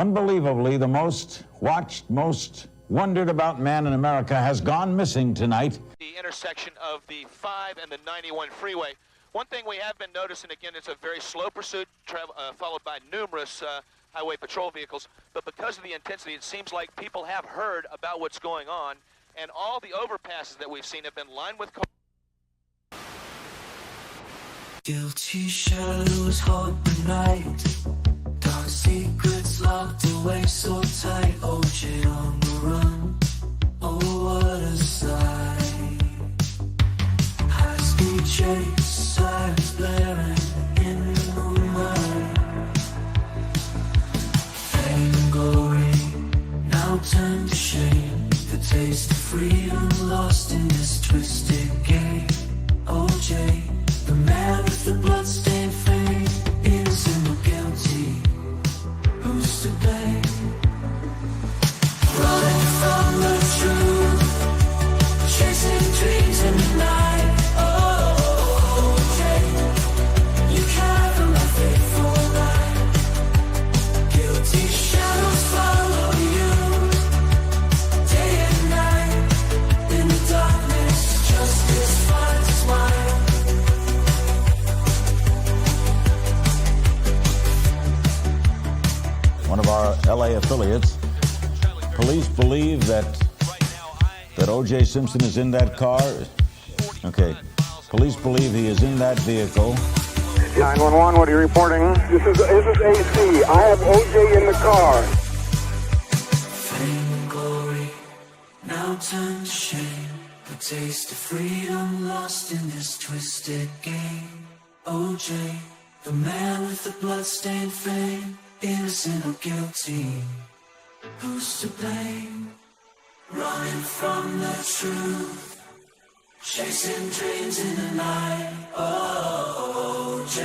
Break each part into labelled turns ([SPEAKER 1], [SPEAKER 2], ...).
[SPEAKER 1] Unbelievably, the most watched, most wondered about man in America has gone missing tonight.
[SPEAKER 2] The intersection of the 5 and the 91 freeway. One thing we have been noticing, again, it's a very slow pursuit, followed by numerous highway patrol vehicles. But because of the intensity, it seems like people have heard about what's going on. And all the overpasses that we've seen have been lined with cars.
[SPEAKER 3] Guilty shadows haunt the night. Dark secrets locked away so tight. OJ on the run. Oh, what a sight. High-speed chase, sirens blaring in the moonlight. Fame and glory now turned to shame. The taste of freedom lost in this twisted game. OJ, the man with the bloodstained fame, innocent or guilty, who's to blame? Running from the truth, chasing dreams in the night. Oh, OJ, you can't from a faithful life. Guilty shadows follow you, day and night. In the darkness, justice finds its mind.
[SPEAKER 1] One of our LA affiliates. Police believe that O.J. Simpson is in that car. Okay. Police believe he is in that vehicle.
[SPEAKER 4] 911, what are you reporting? This is AC. I have O.J. in the car.
[SPEAKER 3] Fame and glory now turned to shame. The taste of freedom lost in this twisted game. OJ, the man with the bloodstained fame, innocent or guilty, who's to blame? Running from the truth, chasing dreams in the night. Oh, OJ,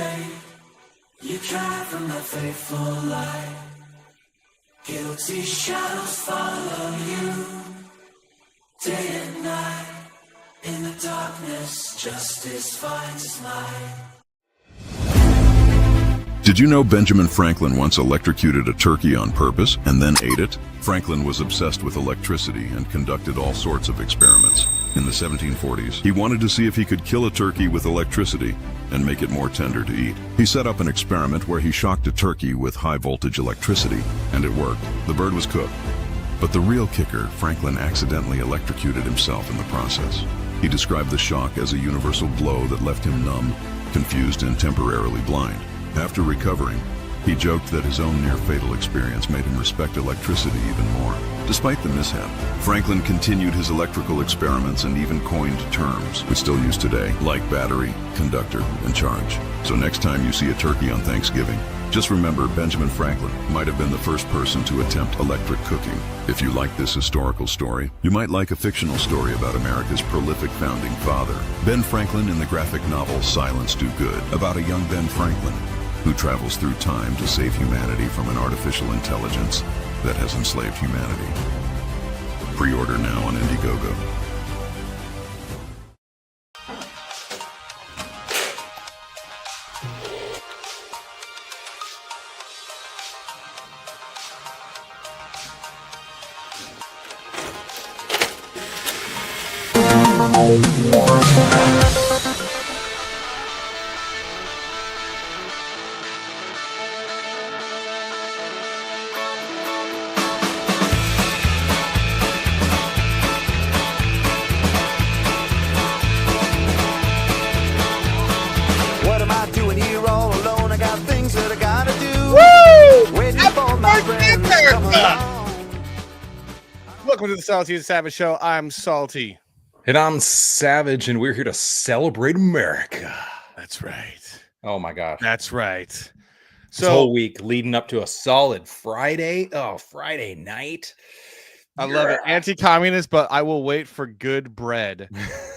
[SPEAKER 3] you cry from that faithful light. Guilty shadows follow you, day and night. In the darkness, justice finds its light.
[SPEAKER 5] Did you know Benjamin Franklin once electrocuted a turkey on purpose and then ate it? Franklin was obsessed with electricity and conducted all sorts of experiments. In the 1740s, he wanted to see if he could kill a turkey with electricity and make it more tender to eat. He set up an experiment where he shocked a turkey with high-voltage electricity, and it worked. The bird was cooked. But the real kicker, Franklin accidentally electrocuted himself in the process. He described the shock as a universal blow that left him numb, confused, and temporarily blind. After recovering, he joked that his own near-fatal experience made him respect electricity even more. Despite the mishap, Franklin continued his electrical experiments and even coined terms we still use today, like battery, conductor, and charge. So next time you see a turkey on Thanksgiving, just remember Benjamin Franklin might have been the first person to attempt electric cooking. If you like this historical story, you might like a fictional story about America's prolific founding father, Ben Franklin, in the graphic novel Silence Do Good, about a young Ben Franklin who travels through time to save humanity from an artificial intelligence that has enslaved humanity. Pre-order now on Indiegogo.
[SPEAKER 6] What am I doing here all alone? I got things that I gotta do.
[SPEAKER 7] Woo!
[SPEAKER 6] Waiting for my friends to come along.
[SPEAKER 7] Welcome to the Salty and Savage Show. I'm Salty.
[SPEAKER 8] And I'm Savage, and we're here to celebrate America.
[SPEAKER 7] That's right.
[SPEAKER 8] Oh my gosh.
[SPEAKER 7] That's right.
[SPEAKER 8] This whole week leading up to a solid Friday. Oh, Friday night.
[SPEAKER 7] I love it. Anti-communist, but I will wait for good bread.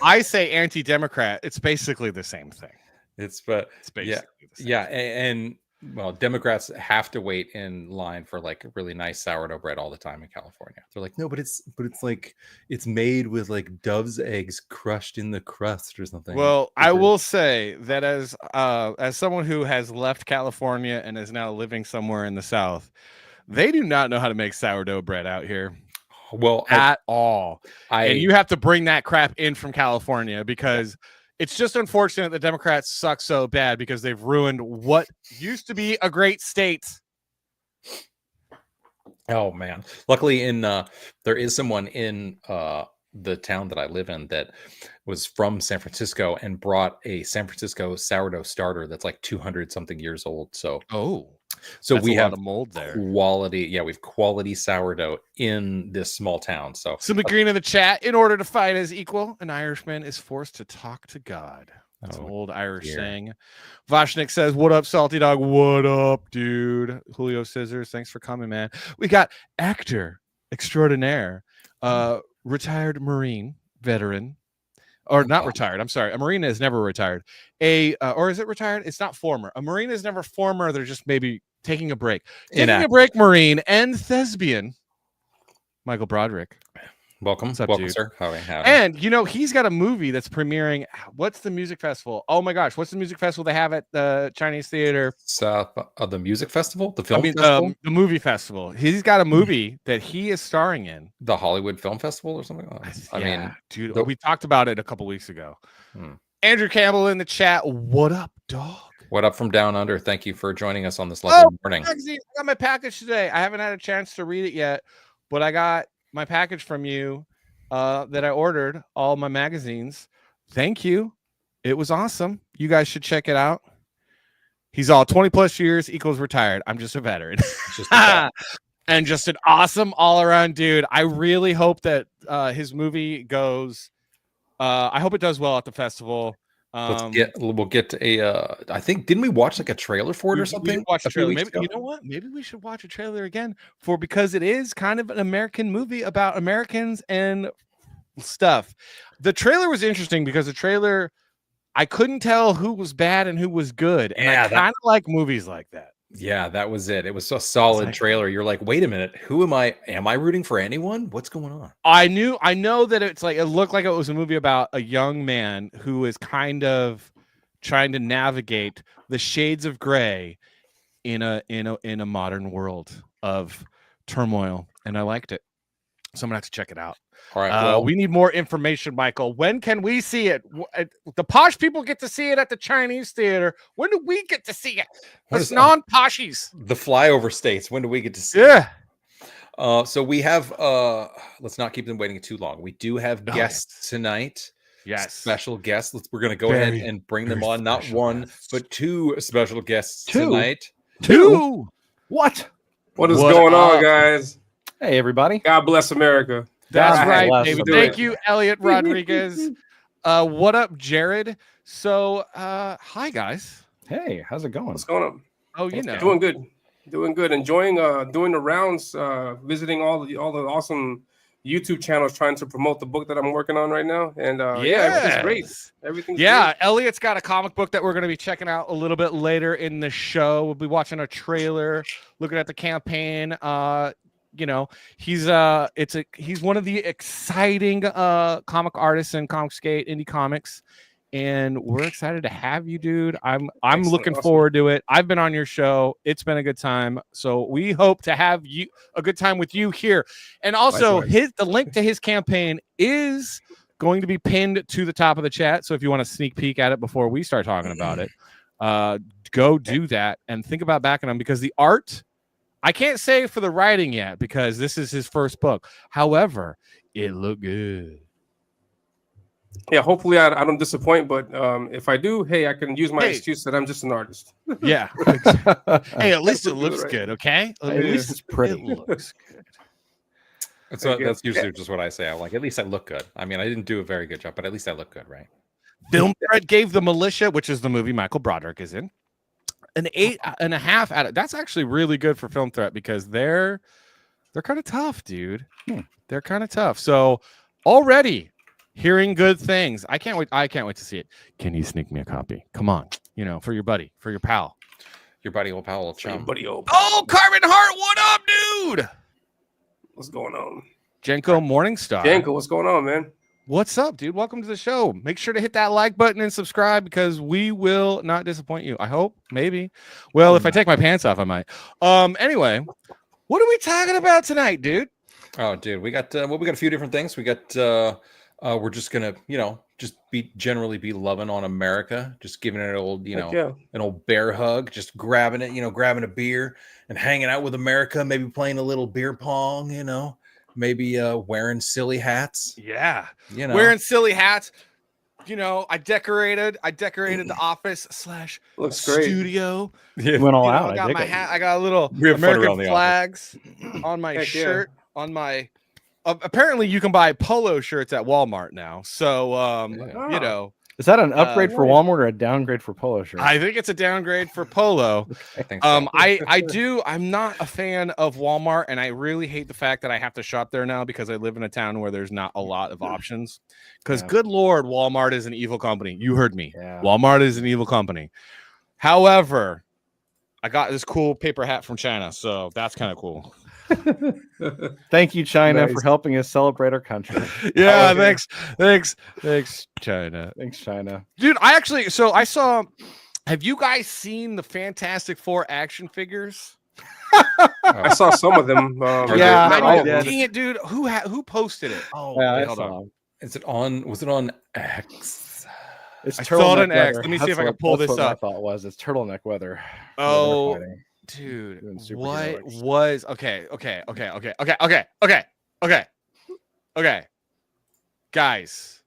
[SPEAKER 7] I say anti-democrat. It's basically the same thing.
[SPEAKER 8] It's
[SPEAKER 7] basically
[SPEAKER 8] yeah,
[SPEAKER 7] the same
[SPEAKER 8] yeah,
[SPEAKER 7] thing.
[SPEAKER 8] and well, Democrats have to wait in line for like really nice sourdough bread all the time in California. They're like, no, but it's like it's made with like dove's eggs crushed in the crust or something.
[SPEAKER 7] Well, I will say that as someone who has left California and is now living somewhere in the South, They do not know how to make sourdough bread out here
[SPEAKER 8] Well,
[SPEAKER 7] at all.
[SPEAKER 8] and
[SPEAKER 7] you have to bring that crap in from California because it's just unfortunate the Democrats suck so bad because they've ruined what used to be a great state.
[SPEAKER 8] Oh man! Luckily, there is someone in the town that I live in that was from San Francisco and brought a San Francisco sourdough starter that's like 200 something years old. So we have
[SPEAKER 7] a mold there.
[SPEAKER 8] Quality, yeah, we have quality sourdough in this small town. So
[SPEAKER 7] Somebody green in the chat. In order to fight as equal, an Irishman is forced to talk to God. That's an old Irish saying. Vashnik says, "What up, Salty Dog? What up, dude?" Julio Scissors, thanks for coming, man. We got actor extraordinaire, retired Marine veteran, or not retired. I'm sorry, a Marine is never retired. Or is it retired? It's not former. A Marine is never former. They're just maybe taking a break. Taking a break, Marine and thespian. Michael Broderick.
[SPEAKER 8] Welcome,
[SPEAKER 7] What's up,
[SPEAKER 8] welcome,
[SPEAKER 7] dude?
[SPEAKER 8] sir.
[SPEAKER 7] And he's got a movie that's premiering. What's the music festival? Oh my gosh, what's the music festival they have at the Chinese Theater?
[SPEAKER 8] South of the music festival, the film festival,
[SPEAKER 7] the movie festival. He's got a movie that he is starring in.
[SPEAKER 8] The Hollywood Film Festival or something. I mean,
[SPEAKER 7] dude, we talked about it a couple weeks ago. Andrew Campbell in the chat. What up, dog?
[SPEAKER 8] What up from down under? Thank you for joining us on this lovely morning.
[SPEAKER 7] I got my package today. I haven't had a chance to read it yet, but I got my package from you that I ordered, all my magazines. Thank you. It was awesome. You guys should check it out. He's all 20 plus years equals retired. I'm just a veteran. And just an awesome all around dude. I really hope that his movie goes. I hope it does well at the festival.
[SPEAKER 8] We'll get I think, didn't we watch like a trailer for it or something?
[SPEAKER 7] Watch a trailer. Maybe, you know what? Maybe we should watch a trailer again because it is kind of an American movie about Americans and stuff. The trailer was interesting because the trailer, I couldn't tell who was bad and who was good. And I kind of like movies like that.
[SPEAKER 8] Yeah, that was it. It was a solid trailer. You're like, wait a minute, who am I? Am I rooting for anyone? What's going on?
[SPEAKER 7] I know that it's like, it looked like it was a movie about a young man who is kind of trying to navigate the shades of gray in a modern world of turmoil, and I liked it. So I'm gonna have to check it out.
[SPEAKER 8] All right.
[SPEAKER 7] We need more information, Michael. When can we see it? The posh people get to see it at the Chinese Theater. When do we get to see it? It's non-poshies.
[SPEAKER 8] The flyover states. When do we get to see
[SPEAKER 7] it?
[SPEAKER 8] So we have, let's not keep them waiting too long. We do have guests tonight.
[SPEAKER 7] Yes.
[SPEAKER 8] Special guests. We're going to go ahead and bring them on. Not one, but two special guests tonight.
[SPEAKER 7] Two?
[SPEAKER 9] What?
[SPEAKER 4] What is going on, guys?
[SPEAKER 9] Hey, everybody.
[SPEAKER 4] God bless America.
[SPEAKER 7] That's right, David. Thank you, Elliot Rodriguez. What up, Jared? So, hi, guys.
[SPEAKER 9] Hey, how's it going?
[SPEAKER 4] What's going on?
[SPEAKER 7] Oh, you know.
[SPEAKER 4] Doing good. Enjoying doing the rounds, visiting all the awesome YouTube channels, trying to promote the book that I'm working on right now. And everything's great. Everything's great.
[SPEAKER 7] Elliot's got a comic book that we're going to be checking out a little bit later in the show. We'll be watching a trailer, looking at the campaign. He's one of the exciting comic artists in Comicsgate Indie Comics, and we're excited to have you, dude. I'm looking forward to it. I've been on your show. It's been a good time. So we hope to have a good time with you here. And also the link to his campaign is going to be pinned to the top of the chat. So if you want to sneak peek at it before we start talking about it, go do that and think about backing him, because the art, I can't say for the writing yet because this is his first book. However, it looked good.
[SPEAKER 4] Yeah, hopefully I don't disappoint, but if I do, hey, I can use my excuse that I'm just an artist.
[SPEAKER 7] Yeah. Hey, at least it looks good, okay? At least it's pretty. It looks good.
[SPEAKER 8] That's usually just what I say. I'm like, at least I look good. I mean, I didn't do a very good job, but at least I look good, right?
[SPEAKER 7] Film Threat gave The Militia, which is the movie Michael Broderick is in, an 8.5 out of. That's actually really good for Film Threat because they're kind of tough, dude. They're kind of tough. So already hearing good things. I can't wait to see it. Can you sneak me a copy? Come on, for your buddy, for your pal,
[SPEAKER 8] your buddy old pal, old chum.
[SPEAKER 7] Oh, Carbon Heart, what up, dude?
[SPEAKER 4] What's going on?
[SPEAKER 7] Jenko Morningstar.
[SPEAKER 4] Jenko, what's going on, man?
[SPEAKER 7] What's up, dude? Welcome to the show. Make sure to hit that like button and subscribe because we will not disappoint you. I hope, maybe. Well, if I take my pants off, I might. Anyway, What are we talking about tonight, dude?
[SPEAKER 8] Oh, dude, we got we got a few different things. We got we're just gonna, just generally be loving on America, just giving it an old, an old bear hug, just grabbing it, grabbing a beer and hanging out with America, maybe playing a little beer pong, maybe wearing silly hats.
[SPEAKER 7] Yeah. Wearing silly hats. I decorated the office /
[SPEAKER 4] Looks great.
[SPEAKER 7] studio.
[SPEAKER 9] Yeah. Went all out.
[SPEAKER 7] I got my hat. I got a little
[SPEAKER 8] We have fun around
[SPEAKER 7] American
[SPEAKER 8] the
[SPEAKER 7] flags on my shirt. On my apparently you can buy polo shirts at Walmart now. So
[SPEAKER 9] Is that an upgrade for Walmart or a downgrade for polo shirt?
[SPEAKER 7] I think it's a downgrade for polo.
[SPEAKER 8] I think so.
[SPEAKER 7] I'm not a fan of Walmart, and I really hate the fact that I have to shop there now because I live in a town where there's not a lot of options. Because good Lord, Walmart is an evil company. You heard me.
[SPEAKER 9] Yeah.
[SPEAKER 7] Walmart is an evil company. However, I got this cool paper hat from China, so that's kind of cool.
[SPEAKER 9] Thank you, China, for helping us celebrate our country.
[SPEAKER 7] Yeah, thanks, China.
[SPEAKER 9] Thanks, China.
[SPEAKER 7] Dude, I saw. Have you guys seen the Fantastic Four action figures?
[SPEAKER 4] I saw some of them.
[SPEAKER 9] Yeah,
[SPEAKER 4] I
[SPEAKER 9] did.
[SPEAKER 7] Dang it, dude. Who posted it? Oh,
[SPEAKER 9] Yeah,
[SPEAKER 7] hold on.
[SPEAKER 8] Was it on X?
[SPEAKER 9] It's
[SPEAKER 7] I saw it on
[SPEAKER 9] turtleneck
[SPEAKER 7] X.
[SPEAKER 9] weather.
[SPEAKER 7] Let me see if I can pull
[SPEAKER 9] That's
[SPEAKER 7] this
[SPEAKER 9] what
[SPEAKER 7] up.
[SPEAKER 9] I thought it was. It's turtleneck weather.
[SPEAKER 7] Oh,
[SPEAKER 9] Weather fighting.
[SPEAKER 7] dude,
[SPEAKER 9] Doing superheroics.
[SPEAKER 7] what was okay, guys.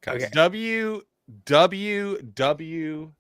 [SPEAKER 8] Okay.
[SPEAKER 7] WWW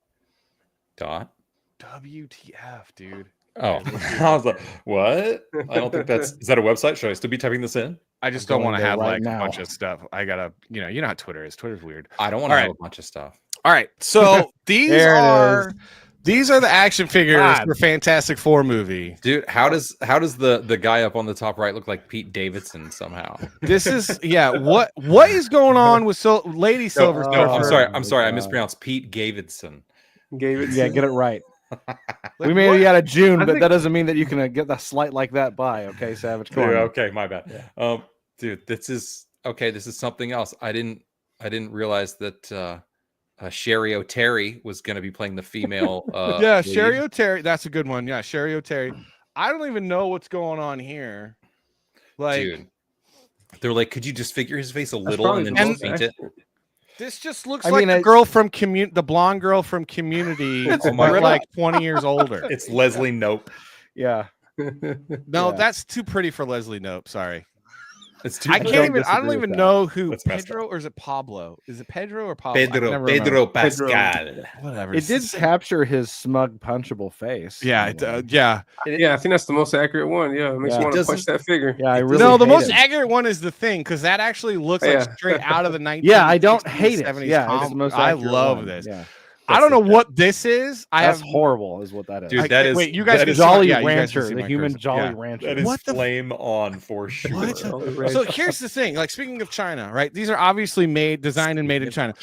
[SPEAKER 8] Dot.
[SPEAKER 7] WTF, dude.
[SPEAKER 8] Oh, I was like, what? I don't think is that a website? Should I still be typing this in?
[SPEAKER 7] I just
[SPEAKER 9] I'm
[SPEAKER 7] don't want to
[SPEAKER 9] going there
[SPEAKER 7] have
[SPEAKER 9] right
[SPEAKER 7] like
[SPEAKER 9] now.
[SPEAKER 7] a bunch of stuff. I gotta, you know how Twitter is. Twitter's weird.
[SPEAKER 8] I don't want to
[SPEAKER 7] All
[SPEAKER 8] have
[SPEAKER 7] right.
[SPEAKER 8] a bunch of stuff.
[SPEAKER 7] All right, so these
[SPEAKER 9] There it
[SPEAKER 7] are
[SPEAKER 9] is.
[SPEAKER 7] these are the action figures
[SPEAKER 9] God.
[SPEAKER 7] for Fantastic Four movie.
[SPEAKER 8] Dude, how does the guy up on the top right look like Pete Davidson somehow?
[SPEAKER 7] This is what is going on with Lady Silver
[SPEAKER 8] No,
[SPEAKER 7] Surfer?
[SPEAKER 8] I'm sorry, I mispronounced Pete Davidson.
[SPEAKER 9] Yeah, get it right.
[SPEAKER 7] Like,
[SPEAKER 9] We may be
[SPEAKER 7] what?
[SPEAKER 9] out of June,
[SPEAKER 4] I
[SPEAKER 9] but
[SPEAKER 4] think-
[SPEAKER 9] that doesn't mean that you can get the slight like that by. Okay, Savage. Come on.
[SPEAKER 8] Okay, my bad. Dude, this is something else. I didn't realize that Sherry O'Terry was going to be playing the female.
[SPEAKER 7] Yeah,
[SPEAKER 8] lead.
[SPEAKER 7] Sherry O'Terry. That's a good one. Yeah, Sherry O'Terry. I don't even know what's going on here. Like,
[SPEAKER 8] Dude, they're like, could you just figure his face a little
[SPEAKER 4] probably
[SPEAKER 8] and
[SPEAKER 4] the
[SPEAKER 8] then
[SPEAKER 4] most
[SPEAKER 8] just paint it?
[SPEAKER 7] this just looks
[SPEAKER 9] I
[SPEAKER 7] like
[SPEAKER 9] mean,
[SPEAKER 7] the
[SPEAKER 9] I-
[SPEAKER 7] girl from the blonde girl from Community,
[SPEAKER 8] Oh my
[SPEAKER 7] but
[SPEAKER 8] God.
[SPEAKER 7] like 20 years older.
[SPEAKER 8] It's Leslie Nope.
[SPEAKER 9] Yeah.
[SPEAKER 7] No,
[SPEAKER 9] Yeah.
[SPEAKER 7] that's too pretty for Leslie Nope. Sorry.
[SPEAKER 8] It's too
[SPEAKER 7] I
[SPEAKER 9] don't
[SPEAKER 7] can't even. I
[SPEAKER 9] disagree
[SPEAKER 7] don't
[SPEAKER 9] with
[SPEAKER 7] even
[SPEAKER 9] that.
[SPEAKER 7] know who
[SPEAKER 8] That's messed
[SPEAKER 7] Pedro or is it Pablo? Is it Pedro or Pablo? I can
[SPEAKER 8] Pedro
[SPEAKER 7] never remember.
[SPEAKER 8] Pedro Pascal.
[SPEAKER 7] Whatever.
[SPEAKER 9] It did capture his smug, punchable face.
[SPEAKER 7] Yeah. Yeah.
[SPEAKER 4] Yeah, I think that's the most accurate one. Yeah, it makes
[SPEAKER 9] Yeah.
[SPEAKER 4] you want to
[SPEAKER 8] Doesn't-
[SPEAKER 4] punch that figure.
[SPEAKER 9] Yeah, I really
[SPEAKER 7] No, the
[SPEAKER 9] hate
[SPEAKER 7] most
[SPEAKER 9] it.
[SPEAKER 7] accurate one is the thing because that actually looks like
[SPEAKER 4] Yeah.
[SPEAKER 7] straight out of the 1960s.
[SPEAKER 9] Yeah, I don't hate it.
[SPEAKER 7] 70s
[SPEAKER 9] Yeah, it's the
[SPEAKER 7] comic.
[SPEAKER 9] most
[SPEAKER 7] I
[SPEAKER 9] accurate
[SPEAKER 7] love
[SPEAKER 9] one.
[SPEAKER 7] this.
[SPEAKER 9] Yeah.
[SPEAKER 7] I don't know what this is. I
[SPEAKER 9] That's
[SPEAKER 7] have
[SPEAKER 9] horrible, is what that is.
[SPEAKER 8] Dude, that is
[SPEAKER 7] wait. You guys
[SPEAKER 8] that
[SPEAKER 7] can
[SPEAKER 8] is-
[SPEAKER 7] see my-
[SPEAKER 9] Jolly
[SPEAKER 7] yeah, you guys can
[SPEAKER 9] Rancher,
[SPEAKER 7] see
[SPEAKER 9] the
[SPEAKER 7] my
[SPEAKER 9] human
[SPEAKER 7] cursor.
[SPEAKER 9] Jolly
[SPEAKER 7] Yeah.
[SPEAKER 9] Rancher.
[SPEAKER 8] That is
[SPEAKER 7] What the-
[SPEAKER 8] flame on for sure.
[SPEAKER 7] What? So here's the thing. Like speaking of China, right? These are obviously designed and made in China.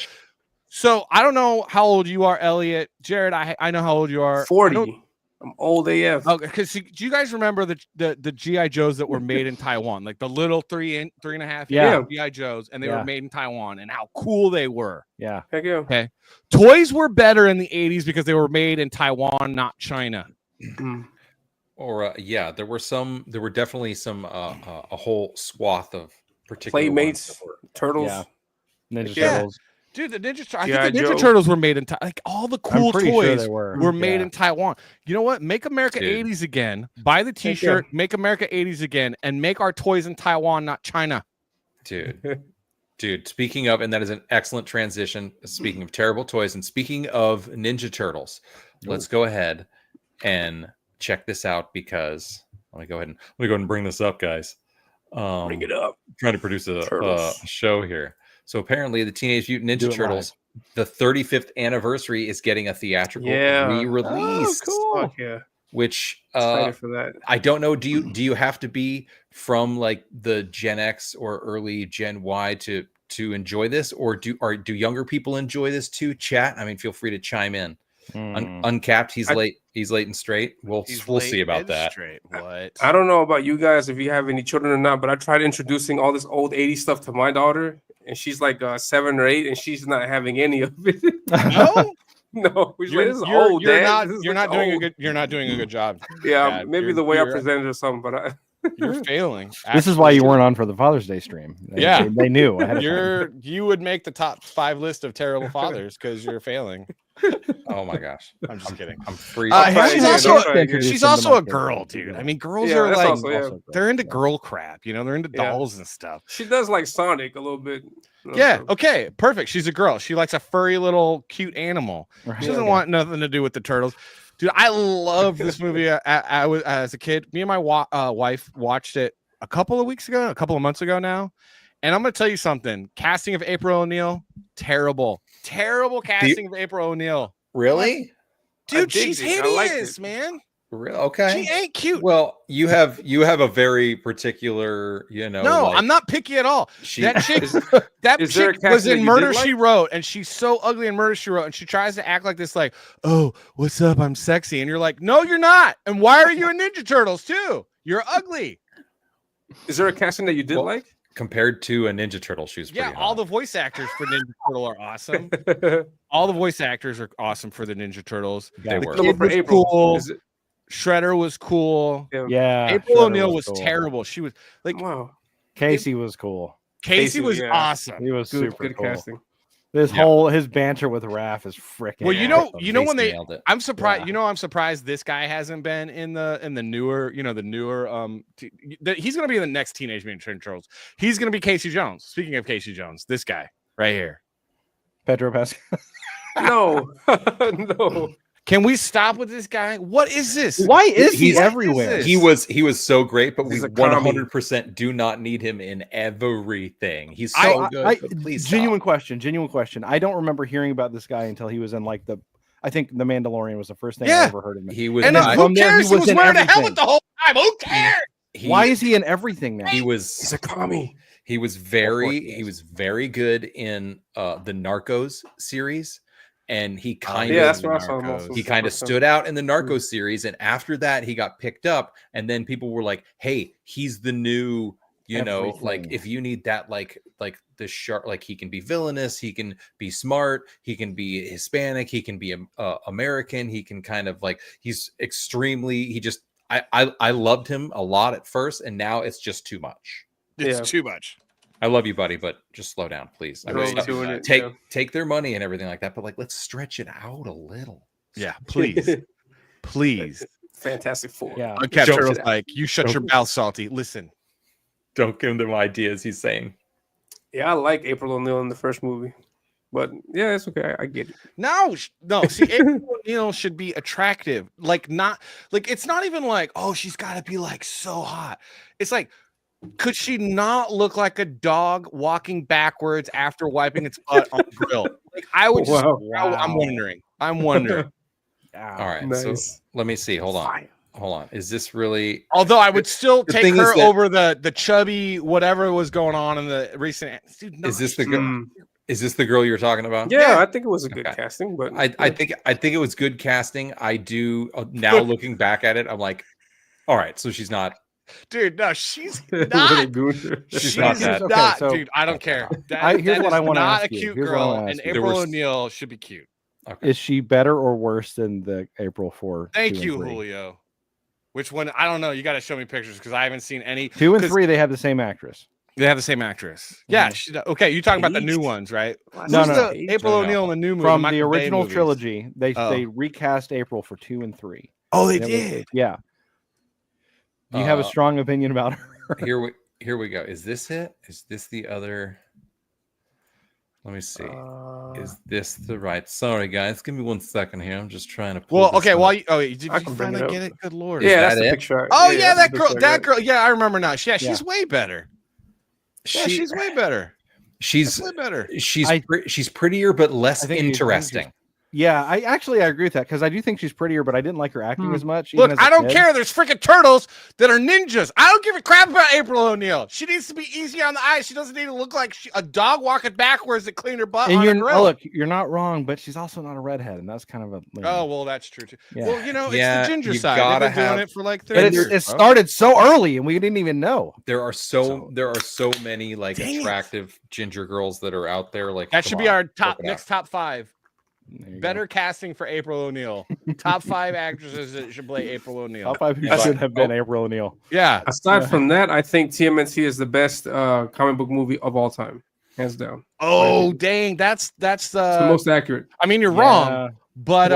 [SPEAKER 7] So I don't know how old you are, Elliot. Jared, I know how old you are.
[SPEAKER 4] 40. I'm old AF.
[SPEAKER 7] Okay, because do you guys remember the GI Joes that were made in Taiwan, like the little 3.5
[SPEAKER 9] Yeah.
[SPEAKER 7] GI Joes, and they
[SPEAKER 9] Yeah.
[SPEAKER 7] were made in Taiwan, and how cool they were.
[SPEAKER 9] Yeah.
[SPEAKER 4] Heck yeah.
[SPEAKER 7] Toys were better in the 80s because they were made in Taiwan, not China.
[SPEAKER 4] Mm.
[SPEAKER 8] Or there were definitely some a whole swath of particular ones
[SPEAKER 4] Playmates,
[SPEAKER 8] that were-
[SPEAKER 4] turtles.
[SPEAKER 9] Yeah. Ninja
[SPEAKER 7] Yeah.
[SPEAKER 9] Turtles.
[SPEAKER 7] Dude, the Ninja
[SPEAKER 4] G.I.
[SPEAKER 7] I think the Ninja
[SPEAKER 4] Joe.
[SPEAKER 7] Turtles were made in like all the
[SPEAKER 9] I'm
[SPEAKER 7] cool
[SPEAKER 9] pretty sure
[SPEAKER 7] toys
[SPEAKER 9] they were.
[SPEAKER 7] were made
[SPEAKER 9] Yeah.
[SPEAKER 7] in Taiwan. You know what? Make America
[SPEAKER 8] Dude.
[SPEAKER 7] 80s again. Buy the T-shirt. Make America 80s again, and make our toys in Taiwan, not China.
[SPEAKER 8] Dude, speaking of, and that is an excellent transition. Speaking of terrible toys and speaking of Ninja Turtles, let's go ahead and check this out because let me go ahead and bring this up, guys.
[SPEAKER 4] Bring it up.
[SPEAKER 8] Trying to produce a
[SPEAKER 4] Turtles.
[SPEAKER 8] show here. So apparently the Teenage Mutant
[SPEAKER 9] Do
[SPEAKER 8] Ninja
[SPEAKER 9] it
[SPEAKER 8] Turtles, the 35th anniversary is getting a theatrical re-release.
[SPEAKER 4] Fuck yeah.
[SPEAKER 8] Which
[SPEAKER 4] Excited for that.
[SPEAKER 8] I don't know. Do you have to be from like the Gen X or early Gen Y to enjoy this, or do younger people enjoy this too? Chat. I mean, feel free to chime in. Uncapped. He's late and straight. We'll see about that.
[SPEAKER 7] Straight. What?
[SPEAKER 4] I don't know about you guys if you have any children or not, but I tried introducing all this old 80s stuff to my daughter, and she's like 7 or 8, and she's not having any of it.
[SPEAKER 7] No?
[SPEAKER 4] No, this is
[SPEAKER 7] You're
[SPEAKER 4] old, Dad.
[SPEAKER 7] not.
[SPEAKER 4] This is
[SPEAKER 7] You're
[SPEAKER 4] like
[SPEAKER 7] not doing a
[SPEAKER 4] old.
[SPEAKER 7] good. You're not doing a good job.
[SPEAKER 4] Yeah,
[SPEAKER 7] Dad.
[SPEAKER 4] maybe the way I presented or something, but
[SPEAKER 7] you're failing.
[SPEAKER 9] This is why you weren't on for the Father's Day stream.
[SPEAKER 7] Yeah.
[SPEAKER 9] They knew. Ahead of time.
[SPEAKER 7] You would make the top 5 list of terrible fathers because you're failing.
[SPEAKER 8] Oh my gosh.
[SPEAKER 7] I'm just kidding.
[SPEAKER 8] I'm freezing.
[SPEAKER 7] She's also a girl, dude. I mean, girls are
[SPEAKER 4] that's
[SPEAKER 7] like
[SPEAKER 4] also,
[SPEAKER 7] they're into girl crap, you know, they're into dolls and stuff.
[SPEAKER 4] She does like Sonic a little bit.
[SPEAKER 7] Yeah, okay, perfect. She's a girl. She likes a furry little cute animal.
[SPEAKER 9] Right.
[SPEAKER 7] She doesn't want nothing to do with the turtles. Dude, I love this movie. I was as a kid. Me and my wife watched it a couple of months ago now. And I'm going to tell you something. Casting of April O'Neil, terrible casting of April O'Neil.
[SPEAKER 8] Really?
[SPEAKER 7] Dude, she's hideous, man.
[SPEAKER 8] Really? Okay.
[SPEAKER 7] She ain't cute.
[SPEAKER 8] Well, you have a very particular,
[SPEAKER 7] No,
[SPEAKER 8] like,
[SPEAKER 7] I'm not picky at all. That chick,
[SPEAKER 4] is there a
[SPEAKER 7] chick
[SPEAKER 4] casting
[SPEAKER 7] was
[SPEAKER 4] that
[SPEAKER 7] in
[SPEAKER 4] you
[SPEAKER 7] Murder
[SPEAKER 4] did like?
[SPEAKER 7] She Wrote, and she's so ugly in Murder She Wrote, and she tries to act like this, like, oh, what's up? I'm sexy, and you're like, no, you're not. And why are you in Ninja Turtles too? You're ugly.
[SPEAKER 4] Is there a casting that you did like?
[SPEAKER 8] Compared to a Ninja Turtle, she was pretty
[SPEAKER 7] All
[SPEAKER 8] hot.
[SPEAKER 7] the voice actors for Ninja Turtle are awesome. All the voice actors are awesome for the Ninja Turtles.
[SPEAKER 8] They were.
[SPEAKER 7] The kid was
[SPEAKER 4] April.
[SPEAKER 7] cool. Shredder was cool.
[SPEAKER 9] Yeah.
[SPEAKER 7] April
[SPEAKER 9] Shredder
[SPEAKER 7] O'Neil was
[SPEAKER 9] cool.
[SPEAKER 7] terrible. She was like,
[SPEAKER 4] Wow.
[SPEAKER 9] Casey was cool.
[SPEAKER 7] Casey was
[SPEAKER 4] yeah.
[SPEAKER 7] awesome.
[SPEAKER 9] He was super
[SPEAKER 4] Good
[SPEAKER 9] cool.
[SPEAKER 4] casting.
[SPEAKER 9] His banter with Raph is freaking.
[SPEAKER 7] Well, you know when they,
[SPEAKER 8] nailed it.
[SPEAKER 7] I'm surprised.
[SPEAKER 9] Yeah.
[SPEAKER 7] You know, I'm surprised this guy hasn't been in the newer, he's gonna be in the next Teenage Mutant Ninja Turtles. He's gonna be Casey Jones. Speaking of Casey Jones, this guy right here.
[SPEAKER 9] Pedro Pascal.
[SPEAKER 4] No, no.
[SPEAKER 7] Can we stop with this guy? What is this?
[SPEAKER 9] Why is he
[SPEAKER 8] He's-
[SPEAKER 9] everywhere?
[SPEAKER 8] He was so great, but we
[SPEAKER 4] He's a commie.
[SPEAKER 8] 100% do not need him in everything. He's so good. But please
[SPEAKER 9] Genuine question. I don't remember hearing about this guy until he was in like I think The Mandalorian was the first thing I ever heard of him.
[SPEAKER 8] He was.
[SPEAKER 7] And
[SPEAKER 9] then
[SPEAKER 7] who
[SPEAKER 9] from there,
[SPEAKER 7] cares? He was
[SPEAKER 9] in
[SPEAKER 7] wearing a
[SPEAKER 9] everything.
[SPEAKER 7] helmet the whole time. Who cares?
[SPEAKER 9] Why is he in everything now?
[SPEAKER 4] He's a commie.
[SPEAKER 8] He was very good in the Narcos series, and he kind
[SPEAKER 4] that's where I saw him
[SPEAKER 8] of
[SPEAKER 4] also.
[SPEAKER 8] he kind of stood out in the Narcos series, and after that he got picked up, and then people were like, "Hey, he's the new." Like
[SPEAKER 9] Everything.
[SPEAKER 8] if you need that, like the sharp, like he can be villainous, he can be smart, he can be Hispanic, he can be American, he can kind of like he's extremely. He just I loved him a lot at first, and now it's just too much.
[SPEAKER 7] It's too much.
[SPEAKER 8] I love you, buddy, but just slow down, please. I
[SPEAKER 4] They're
[SPEAKER 8] really
[SPEAKER 4] doing it,
[SPEAKER 8] take their money and everything like that, but like let's stretch it out a little.
[SPEAKER 7] Yeah, please, please.
[SPEAKER 4] Fantastic Four.
[SPEAKER 9] Yeah.
[SPEAKER 7] Uncapped
[SPEAKER 8] Don't-
[SPEAKER 7] Turtles, like you shut your mouth, Salty. Listen.
[SPEAKER 8] Don't give them ideas. He's saying.
[SPEAKER 4] Yeah, I like April O'Neil in the first movie, but yeah, it's okay. I get it.
[SPEAKER 7] No. See, April O'Neil should be attractive. Like not like it's not even like she's got to be like so hot. It's like, could she not look like a dog walking backwards after wiping its butt on the grill? Like I would just.
[SPEAKER 4] Wow.
[SPEAKER 7] I'm wondering.
[SPEAKER 8] All right,
[SPEAKER 4] Nice.
[SPEAKER 8] so let me see. Hold on. Is this really?
[SPEAKER 7] Although I would still
[SPEAKER 8] The
[SPEAKER 7] take
[SPEAKER 8] thing
[SPEAKER 7] her
[SPEAKER 8] is that-
[SPEAKER 7] over the chubby whatever was going on in the recent. Dude, no,
[SPEAKER 8] Is this the girl? Is this the girl you're talking about?
[SPEAKER 4] Yeah, I think it was a good
[SPEAKER 8] Okay.
[SPEAKER 4] casting, but
[SPEAKER 8] I think it was good casting. I do now looking back at it, I'm like, all right, so she's not.
[SPEAKER 7] dude? No, she's
[SPEAKER 4] What a
[SPEAKER 7] not.
[SPEAKER 4] goon.
[SPEAKER 8] She's not that.
[SPEAKER 9] Okay,
[SPEAKER 7] not,
[SPEAKER 9] so-
[SPEAKER 7] dude. I don't care. That,
[SPEAKER 9] here's
[SPEAKER 7] that
[SPEAKER 9] what
[SPEAKER 7] is
[SPEAKER 9] I wanna
[SPEAKER 7] not
[SPEAKER 9] ask
[SPEAKER 7] a
[SPEAKER 9] you.
[SPEAKER 7] cute
[SPEAKER 9] Here's what I
[SPEAKER 7] girl,
[SPEAKER 9] wanna
[SPEAKER 7] and
[SPEAKER 9] ask you.
[SPEAKER 8] There
[SPEAKER 7] April
[SPEAKER 8] was-
[SPEAKER 7] O'Neil should be cute.
[SPEAKER 8] Okay.
[SPEAKER 9] Is she better or worse than the April 4?
[SPEAKER 7] Thank
[SPEAKER 9] 2
[SPEAKER 7] you,
[SPEAKER 9] and 3?
[SPEAKER 7] Julio. Which one? I don't know. You got to show me pictures because I haven't seen any.
[SPEAKER 9] 2 and
[SPEAKER 7] 'cause
[SPEAKER 9] 3, they have the same actress.
[SPEAKER 7] They have the same actress. Yeah. Okay, you're talking about the new
[SPEAKER 4] Aged?
[SPEAKER 7] ones, right?
[SPEAKER 9] No,
[SPEAKER 7] Who's
[SPEAKER 9] no.
[SPEAKER 7] the April
[SPEAKER 8] No.
[SPEAKER 7] O'Neil in the new movie.
[SPEAKER 9] From
[SPEAKER 7] Michael
[SPEAKER 9] the
[SPEAKER 7] Bay
[SPEAKER 9] original
[SPEAKER 7] movies?
[SPEAKER 9] trilogy, they
[SPEAKER 7] Oh.
[SPEAKER 9] recast April for 2 and 3.
[SPEAKER 7] Oh, they
[SPEAKER 9] And it was-
[SPEAKER 7] did.
[SPEAKER 9] Yeah. Do you have a strong opinion about her?
[SPEAKER 8] Here we go. Is this it? Is this the other? Let me see. Is this the right? Sorry, guys. Give me 1 second here. I'm just trying to. Pull
[SPEAKER 7] Well,
[SPEAKER 8] this
[SPEAKER 7] okay.
[SPEAKER 8] up.
[SPEAKER 7] Well, did you
[SPEAKER 4] I can bring
[SPEAKER 7] finally
[SPEAKER 4] it up.
[SPEAKER 7] get it? Good lord.
[SPEAKER 4] Yeah,
[SPEAKER 8] that
[SPEAKER 4] that's the
[SPEAKER 8] it?
[SPEAKER 4] picture.
[SPEAKER 7] Oh yeah,
[SPEAKER 4] that's
[SPEAKER 7] that
[SPEAKER 4] the
[SPEAKER 7] girl.
[SPEAKER 4] picture I
[SPEAKER 7] That
[SPEAKER 4] got.
[SPEAKER 7] girl. Yeah, I remember now. Yeah, she's
[SPEAKER 9] Yeah.
[SPEAKER 7] way better. Yeah, she's way better.
[SPEAKER 8] she's
[SPEAKER 7] Way better.
[SPEAKER 8] she's prettier but less
[SPEAKER 9] I think she's-
[SPEAKER 8] interesting.
[SPEAKER 9] Yeah, I agree with that because I do think she's prettier, but I didn't like her acting as much.
[SPEAKER 7] Look,
[SPEAKER 9] even as a
[SPEAKER 7] I don't
[SPEAKER 9] kid.
[SPEAKER 7] care. There's freaking turtles that are ninjas. I don't give a crap about April O'Neil. She needs to be easy on the eyes. She doesn't need to look like a dog walking backwards to clean her butt
[SPEAKER 9] And
[SPEAKER 7] on a grill.
[SPEAKER 9] look, you're not wrong, but she's also not a redhead, and that's kind of a.
[SPEAKER 7] Oh, well, that's true too.
[SPEAKER 9] Yeah.
[SPEAKER 7] Well, you know,
[SPEAKER 8] Yeah,
[SPEAKER 7] it's the ginger
[SPEAKER 8] you
[SPEAKER 7] side.
[SPEAKER 8] gotta
[SPEAKER 7] They've been doing
[SPEAKER 8] have-
[SPEAKER 7] it for like 30
[SPEAKER 9] But
[SPEAKER 7] years.
[SPEAKER 9] it
[SPEAKER 7] bro.
[SPEAKER 9] started so early, and we didn't even know.
[SPEAKER 8] There are so many like
[SPEAKER 7] Dang it.
[SPEAKER 8] attractive ginger girls that are out there. Like
[SPEAKER 7] That
[SPEAKER 8] come
[SPEAKER 7] should be
[SPEAKER 8] on,
[SPEAKER 7] our
[SPEAKER 8] work
[SPEAKER 7] top
[SPEAKER 8] it
[SPEAKER 7] next
[SPEAKER 8] out.
[SPEAKER 7] top 5. Better casting for April O'Neil. Top 5 actresses that should play April O'Neil.
[SPEAKER 9] Top 5 who should have been April O'Neil.
[SPEAKER 7] Yeah.
[SPEAKER 4] Aside from that, I think TMNT is the best comic book movie of all time, hands down.
[SPEAKER 7] Oh, dang. That's
[SPEAKER 4] It's the most accurate.
[SPEAKER 7] I mean, you're wrong, but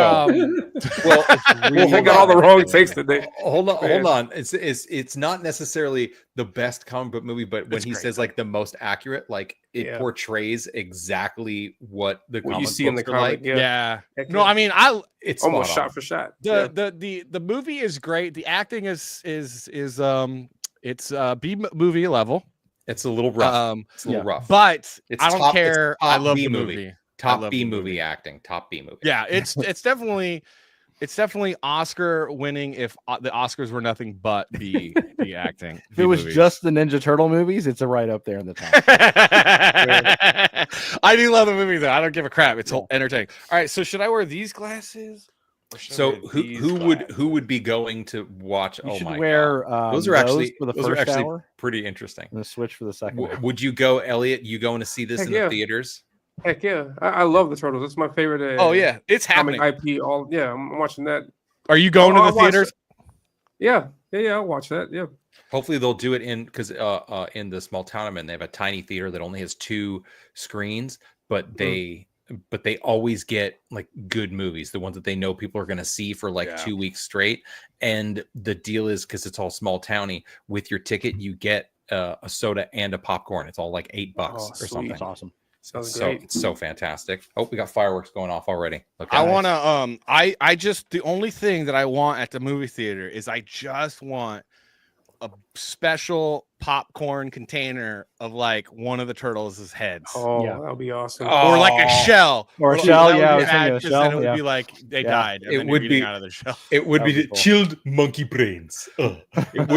[SPEAKER 8] Well,
[SPEAKER 4] I got all the wrong takes today.
[SPEAKER 8] Hold on. It's not necessarily the best comic book movie, but when
[SPEAKER 4] It's
[SPEAKER 8] he
[SPEAKER 4] great.
[SPEAKER 8] says like the most accurate, like it portrays exactly what the
[SPEAKER 4] What
[SPEAKER 8] comic
[SPEAKER 4] you see in the
[SPEAKER 8] books are
[SPEAKER 4] comic.
[SPEAKER 8] like.
[SPEAKER 7] yeah.
[SPEAKER 4] Heck
[SPEAKER 7] No,
[SPEAKER 4] yeah.
[SPEAKER 7] I mean,
[SPEAKER 8] It's
[SPEAKER 4] Almost
[SPEAKER 8] spot on.
[SPEAKER 4] shot for shot.
[SPEAKER 7] the movie is great. The acting is it's B movie level.
[SPEAKER 8] It's a little rough. It's a little rough.
[SPEAKER 7] But
[SPEAKER 8] It's
[SPEAKER 7] I don't
[SPEAKER 8] top-
[SPEAKER 7] care.
[SPEAKER 8] it's top
[SPEAKER 7] I love
[SPEAKER 8] B
[SPEAKER 7] the
[SPEAKER 8] movie.
[SPEAKER 7] movie. I
[SPEAKER 8] Top
[SPEAKER 7] love
[SPEAKER 8] B
[SPEAKER 7] the
[SPEAKER 8] movie acting. Top B movie.
[SPEAKER 7] Yeah, it's definitely Oscar winning if the Oscars were nothing but B acting.
[SPEAKER 9] If it was just the Ninja Turtle movies, it's right up there in the top.
[SPEAKER 7] I do love the movie though. I don't give a crap. It's entertaining. All right, so should I wear these glasses? Or should I
[SPEAKER 8] So
[SPEAKER 7] wear
[SPEAKER 8] who
[SPEAKER 7] these
[SPEAKER 8] who would be going to watch?
[SPEAKER 9] You
[SPEAKER 8] Oh
[SPEAKER 9] should
[SPEAKER 8] my
[SPEAKER 9] wear
[SPEAKER 8] God. Those are actually
[SPEAKER 9] for the
[SPEAKER 8] those are
[SPEAKER 9] first
[SPEAKER 8] actually
[SPEAKER 9] hour
[SPEAKER 8] pretty interesting.
[SPEAKER 9] and then switch for the second. hour.
[SPEAKER 8] Would you go, Elliot? You going to see this
[SPEAKER 4] Heck
[SPEAKER 8] in
[SPEAKER 4] yeah.
[SPEAKER 8] the theaters?
[SPEAKER 4] Heck yeah. I love the Turtles. That's my favorite.
[SPEAKER 7] Oh yeah, it's
[SPEAKER 4] comic
[SPEAKER 7] happening.
[SPEAKER 4] IP. I'm watching that.
[SPEAKER 7] Are you going
[SPEAKER 4] I'll
[SPEAKER 7] to the
[SPEAKER 4] watch
[SPEAKER 7] theaters?
[SPEAKER 4] Yeah. I'll watch that. Yeah.
[SPEAKER 8] Hopefully they'll do it in because in the small town I'm in, they have a tiny theater that only has 2 screens, but they always get like good movies, the ones that they know people are going to see for like 2 weeks straight. And the deal is because it's all small towny, with your ticket you get a soda and a popcorn. It's all like $8 or
[SPEAKER 4] sweet.
[SPEAKER 8] something.
[SPEAKER 9] That's awesome.
[SPEAKER 4] Sounds
[SPEAKER 8] So
[SPEAKER 4] great.
[SPEAKER 8] it's so fantastic. Oh, we got fireworks going off already. Okay.
[SPEAKER 7] I want to I just the only thing that I want at the movie theater is I just want a special popcorn container of like one of the turtles' heads.
[SPEAKER 4] Oh,
[SPEAKER 9] Yeah.
[SPEAKER 4] that'll be awesome.
[SPEAKER 7] Or like a shell.
[SPEAKER 9] Or a
[SPEAKER 7] Well,
[SPEAKER 9] shell,
[SPEAKER 7] that would
[SPEAKER 9] yeah, I
[SPEAKER 7] be
[SPEAKER 9] was thinking
[SPEAKER 7] bad
[SPEAKER 9] a
[SPEAKER 7] 'cause
[SPEAKER 9] shell,
[SPEAKER 7] then it would
[SPEAKER 9] yeah.
[SPEAKER 7] be like they
[SPEAKER 9] Yeah.
[SPEAKER 7] died. And
[SPEAKER 8] It
[SPEAKER 7] then
[SPEAKER 8] would
[SPEAKER 7] you're
[SPEAKER 8] be-
[SPEAKER 7] eating out of the shell.
[SPEAKER 8] It would
[SPEAKER 9] That
[SPEAKER 8] be
[SPEAKER 9] would
[SPEAKER 8] the
[SPEAKER 9] be cool.
[SPEAKER 8] chilled monkey brains. It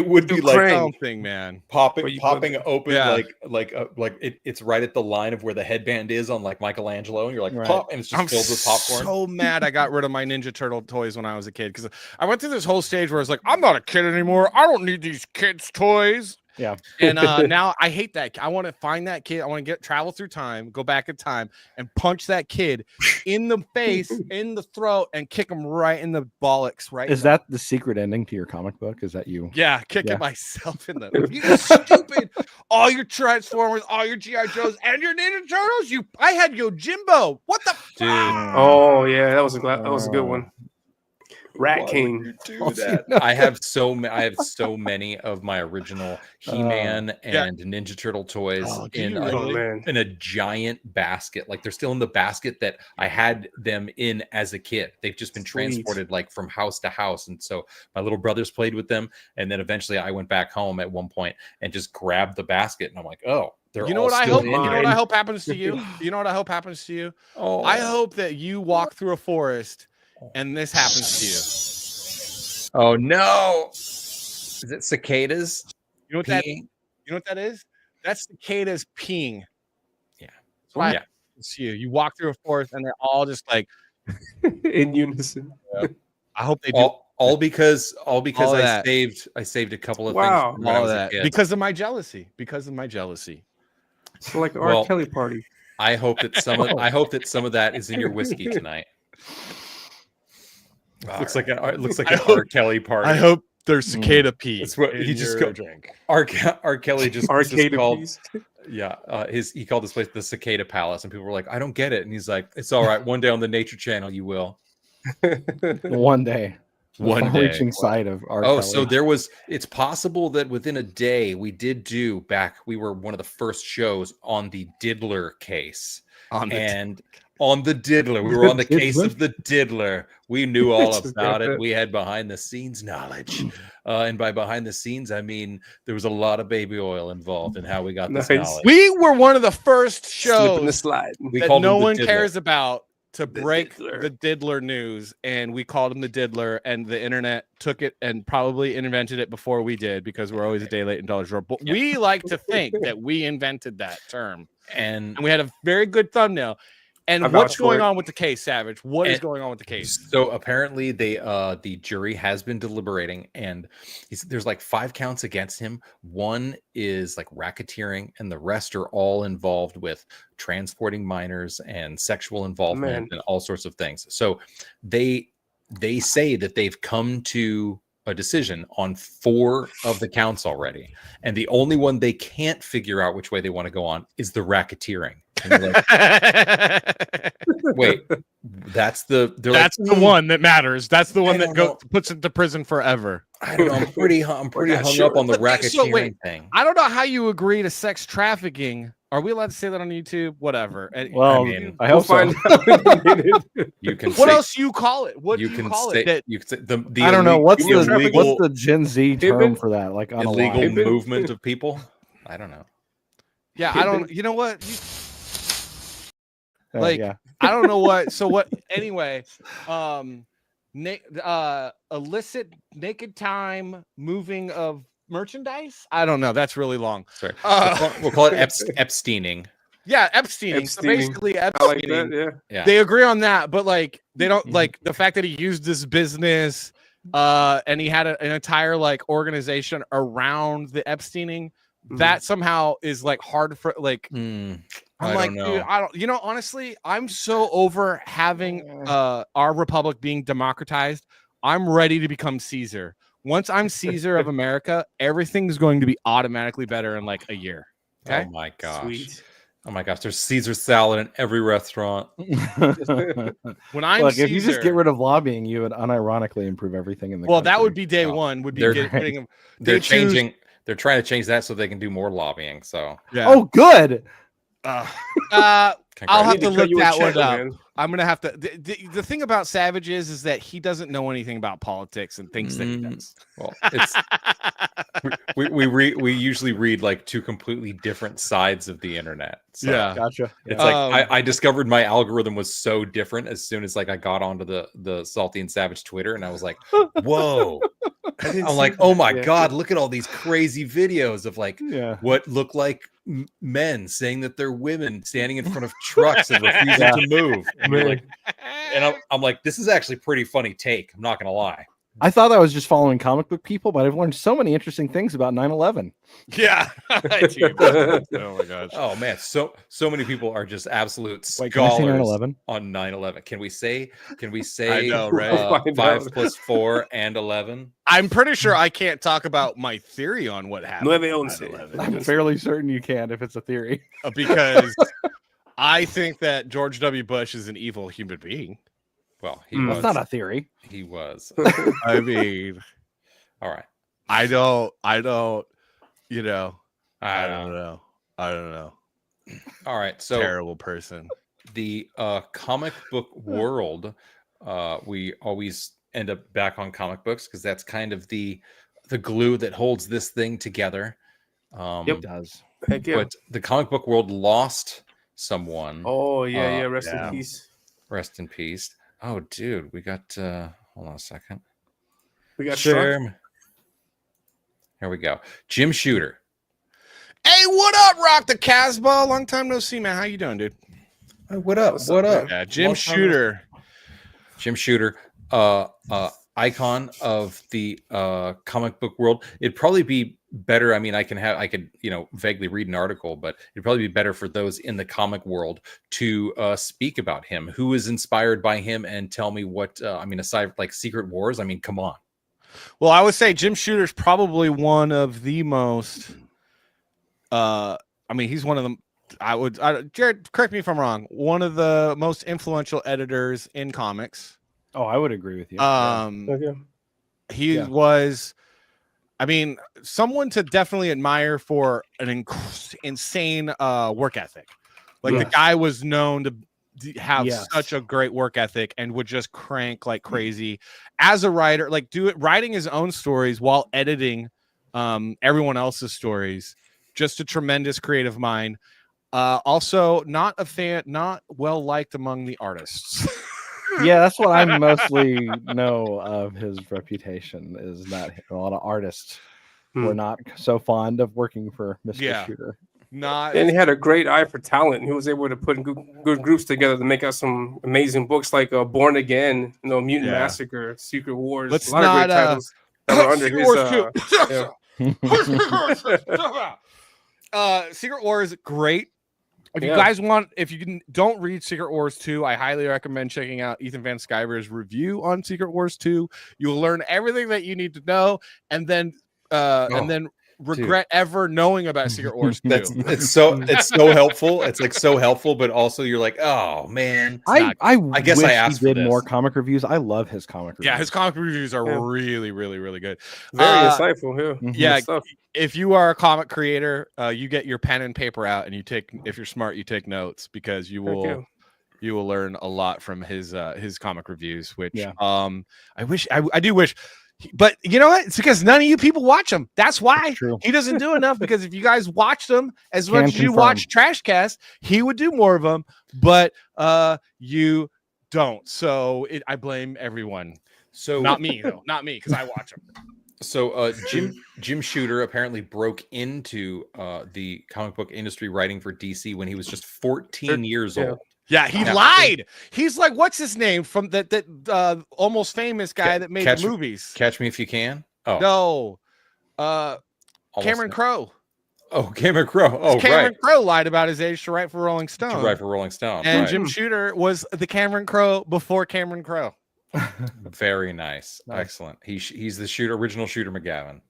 [SPEAKER 8] would be like
[SPEAKER 4] Ukraine.
[SPEAKER 7] Something, man.
[SPEAKER 4] Where you
[SPEAKER 8] popping open
[SPEAKER 7] Yeah.
[SPEAKER 8] it's right at the line of where the headband is on like Michelangelo, and you're like
[SPEAKER 9] Right.
[SPEAKER 8] pop, and it's just
[SPEAKER 7] I'm
[SPEAKER 8] filled with popcorn.
[SPEAKER 7] so mad I got rid of my Ninja Turtle toys when I was a kid because I went through this whole stage where I was like, I'm not a kid anymore. I don't need these kids' toys.
[SPEAKER 9] Yeah.
[SPEAKER 7] And now I hate that. I want to find that kid. I want to travel through time, go back in time, and punch that kid in the face, in the throat, and kick him right in the bollocks. Right?
[SPEAKER 9] Is that the secret ending to your comic book? Is that you?
[SPEAKER 7] Yeah, kicking
[SPEAKER 9] Yeah.
[SPEAKER 7] myself in the. You stupid! All your Transformers, all your GI Joes, and your Ninja Turtles. I had Yojimbo. What the?
[SPEAKER 8] Dude.
[SPEAKER 4] Oh yeah, that was a good one. Rat King.
[SPEAKER 8] I have so many of my original He-Man and Ninja Turtle toys
[SPEAKER 7] Oh, do
[SPEAKER 8] in
[SPEAKER 7] you
[SPEAKER 8] a,
[SPEAKER 7] really?
[SPEAKER 4] man.
[SPEAKER 8] in a giant basket. Like they're still in the basket that I had them in as a kid. They've just been
[SPEAKER 4] Sweet.
[SPEAKER 8] transported like from house to house, and so my little brothers played with them, and then eventually I went back home at one point and just grabbed the basket, and I'm like, oh, they're
[SPEAKER 7] You know
[SPEAKER 8] all
[SPEAKER 7] what I
[SPEAKER 8] still
[SPEAKER 7] hope?
[SPEAKER 8] in
[SPEAKER 7] You know
[SPEAKER 8] here.
[SPEAKER 7] what I hope happens to you? You know what I hope happens to you?
[SPEAKER 8] Oh,
[SPEAKER 7] I hope that you walk through a forest and this happens to you.
[SPEAKER 8] oh no! Is it cicadas?
[SPEAKER 7] You know what that?
[SPEAKER 8] peeing?
[SPEAKER 7] You know what that is? That's cicadas peeing.
[SPEAKER 8] Yeah.
[SPEAKER 7] That's what
[SPEAKER 8] Yeah.
[SPEAKER 7] happens to you. You walk through a forest and they're all just like.
[SPEAKER 4] In unison.
[SPEAKER 7] I hope they do
[SPEAKER 8] All because
[SPEAKER 7] All
[SPEAKER 8] I
[SPEAKER 7] that.
[SPEAKER 8] saved a couple of
[SPEAKER 4] Wow.
[SPEAKER 8] things from when I
[SPEAKER 7] all
[SPEAKER 8] was
[SPEAKER 7] of
[SPEAKER 8] a
[SPEAKER 7] that
[SPEAKER 8] kid.
[SPEAKER 7] because of my jealousy. Because of my jealousy.
[SPEAKER 4] It's like
[SPEAKER 8] Well,
[SPEAKER 4] R. Kelly party.
[SPEAKER 8] I hope that some of that is in your whiskey tonight. Looks like an R. Kelly party.
[SPEAKER 7] I hope there's cicada pee.
[SPEAKER 8] That's what
[SPEAKER 7] in
[SPEAKER 8] he just
[SPEAKER 7] your
[SPEAKER 8] go-
[SPEAKER 7] drink.
[SPEAKER 8] R. Kelly just
[SPEAKER 4] Arcade
[SPEAKER 8] called.
[SPEAKER 4] piece.
[SPEAKER 8] Yeah, he called this place the Cicada Palace, and people were like, "I don't get it," and he's like, "It's all right. One day on the Nature Channel, you will."
[SPEAKER 9] One day.
[SPEAKER 7] One day.
[SPEAKER 9] Reaching side of our.
[SPEAKER 8] Oh, so it's possible that within a day we were one of the first shows on the Diddler case. On the Diddler. We were on the case of the Diddler. We knew all about it. We had behind the scenes knowledge. And by behind the scenes, I mean there was a lot of baby oil involved in how we got this
[SPEAKER 4] Nice.
[SPEAKER 8] knowledge.
[SPEAKER 7] We were one of the first
[SPEAKER 4] Slipping the
[SPEAKER 7] shows
[SPEAKER 4] slide.
[SPEAKER 8] We
[SPEAKER 7] that
[SPEAKER 8] called
[SPEAKER 7] no
[SPEAKER 8] him the
[SPEAKER 7] one
[SPEAKER 8] Diddler.
[SPEAKER 7] cares about to break
[SPEAKER 4] Diddler.
[SPEAKER 7] the Diddler news, and we called him the Diddler, and the internet took it and probably invented it before we did because we're always a day late and dollar short. But we like to think that we invented that term,
[SPEAKER 8] And
[SPEAKER 7] and we had a very good thumbnail. And
[SPEAKER 4] I
[SPEAKER 7] what's
[SPEAKER 4] vouch for
[SPEAKER 7] going
[SPEAKER 4] it.
[SPEAKER 7] on with the case, Savage? What is
[SPEAKER 8] And-
[SPEAKER 7] going on with the case?
[SPEAKER 8] So apparently the jury has been deliberating, and there's like 5 counts against him. One is like racketeering, and the rest are all involved with transporting minors and sexual involvement
[SPEAKER 4] Man.
[SPEAKER 8] and all sorts of things. So they say that they've come to a decision on 4 of the counts already, and the only one they can't figure out which way they want to go on is the racketeering. And you're like, wait, that's the
[SPEAKER 7] one that matters. That's the one
[SPEAKER 8] I
[SPEAKER 7] that
[SPEAKER 8] don't
[SPEAKER 7] puts it to prison forever.
[SPEAKER 8] I don't know. I'm pretty hung up on the racketeering thing.
[SPEAKER 7] I don't know how you agree to sex trafficking. Are we allowed to say that on YouTube? Whatever.
[SPEAKER 9] Well,
[SPEAKER 8] I mean,
[SPEAKER 9] I hope
[SPEAKER 4] We'll
[SPEAKER 9] so.
[SPEAKER 4] find out.
[SPEAKER 8] You can.
[SPEAKER 7] What
[SPEAKER 8] say,
[SPEAKER 7] else do you call it? What
[SPEAKER 8] you
[SPEAKER 7] do you
[SPEAKER 8] can
[SPEAKER 7] call
[SPEAKER 8] say,
[SPEAKER 7] it? That
[SPEAKER 8] you can say the
[SPEAKER 9] I don't know what's
[SPEAKER 8] illegal,
[SPEAKER 9] the Gen Z term
[SPEAKER 4] Pippin?
[SPEAKER 9] for that. Like
[SPEAKER 8] illegal
[SPEAKER 9] unalive.
[SPEAKER 8] movement of people. I don't know.
[SPEAKER 7] yeah, I don't. You know what? Like,
[SPEAKER 9] yeah.
[SPEAKER 7] I don't know what. So what? Anyway, illicit naked time moving of merchandise. I don't know. That's really long.
[SPEAKER 8] Sorry, we'll call it Epsteining.
[SPEAKER 7] Yeah, Epsteining. So
[SPEAKER 4] Epsteining.
[SPEAKER 7] basically,
[SPEAKER 4] I like
[SPEAKER 7] Epsteining.
[SPEAKER 4] that. Yeah.
[SPEAKER 8] Yeah.
[SPEAKER 7] They agree on that, but like they don't like the fact that he used this business, and he had an entire like organization around the Epsteining. That somehow is like hard for like. I'm
[SPEAKER 8] I
[SPEAKER 7] like,
[SPEAKER 8] don't know.
[SPEAKER 7] dude, I don't. You know, honestly, I'm so over having our republic being democratized. I'm ready to become Caesar. Once I'm Caesar of America, everything's going to be automatically better in like a year. Okay.
[SPEAKER 8] Oh my gosh.
[SPEAKER 4] Sweet.
[SPEAKER 8] Oh my gosh. There's Caesar salad in every restaurant.
[SPEAKER 7] When I'm
[SPEAKER 9] Look,
[SPEAKER 7] Caesar,
[SPEAKER 9] if you just get rid of lobbying, you would unironically improve everything in the
[SPEAKER 7] well, that
[SPEAKER 9] country.
[SPEAKER 7] would be day
[SPEAKER 8] Oh,
[SPEAKER 7] one. Would be
[SPEAKER 8] they're
[SPEAKER 7] getting them.
[SPEAKER 8] They're
[SPEAKER 7] They choose-
[SPEAKER 8] changing. They're trying to change that so they can do more lobbying. So
[SPEAKER 7] Yeah.
[SPEAKER 9] Oh, good.
[SPEAKER 7] I'll have
[SPEAKER 4] Need
[SPEAKER 7] to
[SPEAKER 4] cut
[SPEAKER 7] look
[SPEAKER 4] you a
[SPEAKER 7] that
[SPEAKER 4] check,
[SPEAKER 7] one up.
[SPEAKER 4] man.
[SPEAKER 7] I'm gonna have to. The thing about Savage is that he doesn't know anything about politics and thinks that he does.
[SPEAKER 8] well, it's we usually read like 2 completely different sides of the internet. So
[SPEAKER 7] Yeah.
[SPEAKER 9] Gotcha.
[SPEAKER 8] it's like I discovered my algorithm was so different as soon as like I got onto the Salty and Savage Twitter, and I was like, whoa. I'm like, oh my god, look at all these crazy videos of like what look like men saying that they're women standing in front of trucks and refusing to move. And, you're like, and I'm like, this is actually pretty funny take. I'm not gonna lie.
[SPEAKER 9] I thought I was just following comic book people, but I've learned so many interesting things about 9/11.
[SPEAKER 7] Yeah. Oh my gosh.
[SPEAKER 8] Oh man, so many people are just absolute
[SPEAKER 9] Wait, can I say
[SPEAKER 8] scholars
[SPEAKER 9] 9/11?
[SPEAKER 8] on 9/11. Can we say
[SPEAKER 7] I know, right?
[SPEAKER 8] 5 plus 4 and 11?
[SPEAKER 7] I'm pretty sure I can't talk about my theory on what happened.
[SPEAKER 4] 9/11.
[SPEAKER 9] I'm fairly certain you can if it's a theory.
[SPEAKER 7] Because I think that George W. Bush is an evil human being.
[SPEAKER 8] Well, he
[SPEAKER 9] That's
[SPEAKER 8] was.
[SPEAKER 9] not a theory.
[SPEAKER 8] He was.
[SPEAKER 7] I mean,
[SPEAKER 8] All right.
[SPEAKER 7] I don't, you know,
[SPEAKER 8] I
[SPEAKER 7] I don't know.
[SPEAKER 8] All right. So
[SPEAKER 7] Terrible person.
[SPEAKER 8] the comic book world, we always end up back on comic books because that's kind of the glue that holds this thing together.
[SPEAKER 9] It does.
[SPEAKER 4] Heck yeah.
[SPEAKER 8] But the comic book world lost someone.
[SPEAKER 4] Oh yeah, Rest
[SPEAKER 7] yeah.
[SPEAKER 4] in peace.
[SPEAKER 8] Rest in peace. Oh, dude, we got. Hold on a second.
[SPEAKER 4] We got
[SPEAKER 8] Share.
[SPEAKER 4] struck.
[SPEAKER 8] Here we go. Jim Shooter.
[SPEAKER 7] Hey, what up, Rock the Casbah? Long time no see, man. How you doing, dude?
[SPEAKER 8] What up? What up?
[SPEAKER 7] Yeah, Jim
[SPEAKER 8] Long time
[SPEAKER 7] Shooter.
[SPEAKER 8] Jim Shooter, icon of the comic book world. It'd probably be better. I mean, I could vaguely read an article, but it'd probably be better for those in the comic world to speak about him. Who is inspired by him, and tell me what. Aside like Secret Wars. I mean, come on.
[SPEAKER 7] Well, I would say Jim Shooter's probably one of the most. He's one of them. Jared, correct me if I'm wrong. One of the most influential editors in comics.
[SPEAKER 9] Oh, I would agree with you.
[SPEAKER 7] He was. I mean, someone to definitely admire for an insane work ethic. Like the guy was known to have such a great work ethic and would just crank like crazy as a writer, like writing his own stories while editing everyone else's stories. Just a tremendous creative mind. Also, not a fan, not well liked among the artists.
[SPEAKER 9] Yeah, that's what I mostly know of his reputation, is that a lot of artists were not so fond of working for Mr. Shooter.
[SPEAKER 7] Not.
[SPEAKER 4] And he had a great eye for talent. He was able to put good groups together to make out some amazing books like Born Again, Mutant Massacre, Secret Wars.
[SPEAKER 7] Let's
[SPEAKER 4] a lot of great titles that were under his.
[SPEAKER 7] Secret Wars, great. If you guys don't read Secret Wars 2, I highly recommend checking out Ethan Van Sciver's review on Secret Wars 2. You'll learn everything that you need to know, and then regret ever knowing about Secret Wars 2.
[SPEAKER 8] It's so helpful. It's like so helpful, but also you're like, oh man.
[SPEAKER 9] I
[SPEAKER 8] guess
[SPEAKER 9] wish
[SPEAKER 8] I asked
[SPEAKER 9] he did
[SPEAKER 8] for this.
[SPEAKER 9] more comic reviews. I love his comic reviews.
[SPEAKER 7] Yeah, his comic reviews are really, really, really good.
[SPEAKER 4] Very insightful.
[SPEAKER 7] Yeah. If you are a comic creator, you get your pen and paper out, and you take. If you're smart, you take notes because you will learn a lot from his comic reviews. Which I do wish. But you know what? It's because none of you people watch him. That's why he doesn't do enough. Because if you guys watched him as much as you watch Trashcast, he would do more of them. But you don't. So I blame everyone.
[SPEAKER 8] So
[SPEAKER 7] not me though. Not me because I watch him.
[SPEAKER 8] So Jim Shooter apparently broke into the comic book industry writing for DC when he was just 14 years old.
[SPEAKER 7] Yeah, he lied. He's like, what's his name from that almost famous guy that made the movies?
[SPEAKER 8] Catch Me If You Can.
[SPEAKER 7] Oh no, Cameron Crowe.
[SPEAKER 8] Oh, Cameron Crowe. Oh,
[SPEAKER 7] Cameron Crowe lied about his age to write for Rolling Stone. And Jim Shooter was the Cameron Crowe before Cameron Crowe.
[SPEAKER 8] Very nice. Excellent. He's the original Shooter McGavin.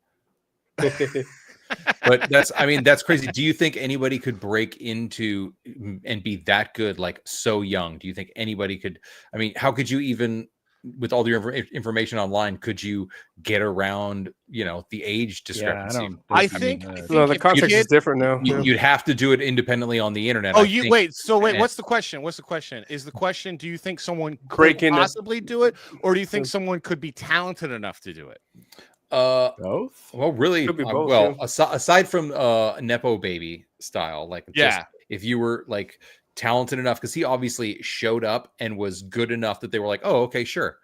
[SPEAKER 8] But that's crazy. Do you think anybody could break into and be that good, like so young? Do you think anybody could? I mean, how could you even, with all your information online, could you get around, the age discrepancy?
[SPEAKER 7] Yeah, I think
[SPEAKER 4] the context is different now.
[SPEAKER 8] You'd have to do it independently on the internet.
[SPEAKER 7] What's the question? What's the question? Is the question, do you think someone could possibly do it, or do you think someone could be talented enough to do it?
[SPEAKER 9] Both.
[SPEAKER 8] Well, really,
[SPEAKER 4] both,
[SPEAKER 8] aside from Nepo baby style, if you were like talented enough, because he obviously showed up and was good enough that they were like, oh, okay, sure.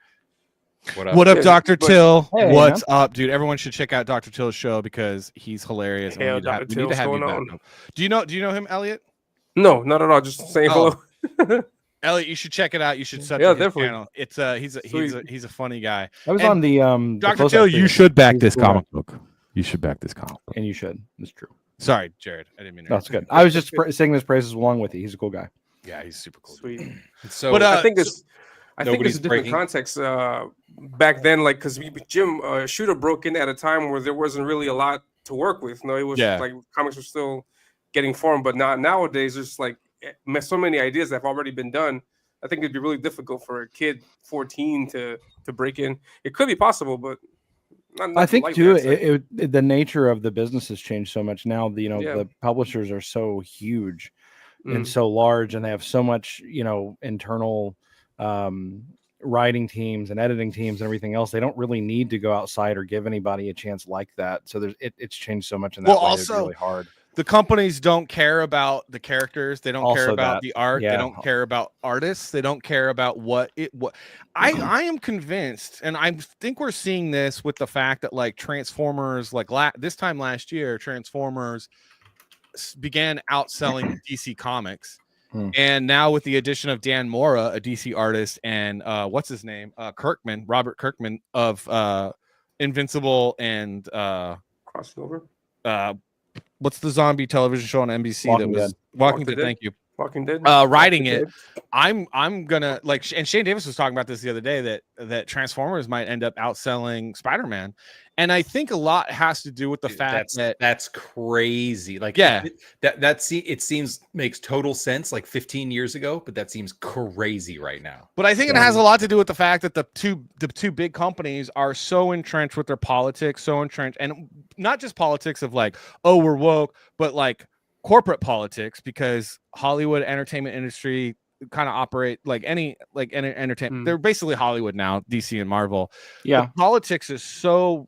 [SPEAKER 7] What up, Dr. Till? Hey, what's up, dude? Everyone should check out Dr. Till's show because he's hilarious.
[SPEAKER 4] Hey,
[SPEAKER 7] we need to have you back. Do you know him, Elliot?
[SPEAKER 4] No, not at all. Just saying hello.
[SPEAKER 7] Elliot, you should check it out. You should sub to his channel. It's he's a funny guy.
[SPEAKER 9] I was on the
[SPEAKER 7] Dr. Till. You should back this comic book. You should back this comic book,
[SPEAKER 9] and you should. It's true.
[SPEAKER 7] Sorry, Jared. I didn't mean to.
[SPEAKER 9] That's good. I was just singing his praises along with you. He's a cool guy.
[SPEAKER 7] Yeah, he's super cool.
[SPEAKER 4] Sweet.
[SPEAKER 8] So,
[SPEAKER 4] but I think it's a different context. Back then, like, because Jim Shooter broke in at a time where there wasn't really a lot to work with. No, it was like comics were still getting formed, but not nowadays. There's like so many ideas that have already been done. I think it'd be really difficult for a kid 14 to break in. It could be possible, but not
[SPEAKER 9] I think too. The nature of the business has changed so much now. The publishers are so huge and so large, and they have so much internal writing teams and editing teams and everything else. They don't really need to go outside or give anybody a chance like that. So it's changed so much in that way.
[SPEAKER 7] Also,
[SPEAKER 9] it's really hard.
[SPEAKER 7] The companies don't care about the characters. They don't care about the art.
[SPEAKER 9] Yeah.
[SPEAKER 7] They don't care about artists. They don't care about what I am convinced, and I think we're seeing this with the fact that like Transformers, like this time last year, Transformers began outselling DC Comics. And now with the addition of Dan Mora, a DC artist, and what's his name? Robert Kirkman of Invincible and
[SPEAKER 4] Crossover.
[SPEAKER 7] What's the zombie television show on NBC Walking Dead? Thank you.
[SPEAKER 4] Walking Dead.
[SPEAKER 7] Writing it. I'm gonna and Shane Davis was talking about this the other day that Transformers might end up outselling Spider-Man, and I think a lot has to do with the fact
[SPEAKER 8] that's crazy. Like, it seems makes total sense like 15 years ago, but that seems crazy right now.
[SPEAKER 7] But I think it has a lot to do with the fact that the two big companies are so entrenched with their politics, and not just politics of like, oh, we're woke, but like corporate politics, because Hollywood entertainment industry kind of operate like any entertainment. They're basically Hollywood now, DC and Marvel.
[SPEAKER 9] Yeah,
[SPEAKER 7] but politics is so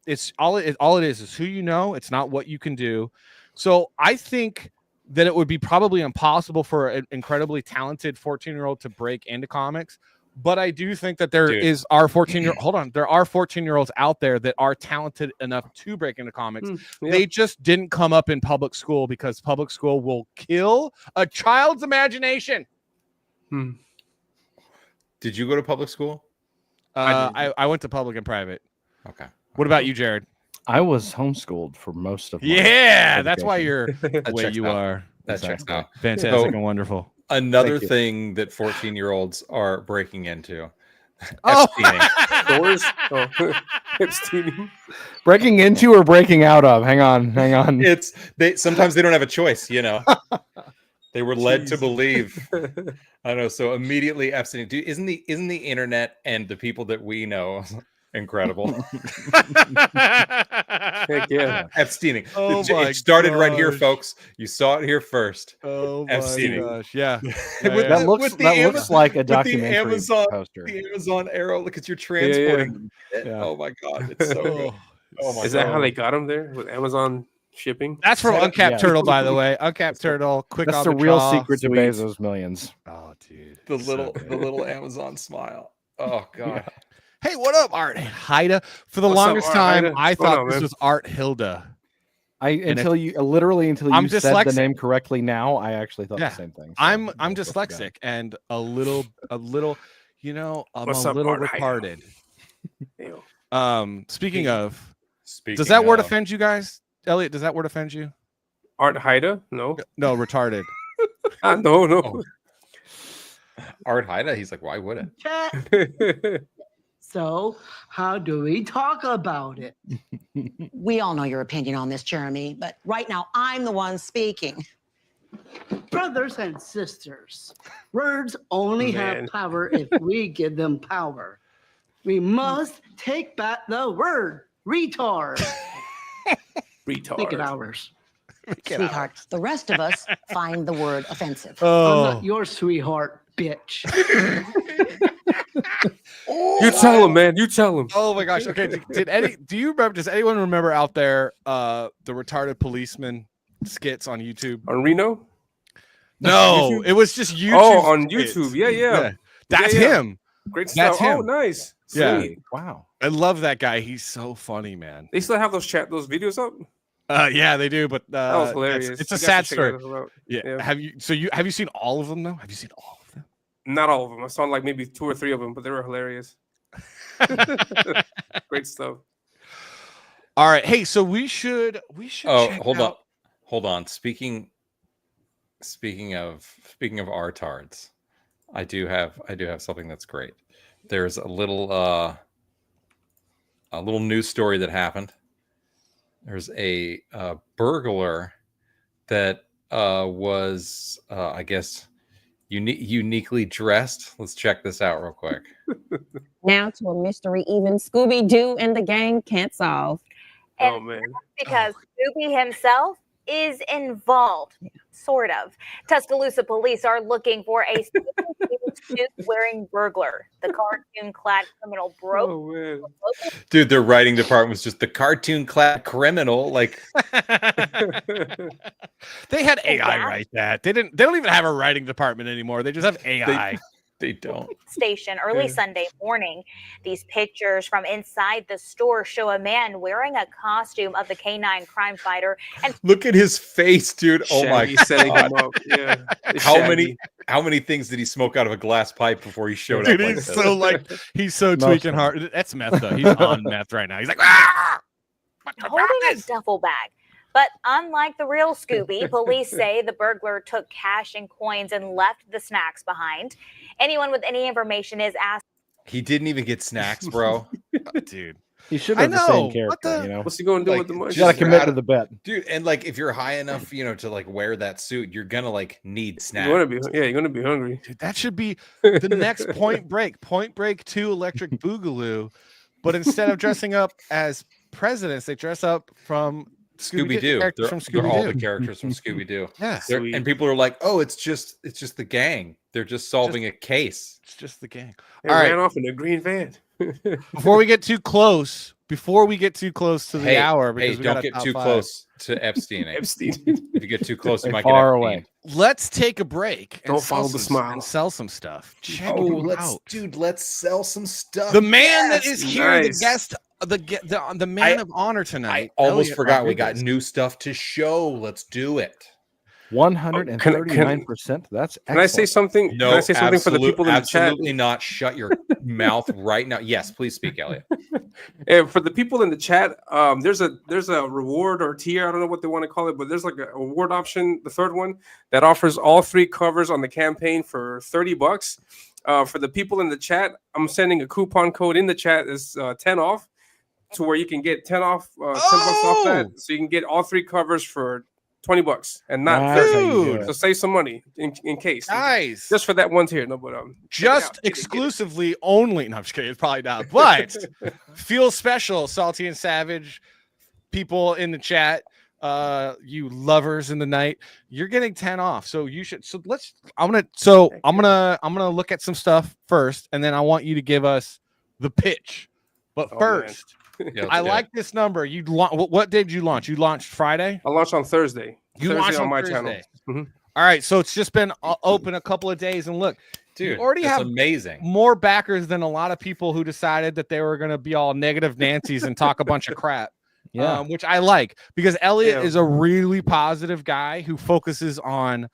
[SPEAKER 7] it's all it is who you know. It's not what you can do. So I think that it would be probably impossible for an incredibly talented 14-year-old to break into comics. But I do think that there is our 14-year. Hold on, there are 14-year-olds out there that are talented enough to break into comics. They just didn't come up in public school because public school will kill a child's imagination.
[SPEAKER 8] Did you go to public school?
[SPEAKER 7] I went to public and private.
[SPEAKER 8] Okay.
[SPEAKER 7] What about you, Jared?
[SPEAKER 9] I was homeschooled for most of my
[SPEAKER 7] that's why you're the way you are.
[SPEAKER 8] That checks out.
[SPEAKER 7] Fantastic and wonderful.
[SPEAKER 8] Another thing that 14-year-olds are breaking into.
[SPEAKER 4] Doors. Epsteining.
[SPEAKER 9] Breaking into or breaking out of? Hang on.
[SPEAKER 8] Sometimes they don't have a choice, you know. They were led to believe. I don't know. So immediately Epstein. Dude, isn't the internet and the people that we know incredible?
[SPEAKER 4] Heck yeah.
[SPEAKER 8] Epsteining.
[SPEAKER 7] It
[SPEAKER 8] started right here, folks. You saw it here first.
[SPEAKER 7] Oh my
[SPEAKER 8] Epsteining.
[SPEAKER 7] gosh. Yeah.
[SPEAKER 9] That looks like a documentary poster.
[SPEAKER 8] The Amazon arrow. Look at your transporting.
[SPEAKER 9] Yeah.
[SPEAKER 8] Oh my God. It's so good. Oh my
[SPEAKER 4] Is that how they got him there with Amazon shipping?
[SPEAKER 7] That's from Uncapped Turtle, by the way. Uncapped Turtle. Quick.
[SPEAKER 9] That's the real secret to Bezos' millions.
[SPEAKER 7] Oh, dude.
[SPEAKER 8] The little Amazon smile. Oh God.
[SPEAKER 9] Yeah.
[SPEAKER 7] Hey, what up, Art Haida? For the longest time, I thought this was Art Hilda.
[SPEAKER 9] Until you said the name correctly now, I actually thought the same thing. So
[SPEAKER 7] I'm dyslexic and a little, you know, I'm a little retarded. Speaking of, does that word offend you guys? Elliot, does that word offend you?
[SPEAKER 4] Art Haida? No,
[SPEAKER 7] retarded.
[SPEAKER 4] No.
[SPEAKER 8] Oh. Art Haida? He's like, why would it?
[SPEAKER 10] So, how do we talk about it?
[SPEAKER 11] We all know your opinion on this, Jeremy, but right now I'm the one speaking.
[SPEAKER 10] Brothers and sisters, words only have power if we give them power. We must take back the word retard.
[SPEAKER 4] Retard.
[SPEAKER 10] Make it ours.
[SPEAKER 11] Sweetheart, the rest of us find the word offensive.
[SPEAKER 10] I'm not your sweetheart, bitch.
[SPEAKER 4] You tell him, man. You tell him.
[SPEAKER 7] Oh my gosh. Okay. Does anyone remember out there the retarded policeman skits on YouTube?
[SPEAKER 4] On Reno?
[SPEAKER 7] No, it was just YouTube.
[SPEAKER 4] Oh, on
[SPEAKER 7] skits.
[SPEAKER 4] YouTube. Yeah.
[SPEAKER 7] That's him.
[SPEAKER 4] Great stuff.
[SPEAKER 7] That's him.
[SPEAKER 4] Oh, nice.
[SPEAKER 7] Yeah.
[SPEAKER 4] Sweet.
[SPEAKER 9] Wow.
[SPEAKER 7] I love that guy. He's so funny, man.
[SPEAKER 4] They still have those videos up?
[SPEAKER 7] Yeah, they do, but
[SPEAKER 4] that was hilarious.
[SPEAKER 7] It's a sad story. Yeah. Have you seen all of them though? Have you seen all of them?
[SPEAKER 4] Not all of them. I saw like maybe 2 or 3 of them, but they were hilarious. Great stuff.
[SPEAKER 7] All right. Hey, so we should
[SPEAKER 8] hold on. Speaking of artards, I do have something that's great. There's a little news story that happened. There's a burglar that was I guess uniquely dressed. Let's check this out real quick.
[SPEAKER 12] Now to a mystery even Scooby-Doo and the gang can't solve.
[SPEAKER 4] Oh man.
[SPEAKER 13] Because Scooby himself is involved, sort of. Tuscaloosa police are looking for a suit-wearing burglar. The cartoon-clad criminal broke.
[SPEAKER 4] Oh, man.
[SPEAKER 8] Dude, their writing department was just the cartoon-clad criminal. Like
[SPEAKER 7] they had AI write that. They don't even have a writing department anymore. They just have AI.
[SPEAKER 8] They don't.
[SPEAKER 13] Station early Sunday morning. These pictures from inside the store show a man wearing a costume of the canine crime fighter. And
[SPEAKER 8] look at his face, dude. Oh my God.
[SPEAKER 4] Yeah.
[SPEAKER 8] How many things did he smoke out of a glass pipe before he showed up?
[SPEAKER 7] Dude, he's so tweaking hard. That's meth though. He's on meth right now. He's like, ah!
[SPEAKER 13] Holding a duffel bag. But unlike the real Scooby, police say the burglar took cash and coins and left the snacks behind. Anyone with any information is asked.
[SPEAKER 8] He didn't even get snacks, bro.
[SPEAKER 7] Dude.
[SPEAKER 9] He should have the same character, you know.
[SPEAKER 4] What's he going to do with the money?
[SPEAKER 9] You gotta commit to the bet.
[SPEAKER 8] Dude, and like if you're high enough, you know, to like wear that suit, you're gonna like need snacks.
[SPEAKER 4] You're gonna be hungry.
[SPEAKER 7] Dude, that should be the next Point Break. Point Break 2 Electric Boogaloo. But instead of dressing up as presidents, they dress up from
[SPEAKER 8] Scooby-Doo. They're all the characters from Scooby-Doo.
[SPEAKER 7] Yeah.
[SPEAKER 8] And people are like, oh, it's just the gang. They're just solving a case.
[SPEAKER 7] It's just the gang.
[SPEAKER 4] They ran off in a green van.
[SPEAKER 7] Before we get too close, before we get too close to the hour, because we
[SPEAKER 8] don't
[SPEAKER 7] got
[SPEAKER 8] get too close to Epstein.
[SPEAKER 4] Epstein.
[SPEAKER 8] If you get too close, you might get
[SPEAKER 9] far
[SPEAKER 8] Epstein.
[SPEAKER 9] away.
[SPEAKER 7] Let's take a break.
[SPEAKER 4] Don't follow the smile.
[SPEAKER 7] And sell some stuff. Check
[SPEAKER 8] Oh,
[SPEAKER 7] it out.
[SPEAKER 8] let's sell some stuff.
[SPEAKER 7] The man that is here,
[SPEAKER 4] Nice.
[SPEAKER 7] the guest, the man of honor tonight.
[SPEAKER 8] I almost
[SPEAKER 7] Elliot
[SPEAKER 8] forgot we got
[SPEAKER 7] Rodriguez.
[SPEAKER 8] new stuff to show. Let's do it.
[SPEAKER 9] 139%. That's excellent.
[SPEAKER 4] Can I say something?
[SPEAKER 8] No,
[SPEAKER 4] Can I say something for the people in the chat?
[SPEAKER 8] Absolutely not. Shut your mouth right now. Yes, please speak, Elliot.
[SPEAKER 4] And for the people in the chat, there's a reward or tier. I don't know what they want to call it, but there's like a reward option, the third one, that offers all 3 covers on the campaign for $30. For the people in the chat, I'm sending a coupon code in the chat is 10 off, to where you can get 10 off, $10 off that, so you can get all 3 covers for $20 and not $30. So save some money in case.
[SPEAKER 7] Nice.
[SPEAKER 4] Just for that one tier. No, but
[SPEAKER 7] just exclusively only. No, I'm just kidding. It's probably not. But feel special, Salty and Savage people in the chat. You lovers in the night, you're getting 10 off. So you should. So I'm gonna look at some stuff first, and then I want you to give us the pitch. But first.
[SPEAKER 8] Yeah,
[SPEAKER 7] I like this number. What day did you launch? You launched Friday?
[SPEAKER 4] I launched on Thursday.
[SPEAKER 7] You launched on my channel. Mm-hmm. All right, so it's just been open a couple of days, and look,
[SPEAKER 8] dude,
[SPEAKER 7] you already have
[SPEAKER 8] amazing
[SPEAKER 7] more backers than a lot of people who decided that they were going to be all negative Nancy's and talk a bunch of crap.
[SPEAKER 9] Yeah,
[SPEAKER 7] which I like, because Elliot is a really positive guy who focuses on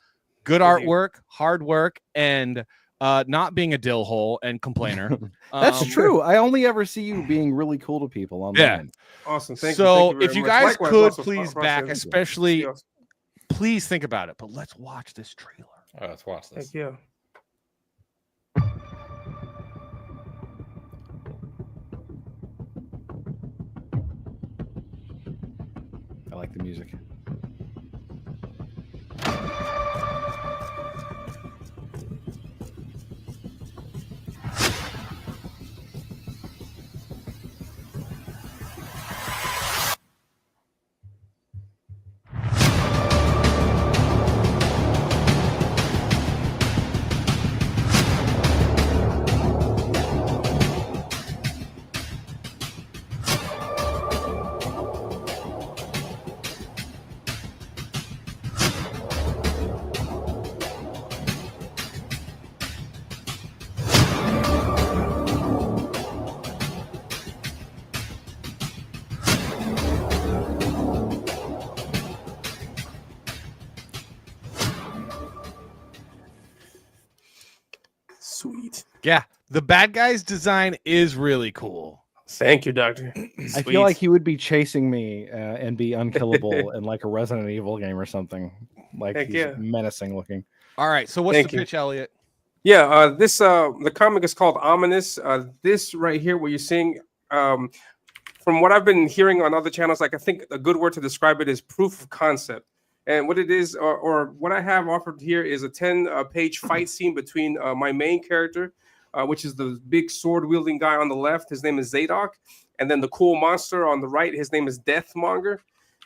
[SPEAKER 7] good artwork, hard work, and not being a dill hole and complainer.
[SPEAKER 9] That's true. I only ever see you being really cool to people online.
[SPEAKER 7] Yeah.
[SPEAKER 4] Awesome. Thank
[SPEAKER 7] so
[SPEAKER 4] you
[SPEAKER 7] if you guys could please back, especially, please think about it. But let's watch this trailer.
[SPEAKER 8] Oh, let's watch this.
[SPEAKER 4] Thank you.
[SPEAKER 9] I like the music.
[SPEAKER 4] Sweet.
[SPEAKER 7] Yeah, the bad guy's design is really cool.
[SPEAKER 4] Thank you, Doctor.
[SPEAKER 9] I feel like he would be chasing me and be unkillable in like a Resident Evil game or something. Like he's menacing looking.
[SPEAKER 7] All right, so what's the pitch, Elliot?
[SPEAKER 4] Yeah, the comic is called OMINUS. This right here, what you're seeing, from what I've been hearing on other channels, like I think a good word to describe it is proof of concept. And what it is, or what I have offered here, is a 10-page fight scene between my main character, which is the big sword-wielding guy on the left. His name is Zadok. And then the cool monster on the right, his name is Deathmonger.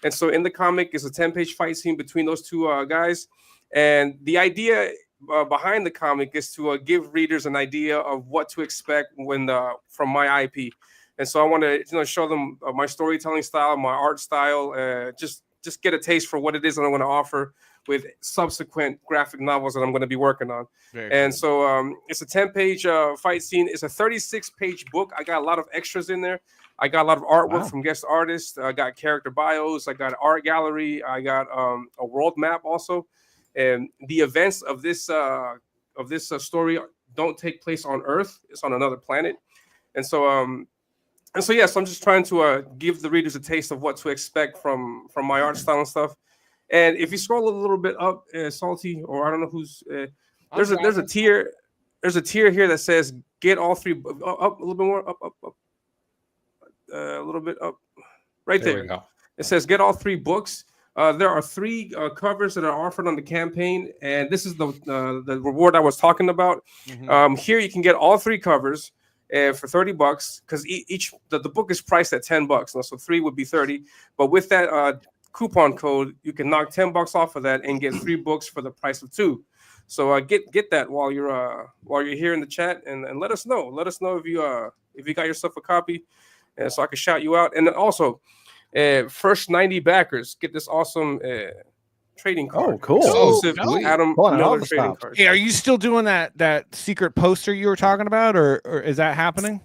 [SPEAKER 4] And so in the comic is a 10-page fight scene between those two guys. And the idea behind the comic is to give readers an idea of what to expect when from my IP. And so I want to show them my storytelling style, my art style, just get a taste for what it is that I'm going to offer with subsequent graphic novels that I'm going to be working on. So it's a 10-page fight scene. It's a 36-page book. I got a lot of extras in there. I got a lot of artwork from guest artists. I got character bios. I got an art gallery. I got a world map also. And the events of this story don't take place on Earth. It's on another planet. And so yes, I'm just trying to give the readers a taste of what to expect from my art style and stuff. And if you scroll a little bit up, Salty, or I don't know who's there's a tier here that says get all 3 up a little bit more up a little bit up right there. It says get all 3 books. There are 3 covers that are offered on the campaign, and this is the reward I was talking about. Mm-hmm. Here you can get all 3 covers. For $30, because the book is priced at $10, so 3 would be $30. But with that coupon code, you can knock $10 off of that and get 3 books for the price of 2. So get that while you're here in the chat, and let us know. Let us know if you got yourself a copy. so I can shout you out. And then also, first 90 backers get this awesome trading card.
[SPEAKER 9] Oh, cool.
[SPEAKER 4] Exclusive Adam Miller trading card.
[SPEAKER 7] Hey, are you still doing that secret poster you were talking about, or is that happening?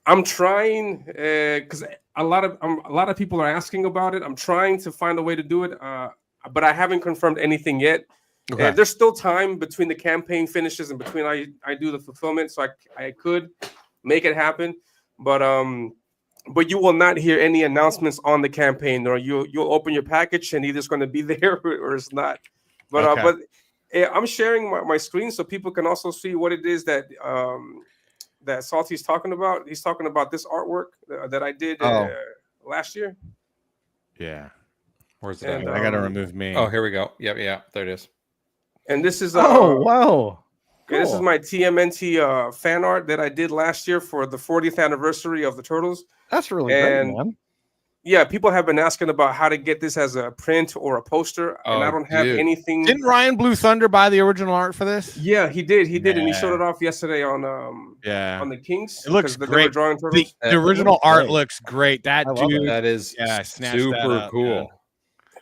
[SPEAKER 4] I'm trying because a lot of people are asking about it. I'm trying to find a way to do it, but I haven't confirmed anything yet.
[SPEAKER 7] Okay.
[SPEAKER 4] There's still time between the campaign finishes and between I do the fulfillment, so I could make it happen. But you will not hear any announcements on the campaign, or you'll open your package and either it's going to be there or it's not. But I'm sharing my screen so people can also see what it is that that Salty's talking about. He's talking about this artwork that I did last year.
[SPEAKER 8] Yeah. Where's it?
[SPEAKER 7] I got to remove me.
[SPEAKER 8] Oh, here we go. Yep, yeah, there it is.
[SPEAKER 4] And this is
[SPEAKER 9] wow.
[SPEAKER 4] Cool. This is my TMNT fan art that I did last year for the 40th anniversary of the Turtles.
[SPEAKER 9] That's really great, man.
[SPEAKER 4] Yeah, people have been asking about how to get this as a print or a poster, and I don't have anything.
[SPEAKER 7] Didn't Ryan Blue Thunder buy the original art for this?
[SPEAKER 4] Yeah, he did. He did, and he showed it off yesterday on the Kings.
[SPEAKER 7] It looks great.
[SPEAKER 4] Drawing
[SPEAKER 7] the original art looks great. That dude,
[SPEAKER 8] that is super cool.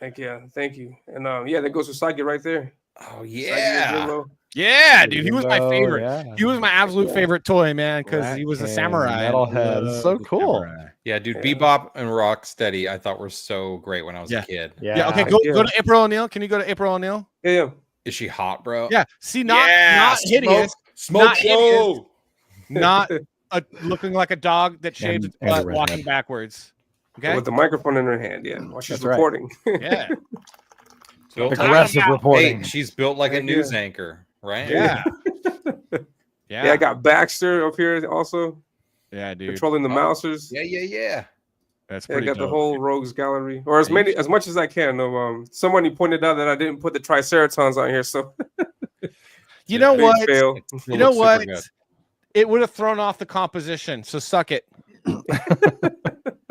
[SPEAKER 4] Heck yeah, thank you. And that goes to Sagi right there.
[SPEAKER 8] Oh yeah.
[SPEAKER 7] Yeah, dude, he was my favorite. Yeah. He was my absolute favorite toy, man, because he was a samurai.
[SPEAKER 9] Metalhead. So cool.
[SPEAKER 8] Samurai. Yeah, dude, Bebop and Rocksteady, I thought were so great when I was a kid.
[SPEAKER 7] Yeah. Okay, go to April O'Neil. Can you go to April O'Neil?
[SPEAKER 4] Yeah.
[SPEAKER 8] Is she hot, bro?
[SPEAKER 7] Yeah. See, not hideous.
[SPEAKER 8] Smoke show.
[SPEAKER 7] Not looking like a dog that shaved its butt walking backwards. Okay.
[SPEAKER 4] With the microphone in her hand, while she's recording.
[SPEAKER 7] Yeah.
[SPEAKER 9] Aggressive reporting.
[SPEAKER 8] Hey, she's built like a news anchor, right?
[SPEAKER 7] Yeah.
[SPEAKER 4] Yeah, I got Baxter up here also.
[SPEAKER 7] Yeah, dude.
[SPEAKER 4] Controlling the mousers.
[SPEAKER 8] Yeah.
[SPEAKER 7] That's pretty
[SPEAKER 4] I got
[SPEAKER 7] dope,
[SPEAKER 4] the whole rogues gallery, or as much as I can. Somebody pointed out that I didn't put the Triceratons on here, so
[SPEAKER 7] you know what?
[SPEAKER 4] Fail.
[SPEAKER 7] You know what? It would have thrown off the composition, so suck it.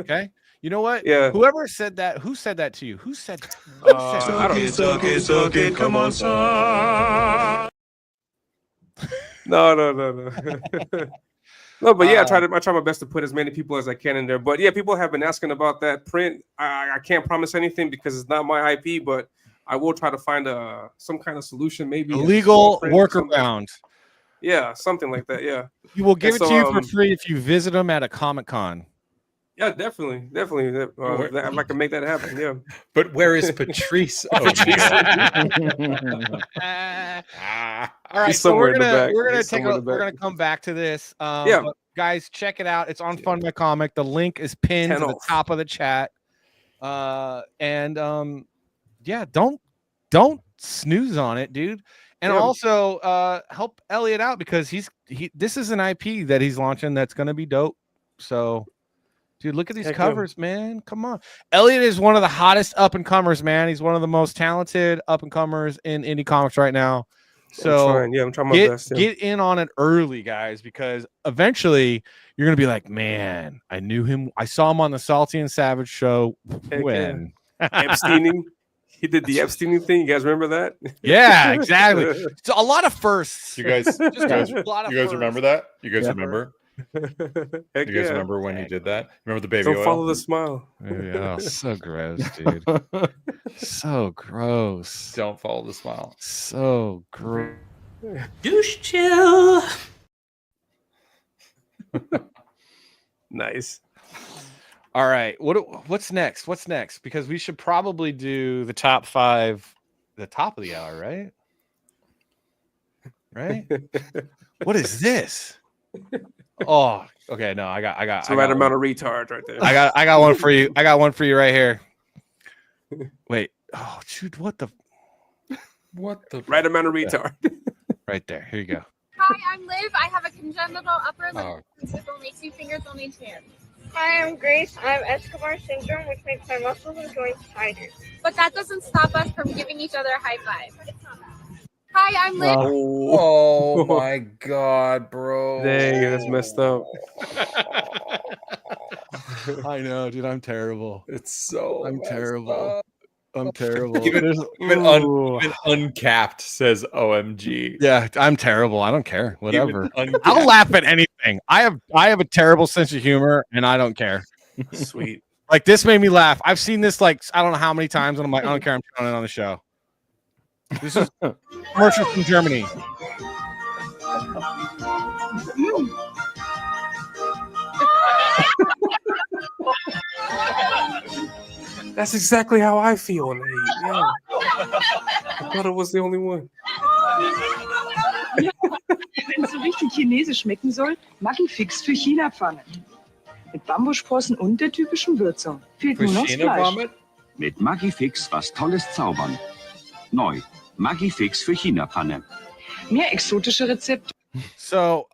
[SPEAKER 7] Okay. You know what?
[SPEAKER 4] Yeah.
[SPEAKER 7] Whoever said that, who said that to you? Who said that?
[SPEAKER 4] I don't know.
[SPEAKER 6] Suck it, come on, son.
[SPEAKER 4] No. No, but I try my best to put as many people as I can in there. But yeah, people have been asking about that print. I can't promise anything because it's not my IP, but I will try to find some kind of solution, maybe
[SPEAKER 7] a legal workaround.
[SPEAKER 4] Yeah, something like that. Yeah,
[SPEAKER 7] you will give it to you for free if you visit them at a Comic-Con.
[SPEAKER 4] Yeah, definitely. If I can make that happen, yeah.
[SPEAKER 8] But where is Patrice?
[SPEAKER 7] All right, so we're gonna come back to this. But guys, check it out. It's on Fund My Comic. The link is pinned to the top of the chat. Don't snooze on it, dude. And also help Elliot out because this is an IP that he's launching that's gonna be dope. So. Dude, look at these covers, man. Come on. Elliot is one of the hottest up-and-comers, man. He's one of the most talented up-and-comers in indie comics right now. So
[SPEAKER 4] I'm trying my best.
[SPEAKER 7] Get in on it early, guys, because eventually you're going to be like, man, I knew him. I saw him on the Salty and Savage show when.
[SPEAKER 4] Epsteining. He did the Epsteining thing. You guys remember that?
[SPEAKER 7] Yeah, exactly. So a lot of firsts.
[SPEAKER 8] You guys remember that? You guys remember? You guys remember when he did that? Remember the baby oil?
[SPEAKER 4] Follow the smile.
[SPEAKER 7] Yeah, so gross, dude. So gross.
[SPEAKER 8] Don't follow the smile.
[SPEAKER 7] So gross.
[SPEAKER 3] Douche chill.
[SPEAKER 4] Nice.
[SPEAKER 7] All right. What's next? What's next? Because we should probably do the top 5, the top of the hour, right? Right? What is this? Oh, okay. No, I got.
[SPEAKER 4] It's the right amount of retard right there.
[SPEAKER 7] I got one for you. I got one for you right here. Wait. Oh, shoot. What the
[SPEAKER 4] right amount of retard?
[SPEAKER 7] Right there. Here you go.
[SPEAKER 14] Hi, I'm Liv. I have a congenital upper limb with only 2 fingers, only 2 hands. Hi, I'm Grace. I have Escobar syndrome, which makes my muscles and joints tighter. But that doesn't stop us from giving each other a high five. Hi, I'm Liv.
[SPEAKER 8] Oh my God, bro.
[SPEAKER 4] Dang, that's messed up.
[SPEAKER 7] I know, dude. I'm terrible.
[SPEAKER 8] I'm
[SPEAKER 7] terrible. I'm terrible.
[SPEAKER 8] Even uncapped says OMG.
[SPEAKER 7] Yeah, I'm terrible. I don't care. Whatever. I'll laugh at anything. thing. I have a terrible sense of humor, and I don't care.
[SPEAKER 4] Sweet.
[SPEAKER 7] Like this made me laugh. I've seen this like I don't know how many times, and I'm like, I don't care. I'm showing it on the show. This is commercial from Germany.
[SPEAKER 4] That's exactly how I feel when I eat. Yeah. I thought it was the only one.
[SPEAKER 15] Wenn es so richtig chinesisch schmecken soll, Maggi-Fix für China-Pfanne. Mit Bambussprossen und der typischen Würzung. Fehlt nur noch das Fleisch.
[SPEAKER 16] Mit Maggi-Fix was Tolles zaubern. Neu. Maggi-Fix für China-Pfanne.
[SPEAKER 15] Mehr exotische Rezepte.
[SPEAKER 7] So,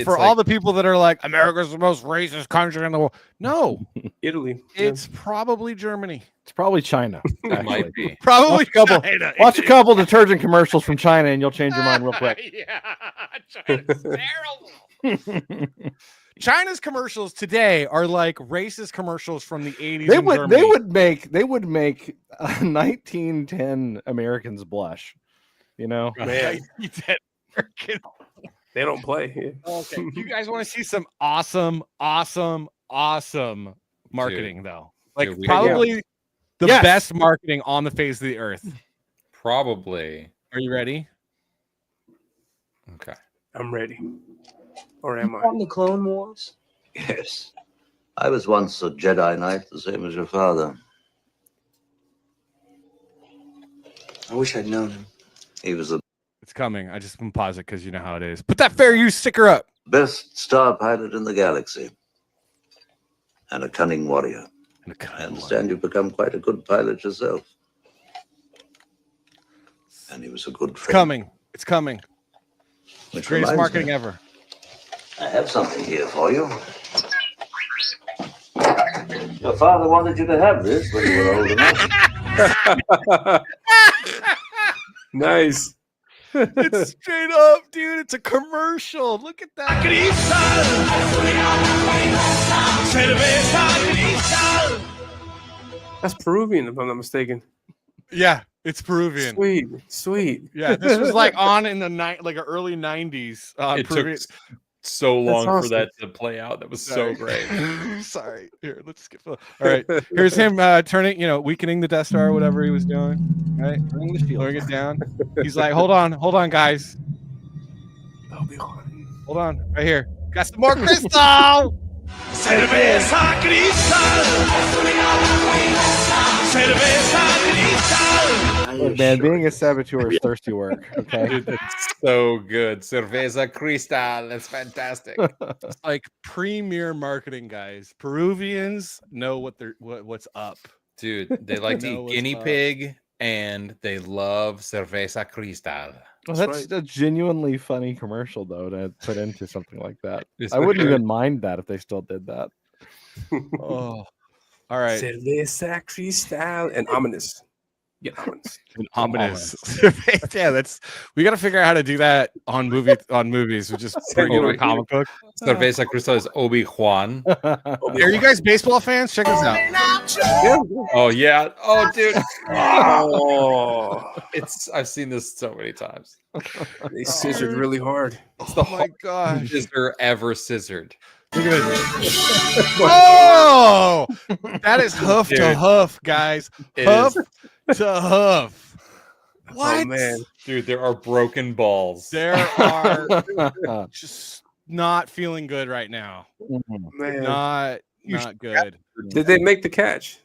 [SPEAKER 7] for all the people that are like, America's the most racist country in the world. No.
[SPEAKER 4] Italy.
[SPEAKER 7] It's probably Germany.
[SPEAKER 9] It's probably China.
[SPEAKER 8] It might be.
[SPEAKER 7] Probably
[SPEAKER 9] China. Watch a couple detergent commercials from China and you'll change your mind real quick.
[SPEAKER 7] Yeah, China's terrible. China's commercials today are like racist commercials from the 80s.
[SPEAKER 9] They would make 1910 Americans blush. You know?
[SPEAKER 4] Man. They don't play.
[SPEAKER 7] Okay. You guys want to see some awesome marketing, though? Like probably the best marketing on the face of the earth.
[SPEAKER 8] Probably.
[SPEAKER 7] Are you ready?
[SPEAKER 8] Okay.
[SPEAKER 4] I'm ready. Or am I?
[SPEAKER 17] From the Clone Wars?
[SPEAKER 18] Yes. I was once a Jedi Knight, the same as your father.
[SPEAKER 17] I wish I'd known him.
[SPEAKER 18] He was the
[SPEAKER 7] It's coming. I just can pause it because you know how it is. Put that fair use sticker up.
[SPEAKER 18] best star pilot in the galaxy. And a cunning warrior. I understand you've become quite a good pilot yourself. And he was a good friend.
[SPEAKER 7] It's coming.
[SPEAKER 18] Which
[SPEAKER 7] Greatest
[SPEAKER 18] reminds
[SPEAKER 7] marketing
[SPEAKER 18] me,
[SPEAKER 7] ever.
[SPEAKER 18] I have something here for you. Your father wanted you to have this when you were old enough.
[SPEAKER 4] Nice.
[SPEAKER 7] It's straight up, dude. It's a commercial. Look at that.
[SPEAKER 4] That's Peruvian, if I'm not mistaken.
[SPEAKER 7] Yeah, it's Peruvian.
[SPEAKER 4] Sweet.
[SPEAKER 7] Yeah, this was like on in the early 90s.
[SPEAKER 8] It took so long for that to play out. That was so great.
[SPEAKER 7] Sorry. Here, let's skip. All right. Here's him turning, weakening the Death Star, whatever he was doing. Right? Lowering it down. He's like, hold on, guys. Hold on, right here. Got some more crystal.
[SPEAKER 3] Cerveza cristal. Cerveza cristal.
[SPEAKER 9] Look, man, being a saboteur is thirsty work. Okay,
[SPEAKER 8] Dude, that's so good. Cerveza Cristal. That's fantastic.
[SPEAKER 7] It's like premier marketing, guys. Peruvians know what's up.
[SPEAKER 8] Dude, they like to eat guinea pig and they love Cerveza Cristal.
[SPEAKER 9] Well, that's a genuinely funny commercial, though, to put into something like that. I wouldn't even mind that if they still did that.
[SPEAKER 7] Oh, all right.
[SPEAKER 4] Cerveza Cristal and OMINUS. Yeah,
[SPEAKER 7] ominous. Yeah, we got to figure out how to do that on movies. We just bring in a comic book.
[SPEAKER 8] Cerveza Cristal is Obi-Wan.
[SPEAKER 7] Are you guys baseball fans? Check this out.
[SPEAKER 4] Yeah.
[SPEAKER 8] Oh yeah. Oh dude.
[SPEAKER 4] Oh,
[SPEAKER 8] I've seen this so many times.
[SPEAKER 4] They scissored really hard.
[SPEAKER 8] It's the
[SPEAKER 7] my gosh.
[SPEAKER 8] scissor ever scissored.
[SPEAKER 7] Look at this. Oh, that is hoof to hoof, guys. Hoof to hoof. What?
[SPEAKER 4] Oh man,
[SPEAKER 8] dude, there are broken balls.
[SPEAKER 7] There are just not feeling good right now.
[SPEAKER 4] Man.
[SPEAKER 7] Not good.
[SPEAKER 4] Did they make the catch?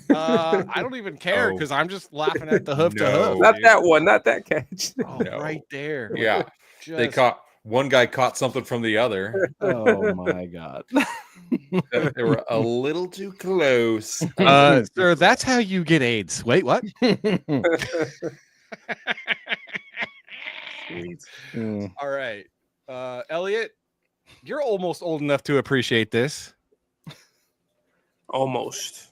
[SPEAKER 7] I don't even care because I'm just laughing at the hoof to hoof.
[SPEAKER 4] Not that one, not that catch.
[SPEAKER 7] Oh, right there.
[SPEAKER 8] Yeah, they caught. One guy caught something from the other.
[SPEAKER 9] Oh my god.
[SPEAKER 8] They were a little too close.
[SPEAKER 7] Sir, that's how you get AIDS. Wait, what? All right. Elliot, you're almost old enough to appreciate this.
[SPEAKER 4] Almost.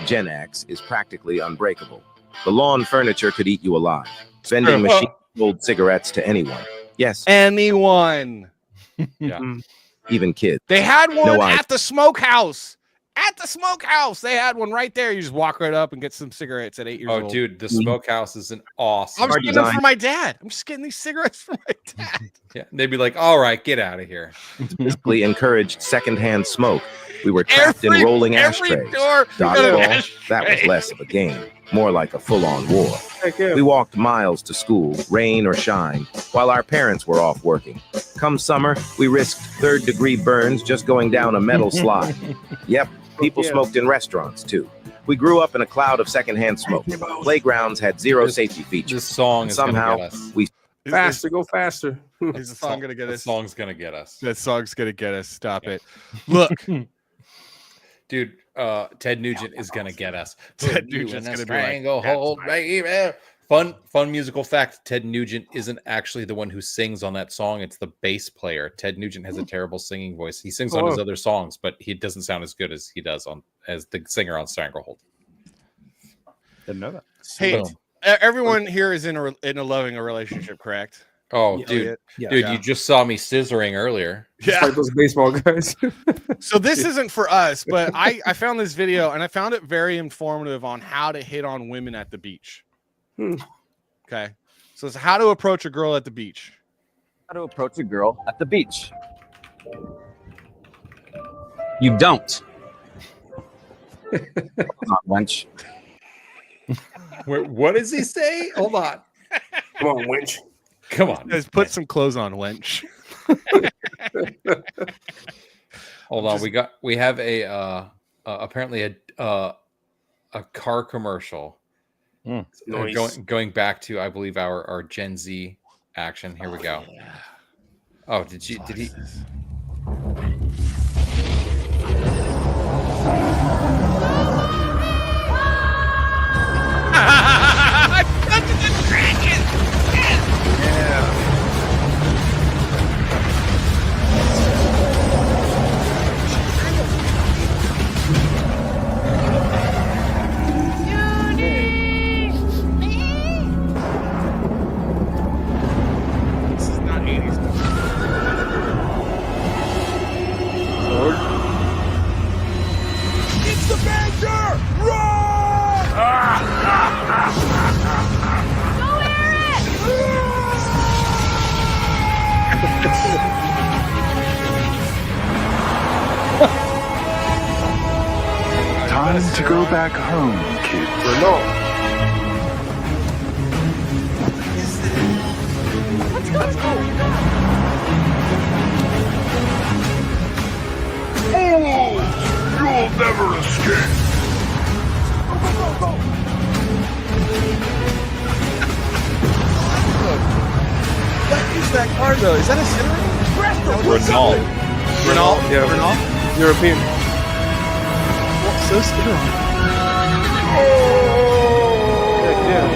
[SPEAKER 19] Gen X is practically unbreakable. The lawn furniture could eat you alive. Vending machines sold cigarettes to anyone. Yes.
[SPEAKER 7] Anyone.
[SPEAKER 8] Yeah.
[SPEAKER 19] Even kids.
[SPEAKER 7] They had one
[SPEAKER 19] No
[SPEAKER 7] at the smokehouse. at the smokehouse. They had one right there. You just walk right up and get some cigarettes at 8 years old.
[SPEAKER 8] Oh, dude, the smokehouse is an awesome.
[SPEAKER 7] I'm just getting them for my dad. I'm just getting these cigarettes for my dad.
[SPEAKER 8] Yeah, they'd be like, "All right, get out of here."
[SPEAKER 19] Basically encouraged secondhand smoke. We were trapped in rolling ashtrays. Dodgeball, that was less of a game, more like a full-on war. We walked miles to school, rain or shine, while our parents were off working. Come summer, we risked third-degree burns just going down a metal slide. Yep, people smoked in restaurants, too. We grew up in a cloud of secondhand smoke. Playgrounds had zero safety features.
[SPEAKER 8] This song is
[SPEAKER 19] somehow
[SPEAKER 8] gonna get us.
[SPEAKER 19] we
[SPEAKER 4] Faster, go faster.
[SPEAKER 7] Is the song gonna get us?
[SPEAKER 8] The song's gonna get us.
[SPEAKER 7] That song's gonna get us. Stop it. Look.
[SPEAKER 8] Dude, Ted Nugent is gonna get us.
[SPEAKER 7] Ted Nugent's gonna
[SPEAKER 8] stranglehold, baby. Fun musical fact: Ted Nugent isn't actually the one who sings on that song. It's the bass player. Ted Nugent has a terrible singing voice. He sings on his other songs, but he doesn't sound as good as he does as the singer on Stranglehold.
[SPEAKER 9] Didn't know that.
[SPEAKER 7] Hey, everyone here is in a loving relationship, correct?
[SPEAKER 8] Oh, dude, you just saw me scissoring earlier.
[SPEAKER 4] Just like those baseball guys.
[SPEAKER 7] So this isn't for us, but I found this video and I found it very informative on how to hit on women at the beach. Okay, so it's how to approach a girl at the beach.
[SPEAKER 20] How to approach a girl at the beach. You don't. Not wench.
[SPEAKER 8] What does he say? Hold on.
[SPEAKER 4] Come on, wench.
[SPEAKER 8] Come on.
[SPEAKER 7] Guys, put some clothes on, wench.
[SPEAKER 8] Hold on. We have a apparently a car commercial.
[SPEAKER 4] Nice.
[SPEAKER 8] Going back to, I believe, our Gen Z action. Here we go. Oh, did he?
[SPEAKER 7] This is not 80s.
[SPEAKER 6] It's the Badger! Run!
[SPEAKER 14] Go, Eric!
[SPEAKER 21] Time to go back home, kids.
[SPEAKER 14] Let's go.
[SPEAKER 6] You'll never escape! Go!
[SPEAKER 7] What is that car though? Is that a Citroen?
[SPEAKER 8] Renault.
[SPEAKER 4] Yeah,
[SPEAKER 7] Renault?
[SPEAKER 4] European.
[SPEAKER 7] Well, so Citroen.
[SPEAKER 4] Yeah.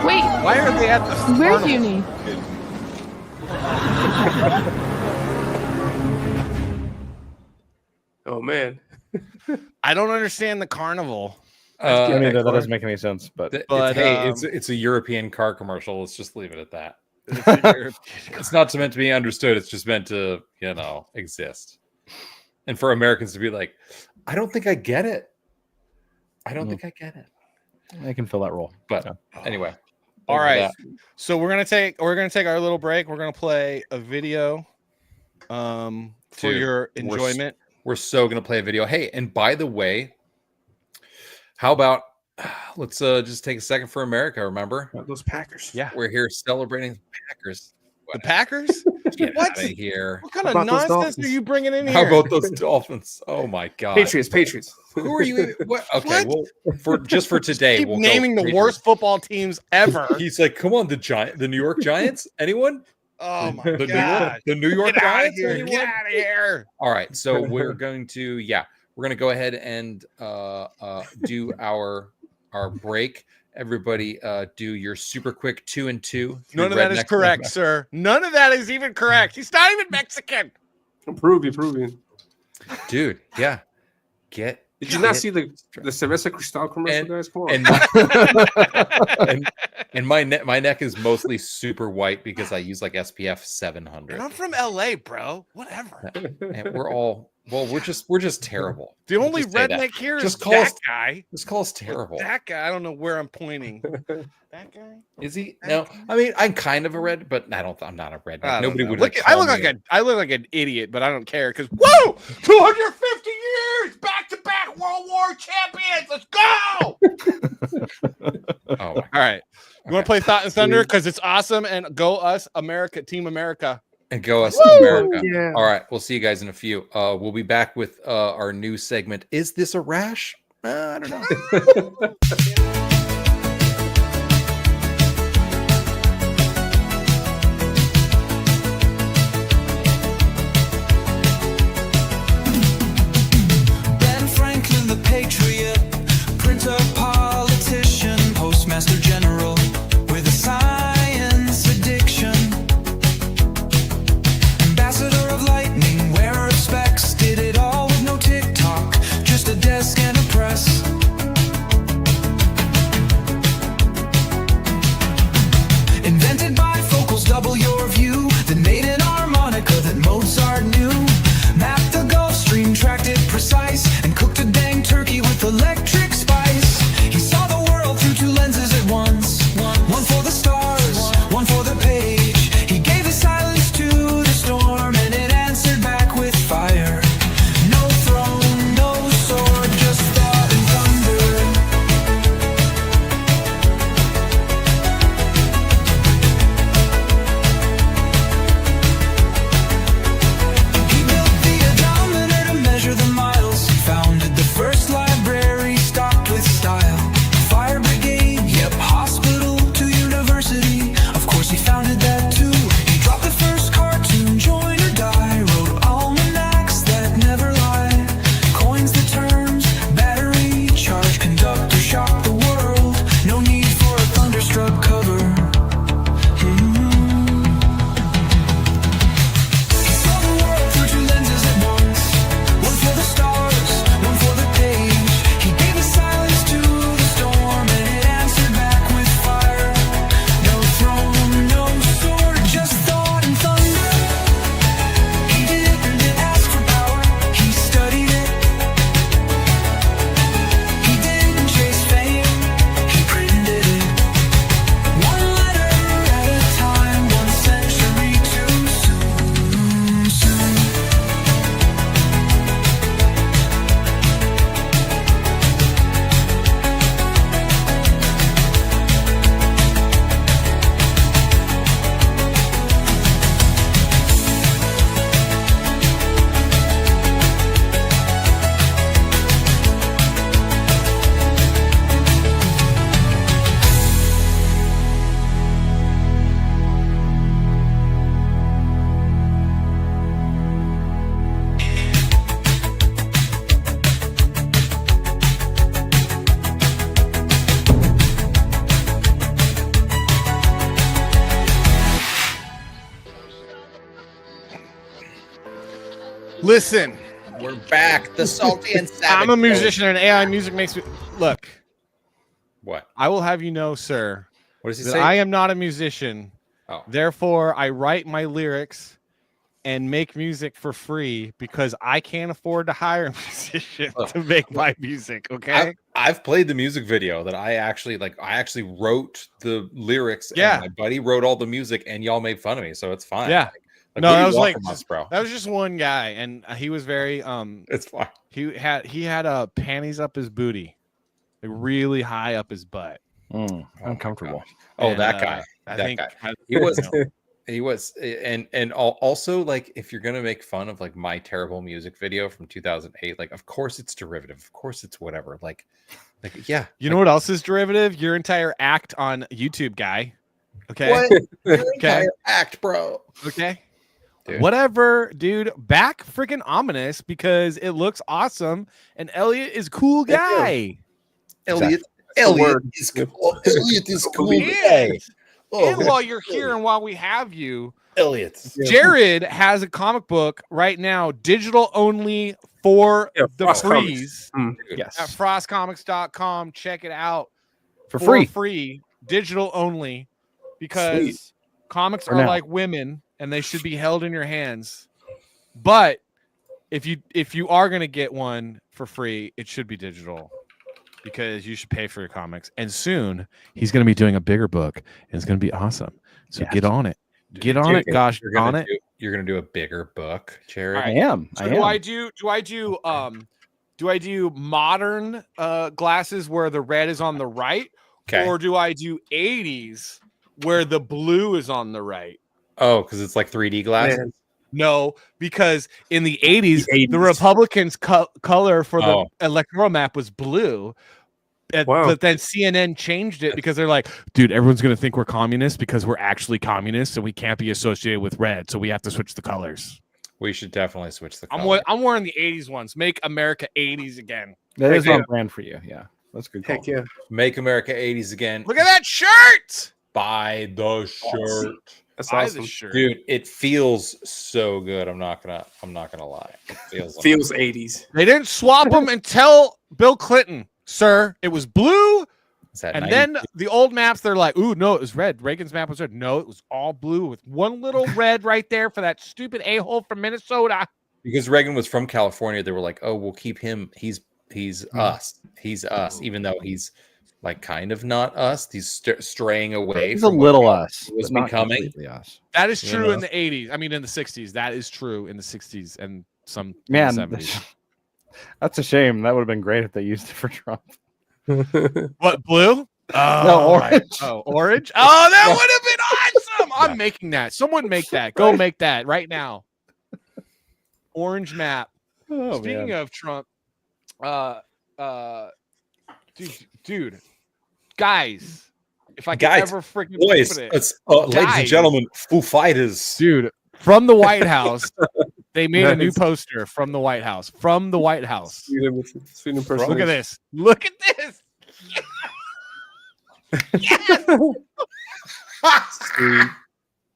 [SPEAKER 12] Wait,
[SPEAKER 7] Why are they at the
[SPEAKER 12] where's
[SPEAKER 7] carnival?
[SPEAKER 12] Uni?
[SPEAKER 4] Oh man.
[SPEAKER 7] I don't understand the carnival.
[SPEAKER 9] I mean, that doesn't make any sense. But
[SPEAKER 8] It's a European car commercial. Let's just leave it at that. It's not meant to be understood. It's just meant to, exist. And for Americans to be like, I don't think I get it. I think I get it.
[SPEAKER 9] I can fill that role.
[SPEAKER 8] But anyway.
[SPEAKER 7] All right. So we're gonna take our little break. We're gonna play a video for your enjoyment.
[SPEAKER 8] We're so gonna play a video. Hey, and by the way, how about let's just take a second for America, remember?
[SPEAKER 4] Those Packers.
[SPEAKER 7] Yeah.
[SPEAKER 8] We're here celebrating the Packers.
[SPEAKER 7] The Packers?
[SPEAKER 8] Get
[SPEAKER 7] What?
[SPEAKER 8] out of here.
[SPEAKER 7] What kind of nonsense are you bringing in here?
[SPEAKER 8] How about those Dolphins? Oh my god.
[SPEAKER 4] Patriots.
[SPEAKER 8] Who are you? What? Okay, well, for today,
[SPEAKER 7] Keep
[SPEAKER 8] we'll
[SPEAKER 7] naming the worst football teams ever.
[SPEAKER 8] He's like, come on, the New York Giants. Anyone?
[SPEAKER 7] Oh my
[SPEAKER 8] God. The New York
[SPEAKER 7] Get out of
[SPEAKER 8] Giants.
[SPEAKER 7] here.
[SPEAKER 8] Anyone?
[SPEAKER 7] Get out of here.
[SPEAKER 8] All right, so we're going to go ahead and do our break. Everybody, do your super quick 2 and 2.
[SPEAKER 7] None of that is correct, sir. None of that is even correct. He's not even Mexican.
[SPEAKER 4] Proving.
[SPEAKER 8] Dude, yeah. Get
[SPEAKER 4] Did you not see the Cerveza Cristal commercial, guys? Come
[SPEAKER 8] on. And my neck is mostly super white because I use like SPF 700.
[SPEAKER 7] And I'm from LA, bro. Whatever.
[SPEAKER 8] And we're just terrible.
[SPEAKER 7] The only redneck here is that guy.
[SPEAKER 8] Just call us terrible.
[SPEAKER 7] That guy. I don't know where I'm pointing. That guy?
[SPEAKER 8] Is he? No. I mean, I'm kind of a red, but I'm not a redneck. Nobody would.
[SPEAKER 7] I look like an idiot, but I don't care because whoa, 250 years back-to-back World War champions. Let's go.
[SPEAKER 8] All
[SPEAKER 7] right. You want to play Thought and Thunder because it's awesome, and go us, America, Team America.
[SPEAKER 8] And go us, America. Yeah. All right. We'll see you guys in a few. We'll be back with our new segment. Is this a rash? I don't know.
[SPEAKER 3] Ben Franklin, the patriot, printer, politician, postmaster general with a science addiction. Ambassador of lightning, wearer of specs, did it all with no TikTok, just a desk and a press. Invented bifocals, double your view, then made an harmonica that Mozart knew. Mapped the Gulf Stream, tracked it precise, and cooked a dang turkey with electric spice. He saw the world through two lenses at once, one for the stars, one for the page. He gave his silence to the storm, and it answered back with fire. No throne, no sword, just thought and thunder. He built the odometer to measure the miles. He founded the first library stocked with style. Fire brigade, yep, hospital to university. Of course he founded that too. He dropped the first cartoon, join or die. Wrote almanacs that never lie. Coins the terms, battery, charge, conductor, shock the world. No need for a thunderstruck cover. He saw the world through two lenses at once, one for the stars, one for the page. He gave his silence to the storm, and it answered back with fire. No throne, no sword, just thought and thunder. He didn't ask for power, he studied it. He didn't chase fame, he printed it. One letter at a time, 1 century too soon.
[SPEAKER 7] Listen,
[SPEAKER 8] we're back. The salty and savage.
[SPEAKER 7] I'm a musician, and AI music makes me look.
[SPEAKER 8] What?
[SPEAKER 7] I will have you know, sir.
[SPEAKER 8] What does he
[SPEAKER 7] that
[SPEAKER 8] say?
[SPEAKER 7] I am not a musician.
[SPEAKER 8] Oh.
[SPEAKER 7] Therefore, I write my lyrics and make music for free because I can't afford to hire a musician to make my music. Okay.
[SPEAKER 8] I've played the music video that I actually like. I actually wrote the lyrics.
[SPEAKER 7] Yeah.
[SPEAKER 8] And my buddy wrote all the music, and y'all made fun of me, so it's fine.
[SPEAKER 7] Yeah.
[SPEAKER 8] Like,
[SPEAKER 7] No,
[SPEAKER 8] what do
[SPEAKER 7] that
[SPEAKER 8] you
[SPEAKER 7] was
[SPEAKER 8] want
[SPEAKER 7] like
[SPEAKER 8] from us, bro.
[SPEAKER 7] that was just one guy, and he was very
[SPEAKER 8] It's fine.
[SPEAKER 7] He had panties up his booty, like really high up his butt.
[SPEAKER 9] Uncomfortable.
[SPEAKER 8] Oh,
[SPEAKER 7] And,
[SPEAKER 8] that guy.
[SPEAKER 7] I
[SPEAKER 8] That
[SPEAKER 7] think
[SPEAKER 8] guy. He was. He was, and also, like, if you're gonna make fun of like my terrible music video from 2008, like, of course it's derivative, of course it's whatever, like yeah.
[SPEAKER 7] You know what else is derivative? Your entire act on YouTube, guy. Okay.
[SPEAKER 8] What? Your
[SPEAKER 7] Okay.
[SPEAKER 8] entire act, bro.
[SPEAKER 7] Okay.
[SPEAKER 8] Dude.
[SPEAKER 7] Whatever, dude. Back freaking ominous because it looks awesome, and Elliot is a cool guy.
[SPEAKER 8] Elliot is cool. Elliot is cool.
[SPEAKER 7] He
[SPEAKER 8] Guy.
[SPEAKER 7] is. And while you're here and while we have you,
[SPEAKER 8] Elliot,
[SPEAKER 7] Jared has a comic book right now, digital only for the freeze.
[SPEAKER 9] Yes.
[SPEAKER 7] At frostcomics.com. Check it out
[SPEAKER 9] For
[SPEAKER 7] free, digital only, because comics are like women and they should be held in your hands. But if you are going to get one for free, it should be digital, because you should pay for your comics. And soon he's going to be doing a bigger book, and it's going to be awesome. So get on it. Get on it. Gosh,
[SPEAKER 8] you're gonna do a bigger book, Jared.
[SPEAKER 9] I am.
[SPEAKER 7] So do I do modern glasses where the red is on the right?
[SPEAKER 8] Okay.
[SPEAKER 7] Or do I do 80s where the blue is on the right?
[SPEAKER 8] Oh, because it's like 3D glasses?
[SPEAKER 7] Man. No, because in the 80s, the Republicans' color for the electoral map was blue. But then CNN changed it because they're like, dude, everyone's going to think we're communists because we're actually communists and we can't be associated with red. So we have to switch the colors.
[SPEAKER 8] We should definitely switch the colors.
[SPEAKER 7] I'm wearing the 80s ones. Make America 80s again.
[SPEAKER 9] That is on brand for you. Yeah. That's good.
[SPEAKER 4] Heck yeah.
[SPEAKER 8] Make America 80s again.
[SPEAKER 7] Look at that shirt.
[SPEAKER 8] Buy the shirt.
[SPEAKER 4] That's awesome.
[SPEAKER 8] Dude, it feels so good. I'm not gonna lie. It
[SPEAKER 4] feels 80s.
[SPEAKER 7] They didn't swap them until Bill Clinton, sir. It was blue. And 90? Then the old maps, they're like, ooh, no, it was red. Reagan's map was red. No, it was all blue with one little red right there for that stupid a-hole from Minnesota.
[SPEAKER 8] Because Reagan was from California, they were like, oh, we'll keep him. He's us. He's us, even though he's like kind of not us. He's straying away.
[SPEAKER 9] He's a little us.
[SPEAKER 8] Was becoming
[SPEAKER 9] us.
[SPEAKER 7] That is true in the 80s. I mean, in the 60s. That is true in the 60s and some
[SPEAKER 9] in
[SPEAKER 7] the 70s.
[SPEAKER 9] That's a shame. That would have been great if they used it for Trump.
[SPEAKER 7] What, blue? Oh,
[SPEAKER 9] no, orange.
[SPEAKER 7] Orange? Oh, that would have been awesome. I'm making that. Someone make that. Go make that right now. Orange map.
[SPEAKER 9] Oh,
[SPEAKER 7] Speaking of Trump, dude, guys, if I could ever freaking
[SPEAKER 8] boys,
[SPEAKER 7] put it,
[SPEAKER 8] ladies and gentlemen, Foo Fighters,
[SPEAKER 7] dude, from the White House, they made a new poster from the White House. From the White House.
[SPEAKER 4] Sweet
[SPEAKER 7] Look at this. Look at this. Yes.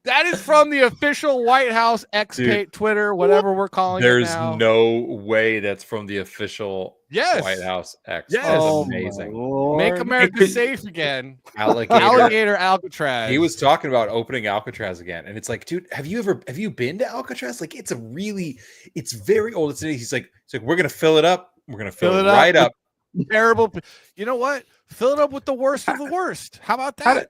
[SPEAKER 7] That is from the official White House X-Pate, Twitter, whatever we're calling
[SPEAKER 8] There's
[SPEAKER 7] it now.
[SPEAKER 8] no way that's from the official White House X.
[SPEAKER 7] Yes.
[SPEAKER 8] That's amazing.
[SPEAKER 7] Make America safe again.
[SPEAKER 8] Alligator
[SPEAKER 7] Alcatraz.
[SPEAKER 8] He was talking about opening Alcatraz again, and it's like, dude, have you been to Alcatraz? Like, it's very old. He's like, we're gonna fill it up. We're gonna fill it right up.
[SPEAKER 7] Terrible. You know what? Fill it up with the worst of the worst. How about that?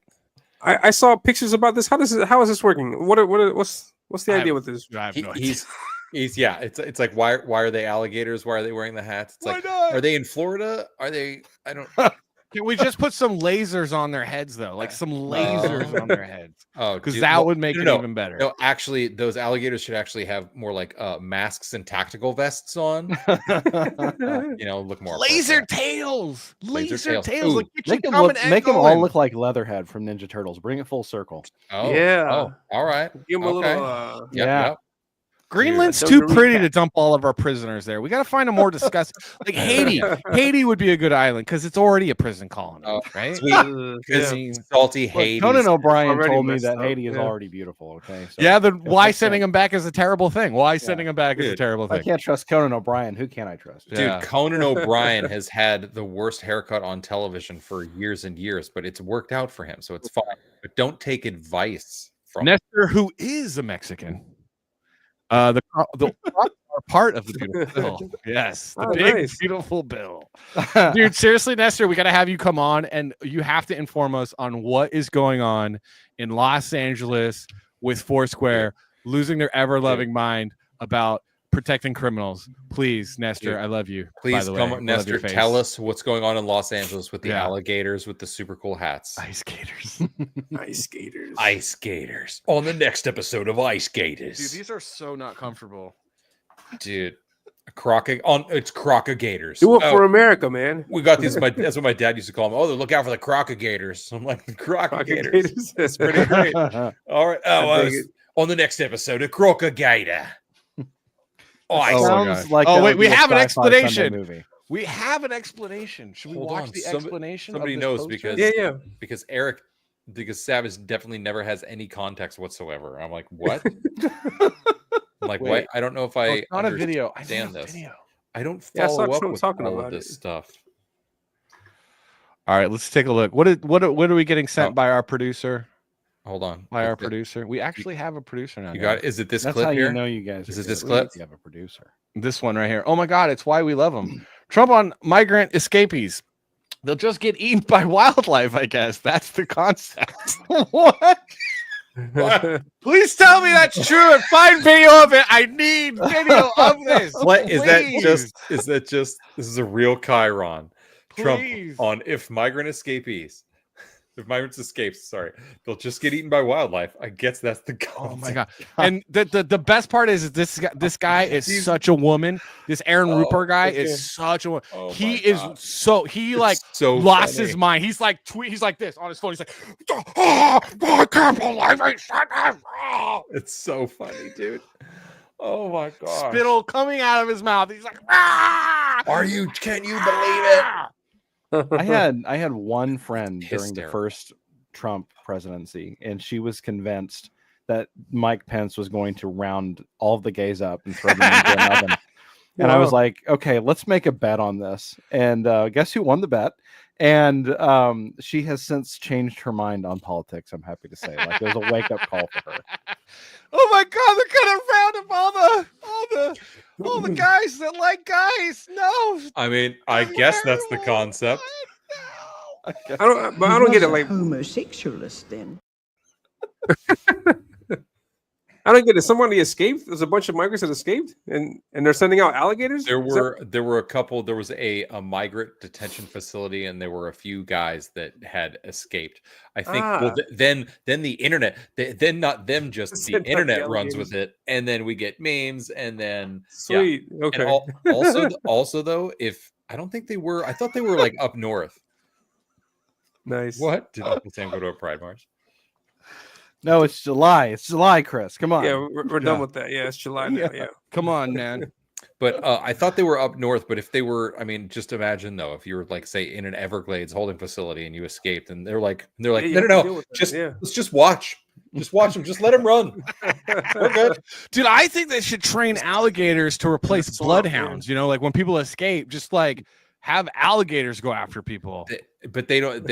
[SPEAKER 4] I saw pictures about this. How is this working? What's the idea with this?
[SPEAKER 7] I have no idea.
[SPEAKER 8] It's like why are they alligators? Why are they wearing the hats? It's like, are they in Florida? Are they? I don't.
[SPEAKER 7] Can we just put some lasers on their heads though? Like some lasers on their heads.
[SPEAKER 8] Oh,
[SPEAKER 7] because that would make it even better.
[SPEAKER 8] No, actually, those alligators should actually have more like masks and tactical vests on. Look more
[SPEAKER 7] laser tails. Laser tails. Like,
[SPEAKER 9] make them all look like Leatherhead from Ninja Turtles. Bring it full circle.
[SPEAKER 8] Oh
[SPEAKER 4] yeah.
[SPEAKER 8] Oh, all right.
[SPEAKER 4] Give them a little.
[SPEAKER 8] Yep.
[SPEAKER 7] Greenland's too pretty to dump all of our prisoners there. We got to find a more disgusting, like Haiti. Haiti would be a good island because it's already a prison colony, right?
[SPEAKER 8] Salty Haiti.
[SPEAKER 9] Conan O'Brien told me that Haiti is already beautiful. Okay.
[SPEAKER 7] So then why sending him back is a terrible thing? Why sending him back is a terrible thing?
[SPEAKER 9] I can't trust Conan O'Brien. Who can I trust?
[SPEAKER 8] Dude, Conan O'Brien has had the worst haircut on television for years and years, but it's worked out for him, so it's fine. But don't take advice from
[SPEAKER 7] Nestor, who is a Mexican. The part of the beautiful bill. Yes, the big beautiful bill. Dude, seriously, Nestor, we got to have you come on, and you have to inform us on what is going on in Los Angeles with Foursquare losing their ever-loving mind about protecting criminals. Please, Nestor, I love you.
[SPEAKER 8] Please come up, Nestor. Tell us what's going on in Los Angeles with the alligators with the super cool hats.
[SPEAKER 7] Ice skaters.
[SPEAKER 8] Ice skaters. On the next episode of Ice Gators.
[SPEAKER 7] Dude, these are so not comfortable.
[SPEAKER 8] Dude, it's crocogators.
[SPEAKER 4] Do it for America, man.
[SPEAKER 8] We got these. That's what my dad used to call them. Oh, look out for the crocogators. I'm like, the crocogators. That's pretty great. All right. On the next episode of Crocogator.
[SPEAKER 7] Wait, we have an explanation. We have an explanation. Should we watch the explanation?
[SPEAKER 8] Somebody knows because because Eric because Savage definitely never has any context whatsoever. I'm like, what? I'm like, wait, I don't know if I
[SPEAKER 7] on a video.
[SPEAKER 8] understand this.
[SPEAKER 7] Video.
[SPEAKER 8] I don't follow up with all of this stuff.
[SPEAKER 7] All right, let's take a look. What are we getting sent by our producer?
[SPEAKER 8] Hold on.
[SPEAKER 7] By our producer. We actually have a producer now.
[SPEAKER 8] You got it? Is it this
[SPEAKER 9] That's
[SPEAKER 8] clip
[SPEAKER 9] how
[SPEAKER 8] here?
[SPEAKER 9] you know you guys.
[SPEAKER 8] Is it this clip?
[SPEAKER 9] You have a producer.
[SPEAKER 7] This one right here. Oh my God, it's why we love him. Trump on migrant escapees. They'll just get eaten by wildlife, I guess. That's the concept. What? Please tell me that's true and find video of it. I need video of this.
[SPEAKER 8] What is that?
[SPEAKER 7] Please.
[SPEAKER 8] Is that just? This is a real Chiron.
[SPEAKER 7] Please.
[SPEAKER 8] Trump on if migrants escape, sorry, they'll just get eaten by wildlife. I guess that's the concept.
[SPEAKER 7] Oh my God. And the best part is this guy is such a woman. This Aaron Rupert guy is such a woman. He is so lost his mind. He's like he's like this on his phone. He's like, oh, I can't believe it.
[SPEAKER 8] It's so funny, dude. Oh my God.
[SPEAKER 7] Spittle coming out of his mouth. He's like, ah!
[SPEAKER 8] Can you believe it?
[SPEAKER 9] I had one friend during the first Trump presidency, and she was convinced that Mike Pence was going to round all of the gays up and throw them into an oven. And I was like, okay, let's make a bet on this. And guess who won the bet? And she has since changed her mind on politics. I'm happy to say, like, it was a wake up call for her.
[SPEAKER 7] Oh my God, they're gonna round up all the guys that like guys. No.
[SPEAKER 8] I mean, I guess that's the concept.
[SPEAKER 4] I don't get it. Like
[SPEAKER 2] homosexualist, then.
[SPEAKER 4] I don't get it. Somebody escaped. There's a bunch of migrants that escaped, and they're sending out alligators.
[SPEAKER 8] There were a couple. There was a migrant detention facility, and there were a few guys that had escaped. I think. Well, then the internet. Then not them. Just the internet runs with it, and then we get memes, and then
[SPEAKER 4] sweet. Yeah. Okay.
[SPEAKER 8] And also though, if I don't think they were. I thought they were like up north.
[SPEAKER 4] Nice.
[SPEAKER 8] What did Uncle Sam go to a Pride March?
[SPEAKER 9] No, it's July. It's July, Chris. Come on.
[SPEAKER 4] Yeah, we're done with that. Yeah, it's July now. Yeah.
[SPEAKER 7] Come on, man.
[SPEAKER 8] But I thought they were up north. But if they were, I mean, just imagine though, if you were like, say, in an Everglades holding facility and you escaped, and they're like, no, let's just watch. Just watch them. Just let them run. We're good.
[SPEAKER 7] Dude, I think they should train alligators to replace bloodhounds. You know, like when people escape, just like have alligators go after people.
[SPEAKER 8] But they don't.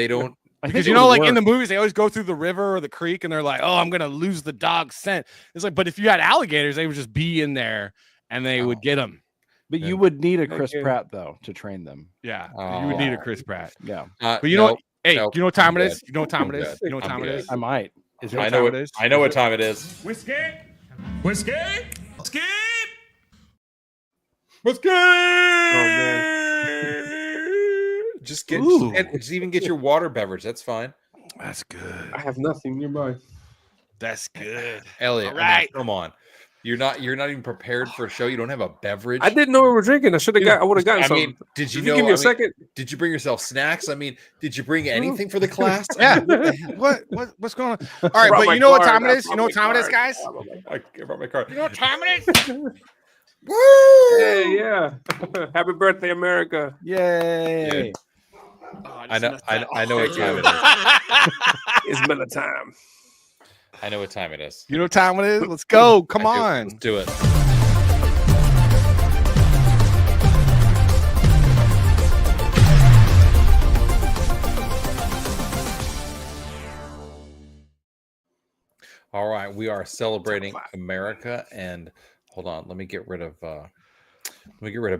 [SPEAKER 7] Because like in the movies, they always go through the river or the creek, and they're like, "Oh, I'm gonna lose the dog's scent." It's like, but if you had alligators, they would just be in there, and they would get them.
[SPEAKER 9] But you would need a Chris Pratt though to train them.
[SPEAKER 7] Yeah, you would need a Chris Pratt.
[SPEAKER 9] Yeah,
[SPEAKER 7] but you know, you know what time it is? You know what time it is? You know what time it is?
[SPEAKER 9] I might.
[SPEAKER 8] I know what time it is.
[SPEAKER 22] Whiskey.
[SPEAKER 8] Oh man. Just even get your water beverage. That's fine.
[SPEAKER 7] That's good.
[SPEAKER 4] I have nothing nearby.
[SPEAKER 7] That's good.
[SPEAKER 8] Elliot,
[SPEAKER 7] all right.
[SPEAKER 8] Come on. You're not even prepared for a show. You don't have a beverage.
[SPEAKER 4] I didn't know we were drinking. I would have gotten something.
[SPEAKER 8] I mean, did you
[SPEAKER 4] give me a second?
[SPEAKER 8] Did you bring yourself snacks? I mean, did you bring anything for the class?
[SPEAKER 7] Yeah. What's going on? All right, but you know what time it is? You know what time it is, guys?
[SPEAKER 8] I brought my card.
[SPEAKER 7] You know what time it is?
[SPEAKER 4] Woo! Hey, yeah. Happy birthday, America.
[SPEAKER 9] Yay.
[SPEAKER 8] Yeah. Oh, I know what time it is.
[SPEAKER 4] It's Miller time.
[SPEAKER 8] I know what time it is.
[SPEAKER 7] You know what time it is? Let's go. Come on.
[SPEAKER 8] Let's do it. All right, we are celebrating America, and hold on, let me get rid of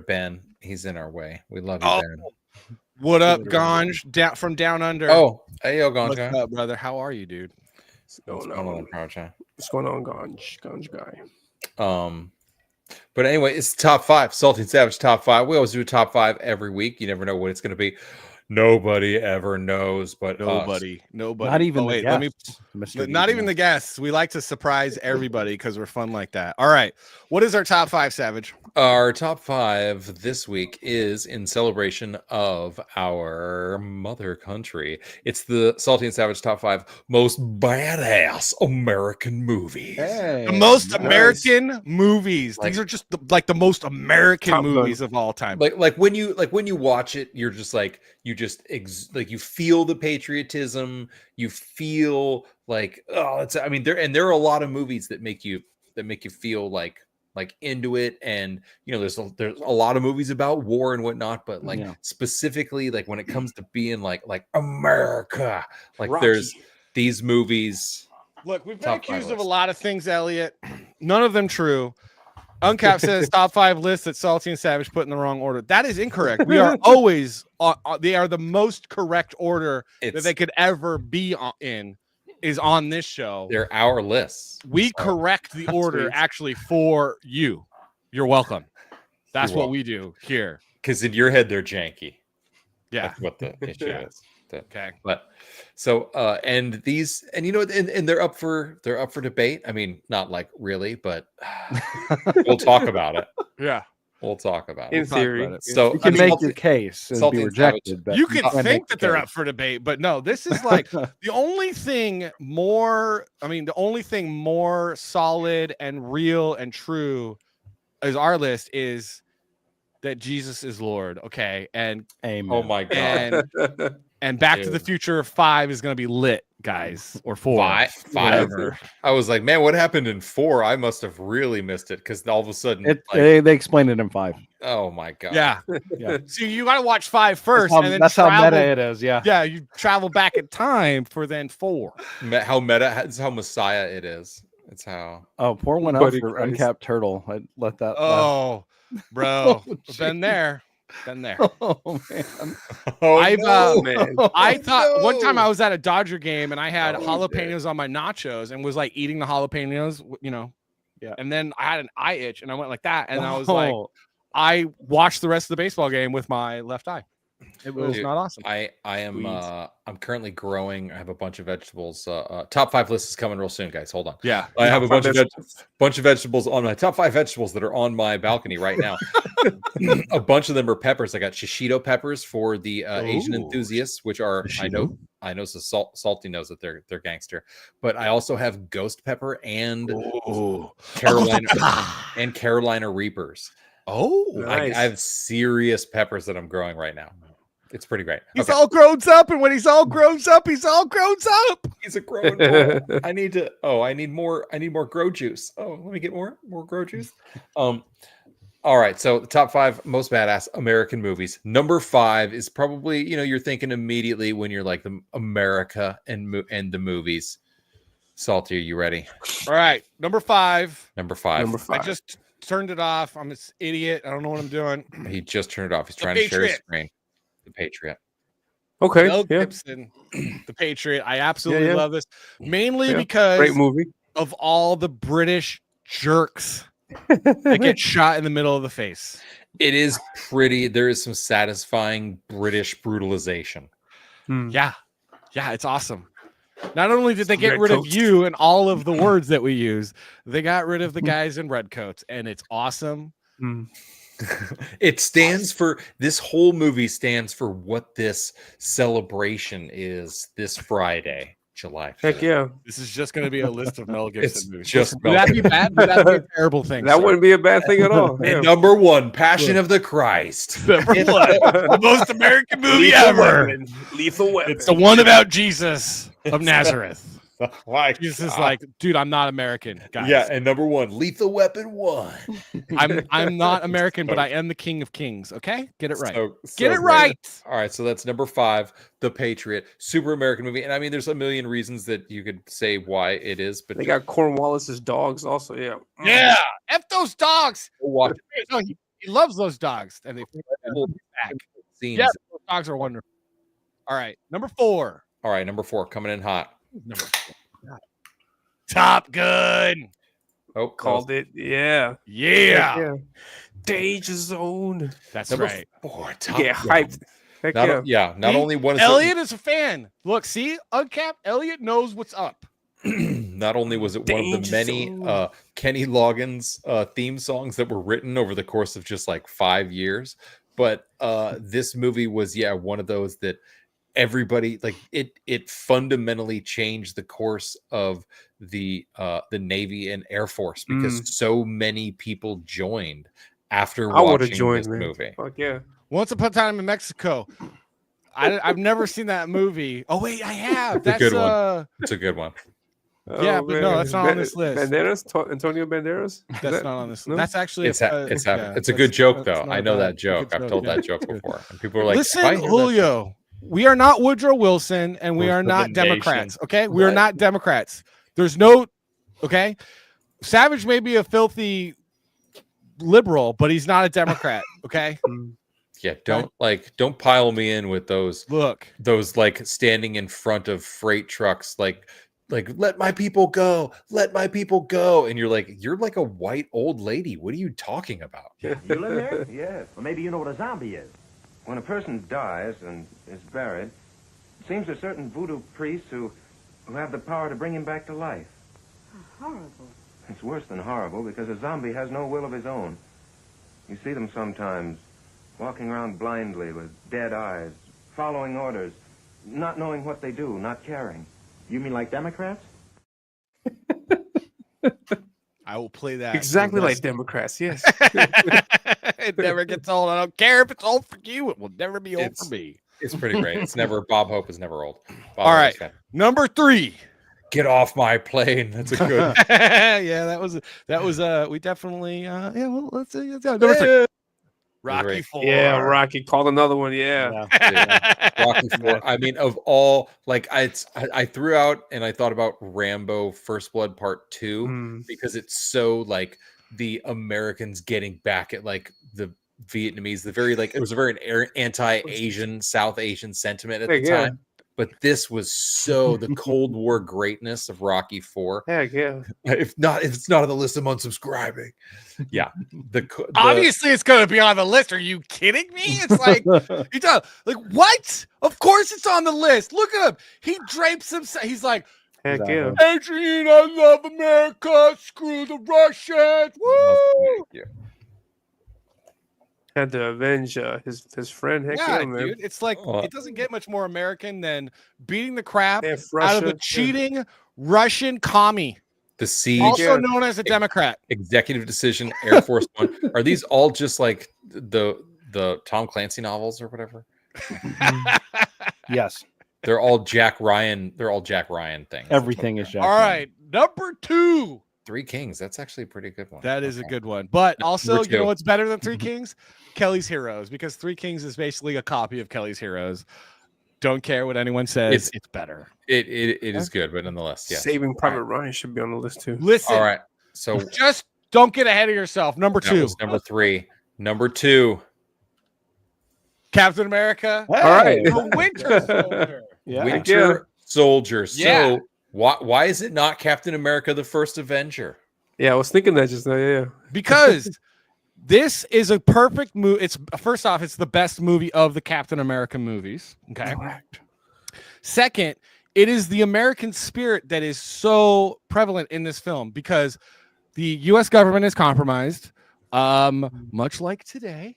[SPEAKER 8] Ben. He's in our way. We love you, Ben.
[SPEAKER 7] What up, Ganj? From down under.
[SPEAKER 8] Oh, hey, yo, Ganj.
[SPEAKER 7] What's up, brother? How are you, dude?
[SPEAKER 4] What's going on, Ganj guy?
[SPEAKER 8] But anyway, it's top 5. Salty and Savage top 5. We always do a top 5 every week. You never know what it's going to be. Nobody ever knows, but
[SPEAKER 7] nobody.
[SPEAKER 9] Not even the guests.
[SPEAKER 7] Not even the guests. We like to surprise everybody because we're fun like that. All right, what is our top 5, Savage?
[SPEAKER 8] Our top 5 this week is in celebration of our mother country. It's the Salty and Savage top 5 most badass American movies.
[SPEAKER 9] Hey,
[SPEAKER 7] the most American movies. These are just the most American movies of all time.
[SPEAKER 8] Like when you watch it, you're just like you just like you feel the patriotism. You feel like, oh, it's. I mean, there are a lot of movies that make you feel like into it, and there's a lot of movies about war and whatnot, but like specifically like when it comes to being like America, like
[SPEAKER 4] Rocky.
[SPEAKER 8] There's these movies.
[SPEAKER 7] Look, we've been accused of a lot of things, Elliot. None of them true. Uncap says top 5 lists that Salty and Savage put in the wrong order. That is incorrect. We are always they are the most correct order that they could ever be in is on this show.
[SPEAKER 8] They're our lists.
[SPEAKER 7] We correct the order actually for you. You're welcome. That's what we do here.
[SPEAKER 8] Because in your head they're janky.
[SPEAKER 7] Yeah.
[SPEAKER 8] That's what the issue is.
[SPEAKER 7] Okay.
[SPEAKER 8] But so and these and and they're up for debate. I mean, not like really, but we'll talk about it.
[SPEAKER 7] Yeah.
[SPEAKER 8] We'll talk about it.
[SPEAKER 4] In theory.
[SPEAKER 9] So you can make your case and be rejected. But
[SPEAKER 7] you can think that they're up for debate, but no, this is like the only thing more solid and real and true as our list is that Jesus is Lord. Okay. And
[SPEAKER 9] amen.
[SPEAKER 8] Oh my God.
[SPEAKER 7] And Back to the Future 5 is going to be lit, guys, or 4.
[SPEAKER 8] 5. I was like, man, what happened in 4? I must have really missed it because all of a sudden
[SPEAKER 9] they explained it in 5.
[SPEAKER 8] Oh my God.
[SPEAKER 7] Yeah. So you got to watch 5 first.
[SPEAKER 9] That's how meta it is. Yeah.
[SPEAKER 7] Yeah. You travel back in time for then 4.
[SPEAKER 8] How meta? It's how Messiah it is. It's how.
[SPEAKER 9] Oh, pour one out for Uncapped Turtle. I let that.
[SPEAKER 7] Oh, bro. Been there.
[SPEAKER 9] Oh man.
[SPEAKER 7] I thought one time I was at a Dodger game and I had jalapenos on my nachos and was like eating the jalapenos,
[SPEAKER 9] Yeah.
[SPEAKER 7] And then I had an eye itch and I went like that, and I was like, I watched the rest of the baseball game with my left eye. It was not awesome.
[SPEAKER 8] I am I'm currently growing. I have a bunch of vegetables. Top 5 list is coming real soon, guys. Hold on.
[SPEAKER 7] Yeah.
[SPEAKER 8] I have a bunch of vegetables on my top 5 vegetables that are on my balcony right now. A bunch of them are peppers. I got shishito peppers for the Asian enthusiasts, which are I know so Salty knows that they're gangster, but I also have ghost pepper and Carolina Reapers.
[SPEAKER 7] Oh,
[SPEAKER 8] nice. I have serious peppers that I'm growing right now. It's pretty great.
[SPEAKER 7] He's all grown up, and when he's all grown up, he's all grown up.
[SPEAKER 8] He's a growing boy. I need more grow juice. Oh, let me get more grow juice. All right, so the top 5 most badass American movies. Number 5 is probably, you're thinking immediately when you're like the America and the movies. Salty, are you ready?
[SPEAKER 7] All right, number 5.
[SPEAKER 8] I
[SPEAKER 7] just turned it off. I'm an idiot. I don't know what I'm doing.
[SPEAKER 8] He just turned it off. He's trying to share his screen. The Patriot.
[SPEAKER 4] Okay.
[SPEAKER 7] Mel Gibson, The Patriot. I absolutely love this. Mainly because
[SPEAKER 4] great movie
[SPEAKER 7] of all the British jerks that get shot in the middle of the face.
[SPEAKER 8] It is pretty. There is some satisfying British brutalization.
[SPEAKER 7] Yeah. Yeah, it's awesome. Not only did they get rid of you and all of the words that we use, they got rid of the guys in red coats, and it's awesome.
[SPEAKER 8] It stands for, this whole movie stands for what this celebration is this Friday, July 5th.
[SPEAKER 4] Heck yeah.
[SPEAKER 7] This is just going to be a list of Mel Gibson movies.
[SPEAKER 8] Just
[SPEAKER 7] Would that be bad? Would that be a terrible thing?
[SPEAKER 4] That wouldn't be a bad thing at all.
[SPEAKER 8] And number 1, Passion of the Christ.
[SPEAKER 7] The most American movie ever.
[SPEAKER 4] Lethal Weapon.
[SPEAKER 7] It's the one about Jesus of Nazareth. Jesus is like, dude, I'm not American, guys.
[SPEAKER 8] Yeah, and number 1, Lethal Weapon 1.
[SPEAKER 7] I'm not American, but I am the King of Kings. Okay, get it right.
[SPEAKER 8] Get
[SPEAKER 7] it right.
[SPEAKER 8] All right, so that's number 5, The Patriot, super American movie, and I mean, there's a million reasons that you could say why it is, but
[SPEAKER 4] they got Cornwallis's dogs also. Yeah,
[SPEAKER 7] F those dogs.
[SPEAKER 8] Watch.
[SPEAKER 7] No, he loves those dogs, and they back.
[SPEAKER 8] Scenes.
[SPEAKER 7] Yeah, those dogs are wonderful. All right, number 4.
[SPEAKER 8] All right, number 4 coming in hot.
[SPEAKER 7] Top Gun.
[SPEAKER 8] Oh,
[SPEAKER 4] called it. Yeah. Danger Zone.
[SPEAKER 7] That's
[SPEAKER 8] number
[SPEAKER 7] right.
[SPEAKER 8] 4. Top
[SPEAKER 4] Get hyped. Heck
[SPEAKER 8] Not only one.
[SPEAKER 7] Elliot is a fan. Look, see, Uncap. Elliot knows what's up.
[SPEAKER 8] Not only was it one of the many Kenny Loggins theme songs that were written over the course of just like 5 years, but this movie was one of those that everybody like it fundamentally changed the course of the Navy and Air Force because so many people joined after watching this movie.
[SPEAKER 4] Fuck yeah.
[SPEAKER 7] Once upon a time in Mexico, I've never seen that movie. Oh wait, I have. That's
[SPEAKER 8] a good one. It's a good one.
[SPEAKER 7] Yeah, but no, that's not on this list.
[SPEAKER 4] Banderas, Antonio Banderas.
[SPEAKER 7] That's not on this list. That's actually
[SPEAKER 8] it's a good joke though. I know that joke. I've told that joke before, and people are like,
[SPEAKER 7] "Listen, Julio, we are not Woodrow Wilson, and we are not Democrats. Okay, we are not Democrats. There's no, okay. Savage may be a filthy liberal, but he's not a Democrat. Okay."
[SPEAKER 8] Yeah, don't pile me in with those like standing in front of freight trucks like let my people go, and you're like a white old lady. What are you talking about?
[SPEAKER 2] You live here? Yes. Well, maybe you know what a zombie is. When a person dies and is buried, it seems there's certain voodoo priests who have the power to bring him back to life.
[SPEAKER 15] Horrible.
[SPEAKER 2] It's worse than horrible because a zombie has no will of his own. You see them sometimes walking around blindly with dead eyes, following orders, not knowing what they do, not caring.
[SPEAKER 20] You mean like Democrats?
[SPEAKER 7] I will play that
[SPEAKER 4] exactly like Democrats. Yes.
[SPEAKER 7] It never gets old. I don't care if it's old for you. It will never be old for me.
[SPEAKER 8] It's pretty great. It's never Bob Hope is never old.
[SPEAKER 7] All right, number 3.
[SPEAKER 8] Get off my plane. That's a good.
[SPEAKER 7] Yeah, that was. We definitely. Yeah. Well, let's see. Number 3. Rocky 4.
[SPEAKER 4] Yeah, Rocky called another one. Yeah.
[SPEAKER 8] Rocky 4. I mean, of all, like I threw out and I thought about Rambo First Blood Part 2 because it's so like the Americans getting back at like the Vietnamese, the very like it was a very anti-Asian, South Asian sentiment at the time. But this was so the Cold War greatness of Rocky 4.
[SPEAKER 4] Heck yeah.
[SPEAKER 8] If it's not on the list, I'm unsubscribing. Yeah.
[SPEAKER 7] Obviously it's going to be on the list. Are you kidding me? It's like, what? Of course it's on the list. Look at him. He drapes himself. He's like,
[SPEAKER 4] heck yeah.
[SPEAKER 7] Adrian, I love America. Screw the Russians. Woo!
[SPEAKER 8] Yeah.
[SPEAKER 4] Had to avenge his friend. Heck yeah, man.
[SPEAKER 7] Dude. It's like it doesn't get much more American than beating the crap out of a cheating Russian commie.
[SPEAKER 8] The Siege,
[SPEAKER 7] also known as a Democrat.
[SPEAKER 8] Executive Decision, Air Force One. Are these all just like the Tom Clancy novels or whatever?
[SPEAKER 9] Yes,
[SPEAKER 8] they're all Jack Ryan. They're all Jack Ryan things.
[SPEAKER 9] Everything is Jack.
[SPEAKER 7] All right, number 2.
[SPEAKER 8] Three Kings. That's actually a pretty good one.
[SPEAKER 7] That is a good one. But also, you know what's better than Three Kings? Kelly's Heroes, because Three Kings is basically a copy of Kelly's Heroes. Don't care what anyone says. It's better.
[SPEAKER 8] It is good, but nonetheless, yes.
[SPEAKER 4] Saving Private Ryan should be on the list too.
[SPEAKER 7] Listen.
[SPEAKER 8] All right. So
[SPEAKER 7] just don't get ahead of yourself. Number 2.
[SPEAKER 8] Was number 3. Number 2.
[SPEAKER 7] Captain America.
[SPEAKER 4] Hey. All right.
[SPEAKER 7] The Winter Soldier.
[SPEAKER 8] Winter Soldier. So why is it not Captain America: The First Avenger?
[SPEAKER 4] Yeah, I was thinking that just now. Yeah,
[SPEAKER 7] because this is a perfect movie. It's first off, it's the best movie of the Captain America movies. Okay.
[SPEAKER 4] Correct.
[SPEAKER 7] Second, it is the American spirit that is so prevalent in this film because the U.S. government is compromised, much like today,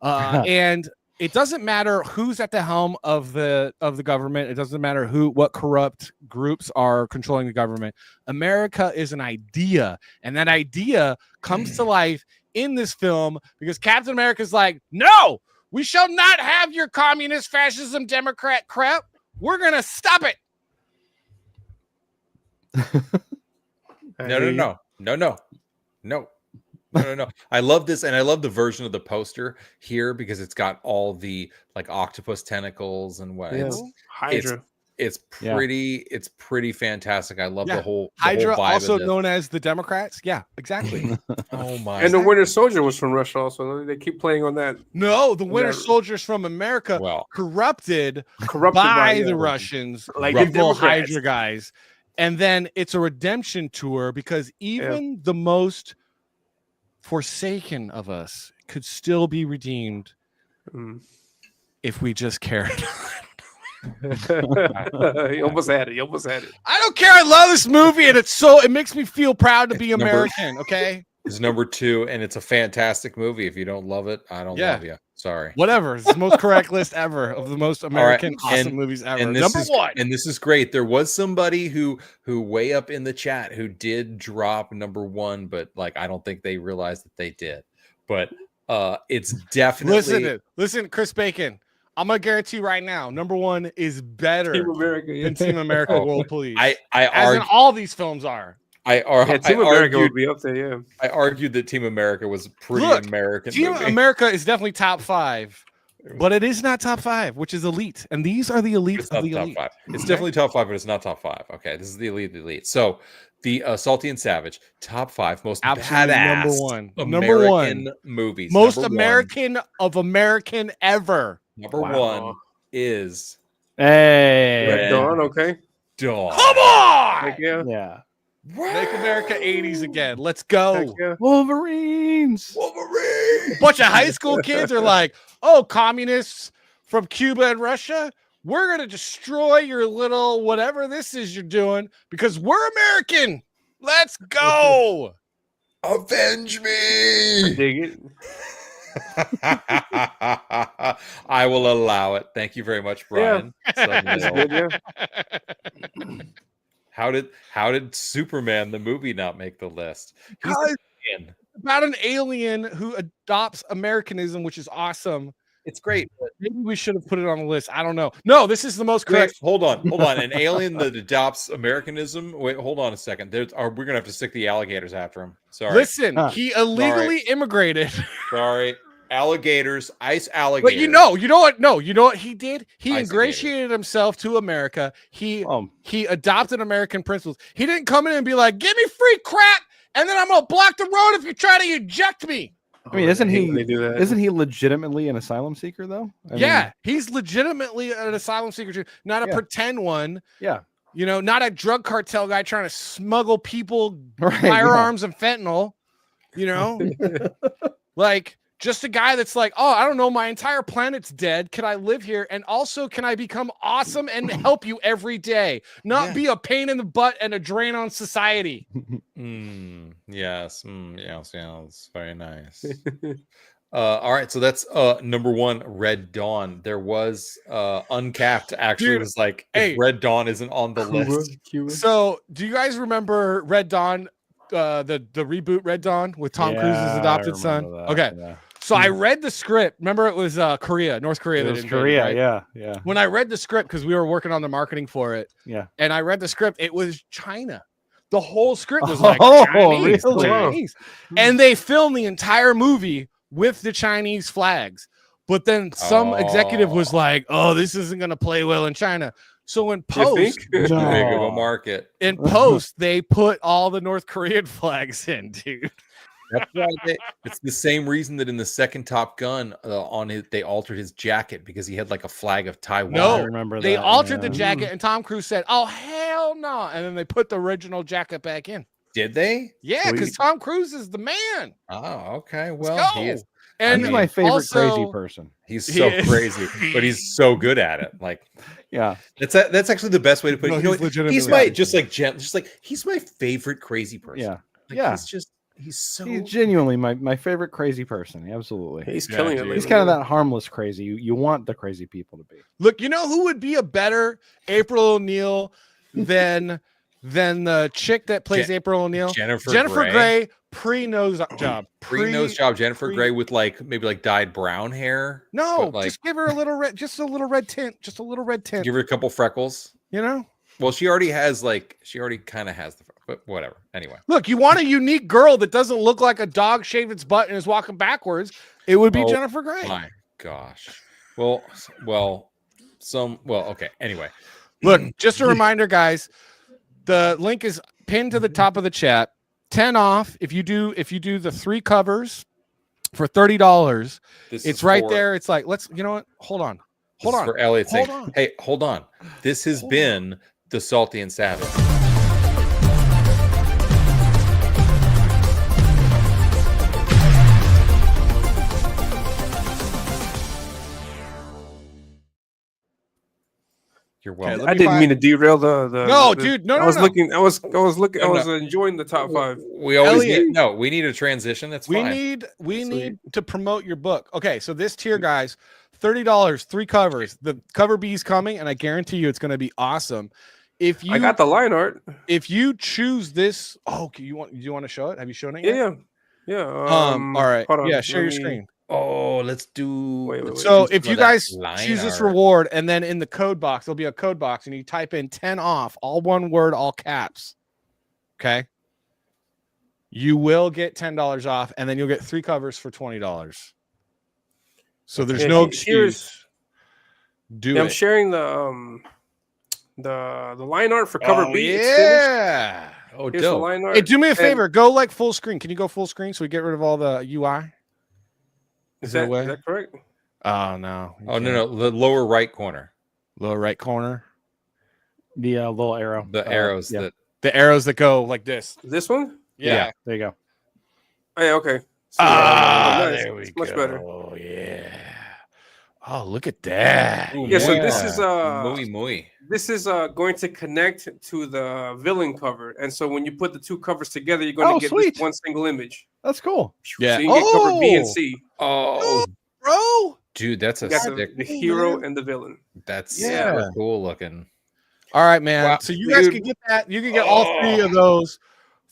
[SPEAKER 7] and it doesn't matter who's at the helm of the government. It doesn't matter what corrupt groups are controlling the government. America is an idea, and that idea comes to life in this film because Captain America is like, no, we shall not have your communist, fascism, Democrat crap. We're gonna stop it.
[SPEAKER 8] No. I love this, and I love the version of the poster here because it's got all the like octopus tentacles and what
[SPEAKER 4] Hydra.
[SPEAKER 8] It's pretty. It's pretty fantastic. I love the whole
[SPEAKER 7] Hydra,
[SPEAKER 8] whole vibe
[SPEAKER 7] also
[SPEAKER 8] of this.
[SPEAKER 7] known as the Democrats. Yeah, exactly.
[SPEAKER 8] Oh my!
[SPEAKER 4] And the Winter Soldier was from Russia. Also, they keep playing on that.
[SPEAKER 7] No, the Winter Soldiers from America, corrupted by the Russians,
[SPEAKER 4] like
[SPEAKER 7] the Hydra guys, and then it's a redemption tour because even the most forsaken of us could still be redeemed if we just cared.
[SPEAKER 4] You almost had it.
[SPEAKER 7] I don't care. I love this movie, and it makes me feel proud to be American. Okay,
[SPEAKER 8] it's number 2, and it's a fantastic movie. If you don't love it, I don't love you. Sorry.
[SPEAKER 7] Whatever. It's the most correct list ever of the most American awesome movies ever.
[SPEAKER 8] And number 1. And this is great. There was somebody who way up in the chat who did drop number 1, but like I don't think they realized that they did. But it's definitely
[SPEAKER 7] listen, Chris Bacon. I'm gonna guarantee right now, number one is better
[SPEAKER 4] Team America,
[SPEAKER 7] than Team America World Police.
[SPEAKER 8] As
[SPEAKER 7] in all these films are.
[SPEAKER 4] Team America would be up there. Yeah,
[SPEAKER 8] I argued that Team America was a pretty American.
[SPEAKER 7] Team
[SPEAKER 8] movie.
[SPEAKER 7] America is definitely top 5, but it is not top 5, which is elite, and these are the elite of the elite.
[SPEAKER 8] Top 5. It's definitely top 5, but it's not top 5. Okay, this is the elite. So the Salty and Savage, top 5 most badass
[SPEAKER 7] number one
[SPEAKER 8] movies,
[SPEAKER 7] most American of American ever.
[SPEAKER 8] Number one is
[SPEAKER 9] Red
[SPEAKER 4] Dawn. Okay,
[SPEAKER 8] Dawn.
[SPEAKER 7] Come on,
[SPEAKER 4] Heck yeah.
[SPEAKER 9] Yeah.
[SPEAKER 7] Make America 80s again. Let's go.
[SPEAKER 4] Yeah.
[SPEAKER 9] Wolverines.
[SPEAKER 7] Bunch of high school kids are like, oh, communists from Cuba and Russia, we're going to destroy your little whatever this is you're doing because we're American. Let's go.
[SPEAKER 8] Avenge me.
[SPEAKER 4] Dig it.
[SPEAKER 8] I will allow it. Thank you very much, Brian.
[SPEAKER 4] That's good, yeah.
[SPEAKER 8] How did Superman the movie not make the list?
[SPEAKER 7] About an alien who adopts Americanism, which is awesome.
[SPEAKER 8] It's great. But
[SPEAKER 7] maybe we should have put it on the list. I don't know. No, this is the most correct.
[SPEAKER 8] Hold on. An alien that adopts Americanism. Wait, hold on a second. We're gonna have to stick the alligators after him. Sorry.
[SPEAKER 7] Listen, he illegally immigrated.
[SPEAKER 8] Sorry. Alligators, ice alligators.
[SPEAKER 7] But you know what? No, you know what he did? He ingratiated himself to America. He adopted American principles. He didn't come in and be like, "Give me free crap, and then I'm gonna block the road if you try to eject me."
[SPEAKER 9] I mean, isn't he legitimately an asylum seeker though? I mean,
[SPEAKER 7] he's legitimately an asylum seeker too, not a pretend one.
[SPEAKER 9] Yeah.
[SPEAKER 7] You know, not a drug cartel guy trying to smuggle people firearms and fentanyl. You know, like. Just a guy that's like, oh, I don't know, my entire planet's dead. Can I live here? And also, can I become awesome and help you every day? Not be a pain in the butt and a drain on society.
[SPEAKER 8] Yes. Yes. Very nice. All right. So that's number one, Red Dawn. There was Uncapped actually was like, hey, Red Dawn isn't on the list.
[SPEAKER 7] So do you guys remember Red Dawn? The reboot Red Dawn with Tom Cruise's adopted son. Okay. Yeah. So I read the script. Remember, it was North Korea. It was
[SPEAKER 9] Korea,
[SPEAKER 7] right?
[SPEAKER 9] Yeah.
[SPEAKER 7] When I read the script, because we were working on the marketing for it,
[SPEAKER 9] and
[SPEAKER 7] I read the script, it was China. The whole script was like Chinese. And they filmed the entire movie with the Chinese flags. But then some executive was like, "Oh, this isn't going to play well in China." So in post,
[SPEAKER 8] big of a market.
[SPEAKER 7] In post, they put all the North Korean flags in, dude.
[SPEAKER 8] That's why it's the same reason that in the second Top Gun they altered his jacket because he had like a flag of Taiwan.
[SPEAKER 7] No, I remember they altered the jacket, and Tom Cruise said, "Oh hell no!" And then they put the original jacket back in.
[SPEAKER 8] Did they?
[SPEAKER 7] Yeah, because Tom Cruise is the man.
[SPEAKER 8] Oh, okay. Well,
[SPEAKER 7] he
[SPEAKER 8] is.
[SPEAKER 7] And
[SPEAKER 9] he's my favorite crazy person.
[SPEAKER 8] He's so crazy, but he's so good at it. Like,
[SPEAKER 9] yeah,
[SPEAKER 8] that's actually the best way to put it.
[SPEAKER 7] No,
[SPEAKER 8] he's my he's my favorite crazy person.
[SPEAKER 9] Yeah,
[SPEAKER 8] he's
[SPEAKER 9] genuinely my favorite crazy person. Absolutely,
[SPEAKER 4] he's killing it.
[SPEAKER 9] He's kind of that harmless crazy. You want the crazy people to be.
[SPEAKER 7] Look, you know who would be a better April O'Neil than the chick that plays April O'Neil?
[SPEAKER 8] Jennifer
[SPEAKER 7] Grey. Pre-nose job.
[SPEAKER 8] Jennifer Grey with maybe dyed brown hair.
[SPEAKER 7] No, just give her a little red, just a little red tint.
[SPEAKER 8] Give her a couple freckles.
[SPEAKER 7] You know?
[SPEAKER 8] Well, she already kind of has but whatever. Anyway.
[SPEAKER 7] Look, you want a unique girl that doesn't look like a dog shaved its butt and is walking backwards. It would be Jennifer Grey.
[SPEAKER 8] My gosh. Well, okay. Anyway.
[SPEAKER 7] Look, just a reminder, guys. The link is pinned to the top of the chat. 10 off if you do the 3 covers for $30. It's right there. It's like, you know what? Hold on.
[SPEAKER 8] For Elliot saying, hey, hold on. This has been the Salty and Savage. You're welcome.
[SPEAKER 4] I didn't mean to derail the.
[SPEAKER 7] No, dude. No,
[SPEAKER 4] I was looking. I was looking. I was enjoying the top 5.
[SPEAKER 8] We always we need a transition. That's fine.
[SPEAKER 7] We need to promote your book. Okay, so this tier, guys, $30, 3 covers. The cover B is coming, and I guarantee you it's going to be awesome. I got the line art. If you choose this, do you want to show it? Have you shown it yet?
[SPEAKER 4] Yeah.
[SPEAKER 7] All right.
[SPEAKER 4] Hold on.
[SPEAKER 7] Yeah, share your screen.
[SPEAKER 8] Oh, let's do.
[SPEAKER 4] Wait.
[SPEAKER 7] So if you guys choose this reward, and then in the code box, there'll be a code box, and you type in 10 off, all one word, all caps. Okay. You will get $10 off, and then you'll get 3 covers for $20. So there's no excuse.
[SPEAKER 4] I'm sharing the line art for cover B.
[SPEAKER 7] Yeah.
[SPEAKER 8] Oh,
[SPEAKER 4] here's the line art.
[SPEAKER 7] Hey, do me a favor. Go like full screen. Can you go full screen so we get rid of all the UI?
[SPEAKER 4] Is that correct?
[SPEAKER 7] Oh no.
[SPEAKER 8] No. The lower right corner.
[SPEAKER 7] Lower right corner.
[SPEAKER 9] The little arrow.
[SPEAKER 8] The arrows
[SPEAKER 9] yeah.
[SPEAKER 7] The arrows that go like this.
[SPEAKER 4] This one?
[SPEAKER 7] Yeah.
[SPEAKER 9] There you go.
[SPEAKER 4] Oh, yeah, okay.
[SPEAKER 7] Nice. There we
[SPEAKER 4] it's
[SPEAKER 7] go.
[SPEAKER 4] Much better.
[SPEAKER 7] Oh yeah. Oh, look at that.
[SPEAKER 4] Yeah, so this is
[SPEAKER 8] muy.
[SPEAKER 4] This is going to connect to the villain cover, and so when you put the 2 covers together, you're going to get this one single image.
[SPEAKER 9] That's cool.
[SPEAKER 7] Yeah.
[SPEAKER 4] So you can get cover B and C.
[SPEAKER 8] Oh,
[SPEAKER 7] bro,
[SPEAKER 8] dude, that's a
[SPEAKER 4] sick. The hero and the villain.
[SPEAKER 8] That's super cool looking.
[SPEAKER 7] All right, man.
[SPEAKER 8] Wow.
[SPEAKER 7] So you guys can get that. You can get all 3 of those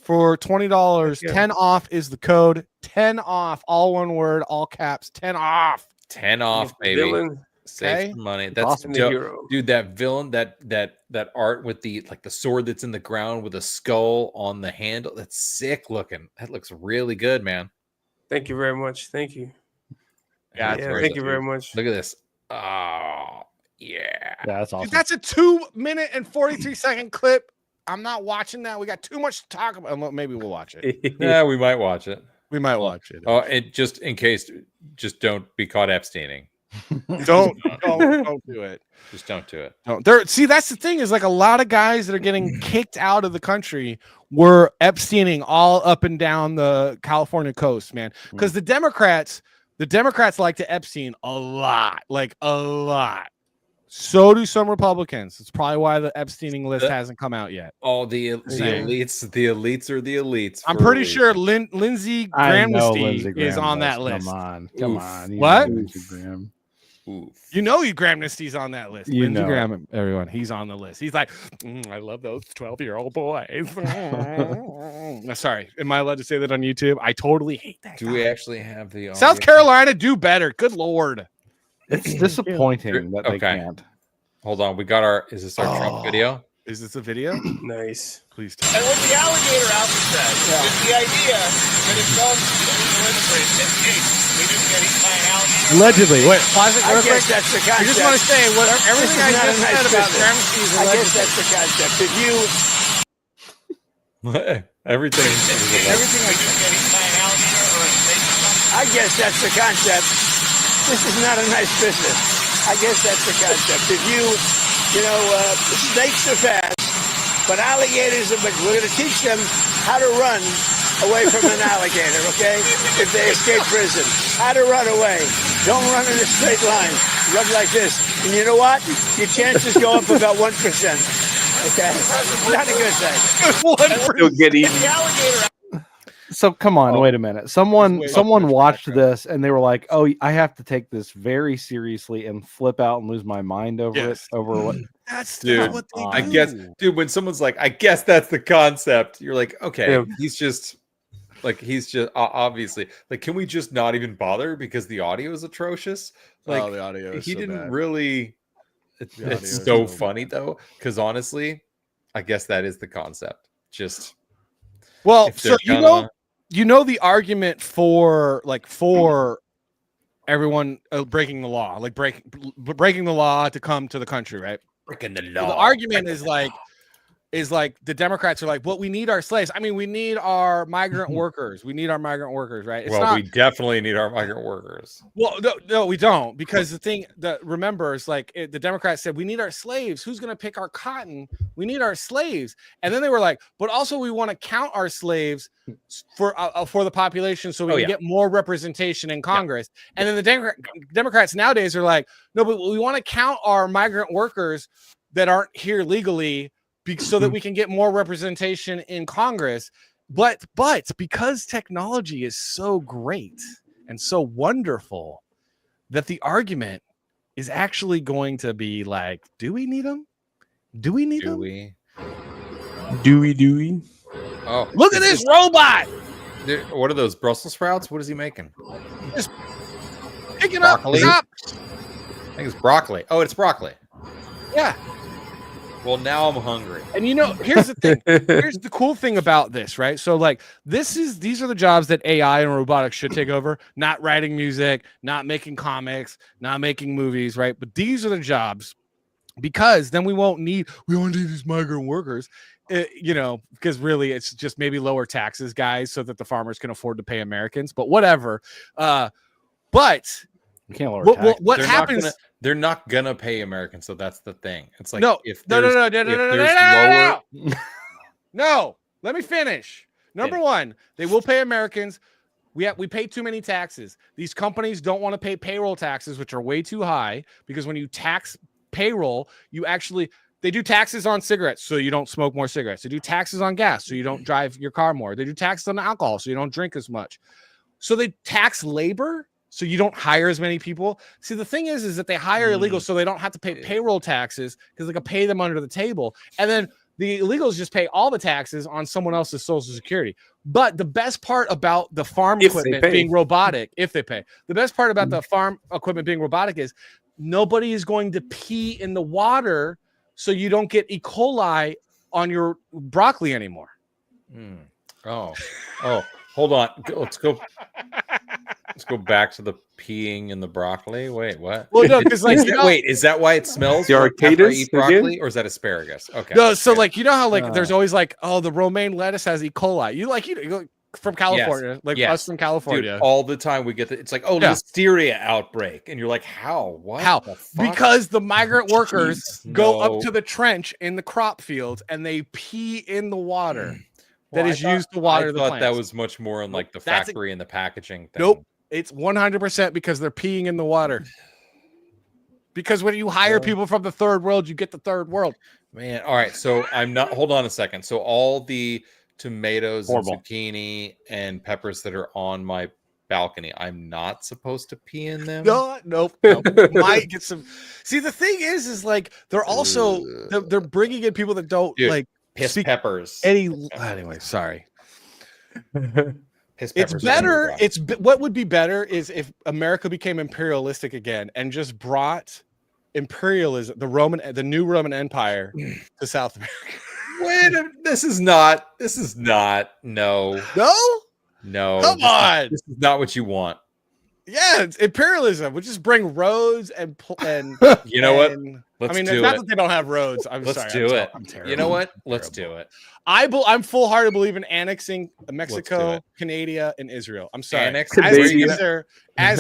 [SPEAKER 7] for $20. 10 off is the code. 10 off, all one word, all caps. 10 off.
[SPEAKER 8] 10 off, baby.
[SPEAKER 4] Villain.
[SPEAKER 8] Save some money. That's
[SPEAKER 7] awesome.
[SPEAKER 8] Dude, that villain, that art with the sword that's in the ground with a skull on the handle. That's sick looking. That looks really good, man.
[SPEAKER 4] Thank you very much. Thank you.
[SPEAKER 7] Yeah,
[SPEAKER 4] thank you very much.
[SPEAKER 8] Look at this. Oh, yeah.
[SPEAKER 9] That's awesome.
[SPEAKER 7] Dude, that's a 2-minute and 43-second clip. I'm not watching that. We got too much to talk about. Maybe we'll watch it.
[SPEAKER 8] Yeah, we might watch it.
[SPEAKER 7] We might watch it.
[SPEAKER 8] Oh, and just in case, just don't be caught abstaining.
[SPEAKER 7] Don't do it.
[SPEAKER 8] Just don't do it.
[SPEAKER 7] See, that's the thing, is like a lot of guys that are getting kicked out of the country were abstaining all up and down the California coast, man. Because the Democrats like to Epstein a lot. So do some Republicans. It's probably why the Epsteining list hasn't come out yet.
[SPEAKER 8] Oh, the elites are the elites.
[SPEAKER 7] I'm pretty sure Lindsey Graham is on that list.
[SPEAKER 9] Come on.
[SPEAKER 7] What?
[SPEAKER 8] Oof.
[SPEAKER 7] You know, Gramnesty's on that list.
[SPEAKER 9] You
[SPEAKER 7] Lindsey
[SPEAKER 9] know
[SPEAKER 7] Graham, everyone. He's on the list. He's like, I love those 12-year-old boys. Sorry, am I allowed to say that on YouTube? I totally hate that.
[SPEAKER 8] Do we actually have the audio?
[SPEAKER 7] South Carolina? Do better. Good Lord.
[SPEAKER 9] It's disappointing that they can't.
[SPEAKER 8] Hold on. We got our. Is this our Trump video?
[SPEAKER 7] Is this a video?
[SPEAKER 4] Nice.
[SPEAKER 7] Please.
[SPEAKER 1] And what the alligator Alpha said is the idea that it comes to illustrate in case we didn't get eaten by an alligator.
[SPEAKER 7] Allegedly. Wait, pause it.
[SPEAKER 1] I guess that's the concept.
[SPEAKER 7] I just want to say everything I just said about Gramsci is
[SPEAKER 1] I guess that's the concept. If you
[SPEAKER 8] everything
[SPEAKER 1] we didn't get eaten by an alligator or a snake or something. I guess that's the concept. This is not a nice business. I guess that's the concept. If snakes are fast, but alligators are, but we're going to teach them how to run away from an alligator, okay? If they escape prison, how to run away. Don't run in a straight line. Run like this. And you know what? Your chances go up about 1%. Okay? Not a good thing.
[SPEAKER 4] You'll get eaten.
[SPEAKER 1] The alligator.
[SPEAKER 9] So come on, wait a minute. Someone watched this and they were like, "Oh, I have to take this very seriously and flip out and lose my mind over it." Over what?
[SPEAKER 7] That's
[SPEAKER 8] what they do. I guess, dude. When someone's like, "I guess that's the concept," you're like, "Okay, he's just obviously like, can we just not even bother because the audio is atrocious?" Like,
[SPEAKER 7] the audio is
[SPEAKER 8] he
[SPEAKER 7] so
[SPEAKER 8] didn't
[SPEAKER 7] bad.
[SPEAKER 8] really. It's so funny though, because honestly, I guess that is the concept. Just
[SPEAKER 7] so you know the argument for everyone breaking the law, like breaking the law to come to the country, right?
[SPEAKER 8] Breaking the law.
[SPEAKER 7] So the argument is like the Democrats are like, well, we need our slaves. I mean, we need our migrant workers. We need our migrant workers, right?
[SPEAKER 8] We definitely need our migrant workers.
[SPEAKER 7] Well, no, we don't, because the thing that remember is like the Democrats said, we need our slaves. Who's going to pick our cotton? We need our slaves. And then they were like, but also we want to count our slaves for the population so we can get more representation in Congress. And then the Democrats nowadays are like, no, but we want to count our migrant workers that aren't here legally so that we can get more representation in Congress. But because technology is so great and so wonderful, that the argument is actually going to be like, do we need them? Do we need them?
[SPEAKER 4] Do we?
[SPEAKER 7] Oh, look at this robot.
[SPEAKER 8] What are those Brussels sprouts? What is he making?
[SPEAKER 7] Pick it up.
[SPEAKER 8] Broccoli?
[SPEAKER 7] Stop.
[SPEAKER 8] I think it's broccoli. Oh, it's broccoli.
[SPEAKER 7] Yeah.
[SPEAKER 8] Well, now I'm hungry.
[SPEAKER 7] And here's the thing. Here's the cool thing about this, right? So like these are the jobs that AI and robotics should take over, not writing music, not making comics, not making movies, right? But these are the jobs, because then we won't need these migrant workers, because really it's just maybe lower taxes, guys, so that the farmers can afford to pay Americans, but whatever. But
[SPEAKER 9] you can't lower
[SPEAKER 7] what happens?
[SPEAKER 8] They're not gonna pay Americans, so that's the thing. It's like
[SPEAKER 7] no. Let me finish. Number one, they will pay Americans. We pay too many taxes. These companies don't want to pay payroll taxes, which are way too high, because when you tax payroll, they do taxes on cigarettes, so you don't smoke more cigarettes. They do taxes on gas, so you don't drive your car more. They do taxes on alcohol, so you don't drink as much. So they tax labor, so you don't hire as many people. See, the thing is that they hire illegals so they don't have to pay payroll taxes, because they can pay them under the table. And then the illegals just pay all the taxes on someone else's Social Security. But the best part about the farm equipment being robotic, if they pay, the best part about the farm equipment being robotic is nobody is going to pee in the water, so you don't get E. coli on your broccoli anymore.
[SPEAKER 8] Oh, hold on. Let's go back to the peeing in the broccoli. Wait, what?
[SPEAKER 7] Well, no, because
[SPEAKER 8] wait, is that why it smells?
[SPEAKER 4] The
[SPEAKER 8] after I eat broccoli,
[SPEAKER 4] again?
[SPEAKER 8] or is that asparagus? Okay.
[SPEAKER 7] No, so how there's always the romaine lettuce has E. coli. You from California, us from California.
[SPEAKER 8] Dude, all the time we get it's like, listeria outbreak, and you're like, how? What?
[SPEAKER 7] How?
[SPEAKER 8] The fuck?
[SPEAKER 7] Because the migrant workers go up to the trench in the crop fields and they pee in the water that is used to water the plants.
[SPEAKER 8] I thought that was much more in the factory and the packaging thing.
[SPEAKER 7] Nope. It's 100% because they're peeing in the water. Because when you hire people from the third world, you get the third world.
[SPEAKER 8] Man, all right. So hold on a second. So all the tomatoes and zucchini and peppers that are on my balcony, I'm not supposed to pee in them?
[SPEAKER 7] Nope. Might get some. See, the thing is they're also they're bringing in people that don't
[SPEAKER 8] piss peppers.
[SPEAKER 7] Anyway, sorry.
[SPEAKER 8] It's
[SPEAKER 7] better. What would be better is if America became imperialistic again and just brought imperialism, the new Roman Empire, to South America.
[SPEAKER 8] This is not. No.
[SPEAKER 7] Come on.
[SPEAKER 8] This is not what you want.
[SPEAKER 7] Yeah, it's imperialism. We just bring roads and
[SPEAKER 8] you know what? Let's do
[SPEAKER 7] not
[SPEAKER 8] it.
[SPEAKER 7] that they don't have roads.
[SPEAKER 8] Let's do it. I'm terrible. You know what? Let's do it.
[SPEAKER 7] I'm full-hearted believe in annexing Mexico, Canada, and Israel. I'm sorry. As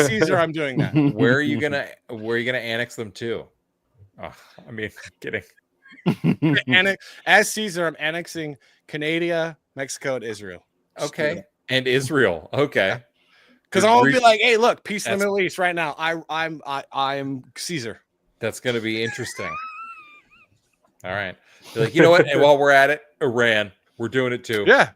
[SPEAKER 7] Caesar, I'm doing that.
[SPEAKER 8] Where are you gonna annex them to? Oh, kidding.
[SPEAKER 7] As Caesar, I'm annexing Canada, Mexico, and Israel.
[SPEAKER 8] Okay, and Israel. Okay.
[SPEAKER 7] Because I won't be like, hey, look, peace in the Middle East right now. I'm Caesar.
[SPEAKER 8] That's going to be interesting. All right. You're like, you know what? And while we're at it, Iran, we're doing it too.
[SPEAKER 7] Yeah.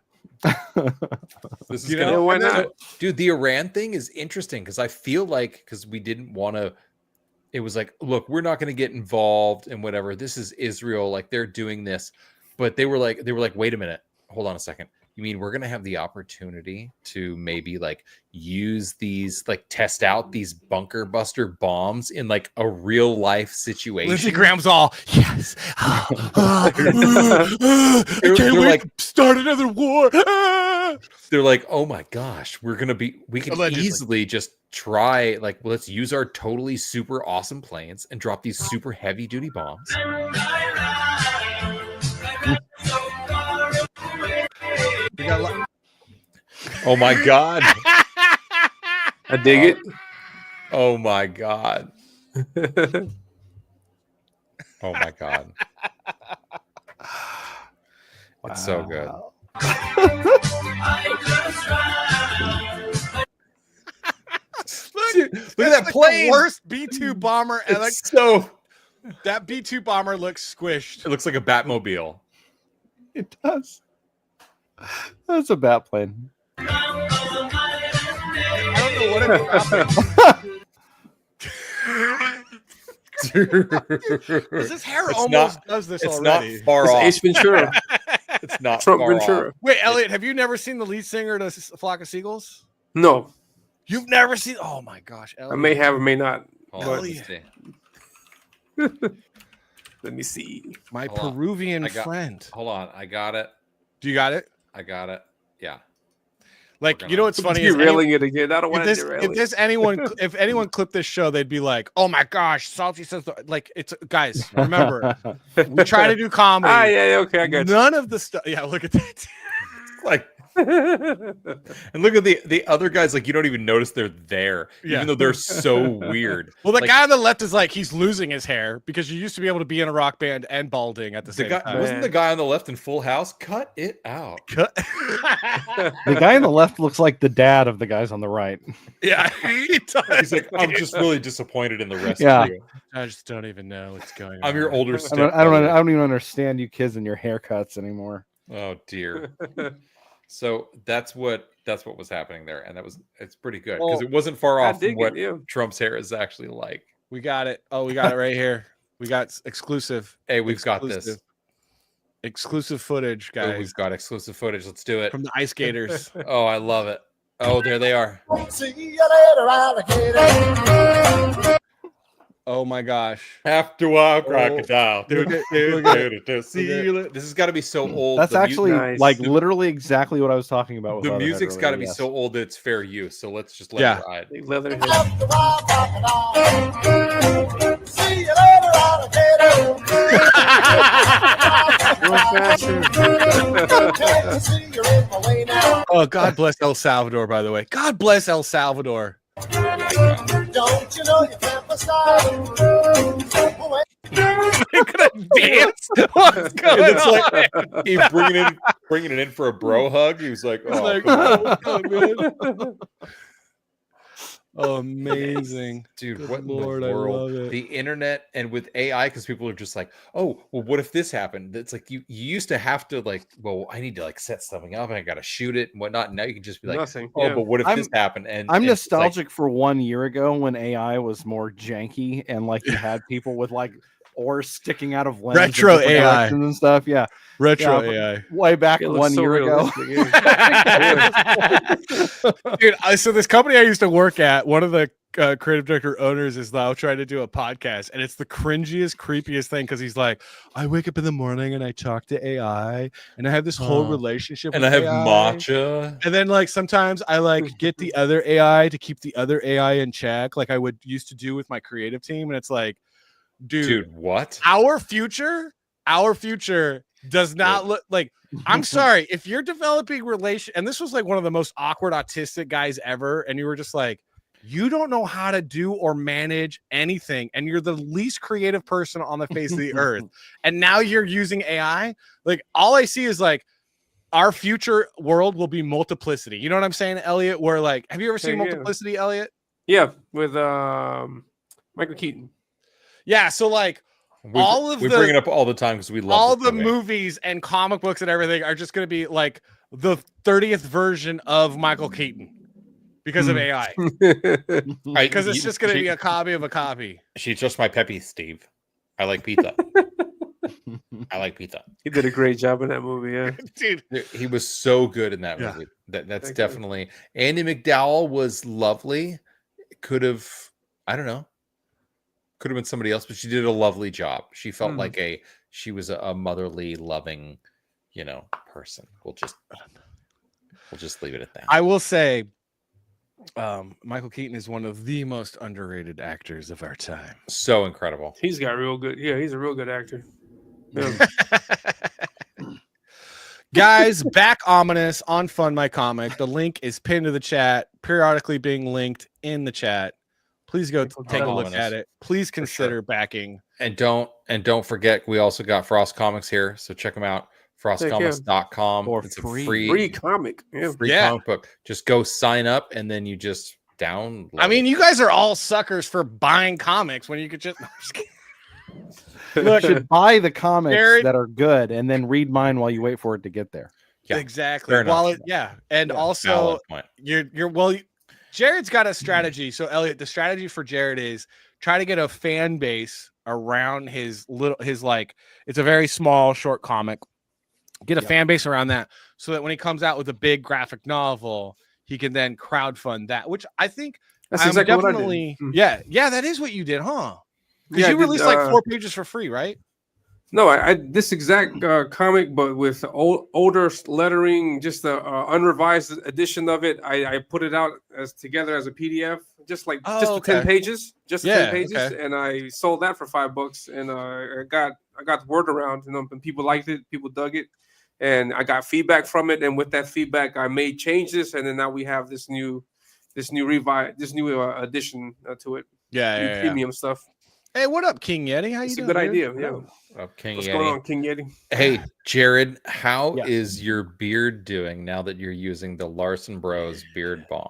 [SPEAKER 8] This is why not? Dude, the Iran thing is interesting because I feel like because we didn't want to. It was like, look, we're not going to get involved in whatever. This is Israel. Like they're doing this, but they were like, wait a minute, hold on a second. You mean we're going to have the opportunity to maybe use these, test out these bunker buster bombs in a real life situation?
[SPEAKER 7] Lindsey Graham's all, yes. Can't wait to start another war.
[SPEAKER 8] They're like, oh my gosh, we can easily just try, let's use our totally super awesome planes and drop these super heavy duty bombs. Oh my god.
[SPEAKER 4] I dig it.
[SPEAKER 8] Oh my god. Oh my god. It's so good.
[SPEAKER 7] Look at that plane. The worst B-2 bomber. And that B-2 bomber looks squished.
[SPEAKER 8] It looks like a Batmobile.
[SPEAKER 9] It does. That's a bat plane.
[SPEAKER 7] I don't know what it This hair does this already.
[SPEAKER 8] It's not far off.
[SPEAKER 4] Ace Ventura.
[SPEAKER 8] It's not
[SPEAKER 4] Trump
[SPEAKER 8] far
[SPEAKER 4] Ventura.
[SPEAKER 8] off.
[SPEAKER 7] Wait, Elliot, have you never seen the lead singer to Flock of Seagulls?
[SPEAKER 4] No.
[SPEAKER 7] You've never seen? Oh my gosh, Elliot.
[SPEAKER 4] I may have or may not.
[SPEAKER 8] Hold on, let's see.
[SPEAKER 4] Let me see.
[SPEAKER 7] My Peruvian friend.
[SPEAKER 8] Hold on, I got it.
[SPEAKER 7] Do you got it?
[SPEAKER 8] I got it. Yeah.
[SPEAKER 7] Like, you know what's funny is
[SPEAKER 4] derailing it again. I don't want to derail
[SPEAKER 7] if anyone clipped this show, they'd be like, "Oh my gosh, Salty says like it's guys." Remember, we try to do comedy.
[SPEAKER 4] Yeah, okay, I got
[SPEAKER 7] none of the stuff. Yeah, look at that.
[SPEAKER 8] Like, and look at the other guys. Like, you don't even notice they're there, even though they're so weird.
[SPEAKER 7] Well, the
[SPEAKER 8] like,
[SPEAKER 7] guy on the left is like he's losing his hair because you used to be able to be in a rock band and balding at the same time.
[SPEAKER 8] Wasn't the guy on the left in Full House? Cut it out.
[SPEAKER 9] The guy on the left looks like the dad of the guys on the right.
[SPEAKER 7] Yeah, he does.
[SPEAKER 8] He's like, I'm just really disappointed in the rest
[SPEAKER 9] Yeah.
[SPEAKER 8] of you.
[SPEAKER 7] I just don't even know what's going on.
[SPEAKER 8] I'm your older
[SPEAKER 9] I
[SPEAKER 8] stepbrother.
[SPEAKER 9] don't even understand you kids and your haircuts anymore.
[SPEAKER 8] Oh dear. So that's what was happening there, and it's pretty good because it wasn't far off from what Trump's hair is actually like.
[SPEAKER 7] We got it. Oh, we got it right here. We got exclusive.
[SPEAKER 8] Hey, we've got this
[SPEAKER 7] exclusive footage, guys.
[SPEAKER 8] Oh, we've got exclusive footage. Let's do it
[SPEAKER 7] from the ice skaters.
[SPEAKER 8] Oh, I love it. Oh, there they are.
[SPEAKER 6] See you later, alligator.
[SPEAKER 7] Oh my gosh!
[SPEAKER 8] After a while, crocodile.
[SPEAKER 7] This
[SPEAKER 8] has got to be so old.
[SPEAKER 9] That's actually like literally exactly what I was talking about. With
[SPEAKER 8] The music's got to be so old that it's fair use. So let's just let it ride.
[SPEAKER 6] See you later, alligator.
[SPEAKER 7] Oh, God bless El Salvador, by the way. God bless El Salvador.
[SPEAKER 6] Don't you know you can't style?
[SPEAKER 7] They're gonna dance. What's going
[SPEAKER 8] And it's
[SPEAKER 7] on?
[SPEAKER 8] like he's bringing it in for a bro hug. He was like, "Oh,
[SPEAKER 7] amazing,
[SPEAKER 8] dude! What
[SPEAKER 7] Lord,
[SPEAKER 8] in the world?
[SPEAKER 7] I love it.
[SPEAKER 8] The internet and with AI, because people are just like, oh, well, what if this happened? It's like you used to have to like, well, I need to like set something up and I got to shoot it and whatnot. Now you can just be like,
[SPEAKER 4] Nothing.
[SPEAKER 8] oh,
[SPEAKER 4] Yeah.
[SPEAKER 8] but what if this happened? And
[SPEAKER 9] I'm
[SPEAKER 8] and it's
[SPEAKER 9] nostalgic for 1 year ago when AI was more janky and like you had people with like oars sticking out of lenses,
[SPEAKER 7] Retro AI
[SPEAKER 9] and stuff. Yeah,
[SPEAKER 7] retro
[SPEAKER 9] yeah,
[SPEAKER 7] AI.
[SPEAKER 9] Way back 1 year ago.
[SPEAKER 7] Dude, so this company I used to work at, one of the creative director owners is now trying to do a podcast, and it's the cringiest, creepiest thing because he's like, I wake up in the morning and I talk to AI and I have this whole relationship
[SPEAKER 8] and
[SPEAKER 7] with
[SPEAKER 8] I have
[SPEAKER 7] AI.
[SPEAKER 8] matcha,
[SPEAKER 7] and then like sometimes I like get the other AI to keep the other AI in check, like I would used to do with my creative team, and it's like, dude,
[SPEAKER 8] what?
[SPEAKER 7] Our future does not look like. I'm sorry if you're developing and this was like one of the most awkward autistic guys ever, and you were just like, you don't know how to do or manage anything, and you're the least creative person on the face of the earth, and now you're using AI. Like, all I see is like our future world will be multiplicity. You know what I'm saying, Elliot? Where like, have you ever seen Multiplicity, Elliot?
[SPEAKER 4] Yeah, with Michael Keaton.
[SPEAKER 7] Yeah, so like
[SPEAKER 8] we bring it up all the time because we love
[SPEAKER 7] all the movies and comic books and everything are just going to be like the 30th version of Michael Keaton because of AI. Because it's just going to be a copy of a copy.
[SPEAKER 8] She's just my Peppy, Steve. I like pizza. I like pizza.
[SPEAKER 4] He did a great job in that movie, yeah.
[SPEAKER 7] Dude,
[SPEAKER 8] he was so good in that movie. That's definitely Andy McDowell was lovely. Could have, I don't know. Could have been somebody else, but she did a lovely job. She felt like she was a motherly, loving, person. We'll just leave it at that.
[SPEAKER 7] I will say, Michael Keaton is one of the most underrated actors of our time.
[SPEAKER 8] So incredible.
[SPEAKER 4] He's got real good. Yeah, he's a real good actor. Yeah.
[SPEAKER 7] Guys, back OMINUS on Fund My Comic. The link is pinned to the chat, periodically being linked in the chat. Please go take a look at it. Please consider backing.
[SPEAKER 8] And don't forget, we also got FrostComics here, so check them out. FrostComics.com. It's
[SPEAKER 4] free comic. Yeah.
[SPEAKER 8] Free comic book. Just go sign up and then you just download.
[SPEAKER 7] I mean, you guys are all suckers for buying comics when you could just
[SPEAKER 9] look, you should buy the comics that are good and then read mine while you wait for it to get there.
[SPEAKER 7] Yeah, exactly. And also Jared's got a strategy. So Elliot, the strategy for Jared is try to get a fan base around his like, it's a very small short comic. Get a fan base around that so that when he comes out with a big graphic novel, he can then crowdfund that, which I think
[SPEAKER 4] that's
[SPEAKER 7] I'm
[SPEAKER 4] exactly
[SPEAKER 7] definitely,
[SPEAKER 4] what I did.
[SPEAKER 7] Yeah, that is what you did, huh? Because
[SPEAKER 4] Yeah,
[SPEAKER 7] you released like 4 pages for free, right?
[SPEAKER 4] No, I this exact comic, but with older lettering, just the unrevised edition of it. I put it out together as a PDF, just like just the 10 pages, and I sold that for $5, and I got the word around, and people liked it, people dug it, and I got feedback from it, and with that feedback, I made changes, and then now we have this new addition to it. Premium stuff.
[SPEAKER 7] Hey, what up, King Yeti? How you doing?
[SPEAKER 4] It's a good idea. Yeah.
[SPEAKER 8] What up, King
[SPEAKER 4] What's
[SPEAKER 8] Yeti?
[SPEAKER 4] going on, King Yeti?
[SPEAKER 8] Hey, Jared, how is your beard doing now that you're using the Larson Bros Beard Balm?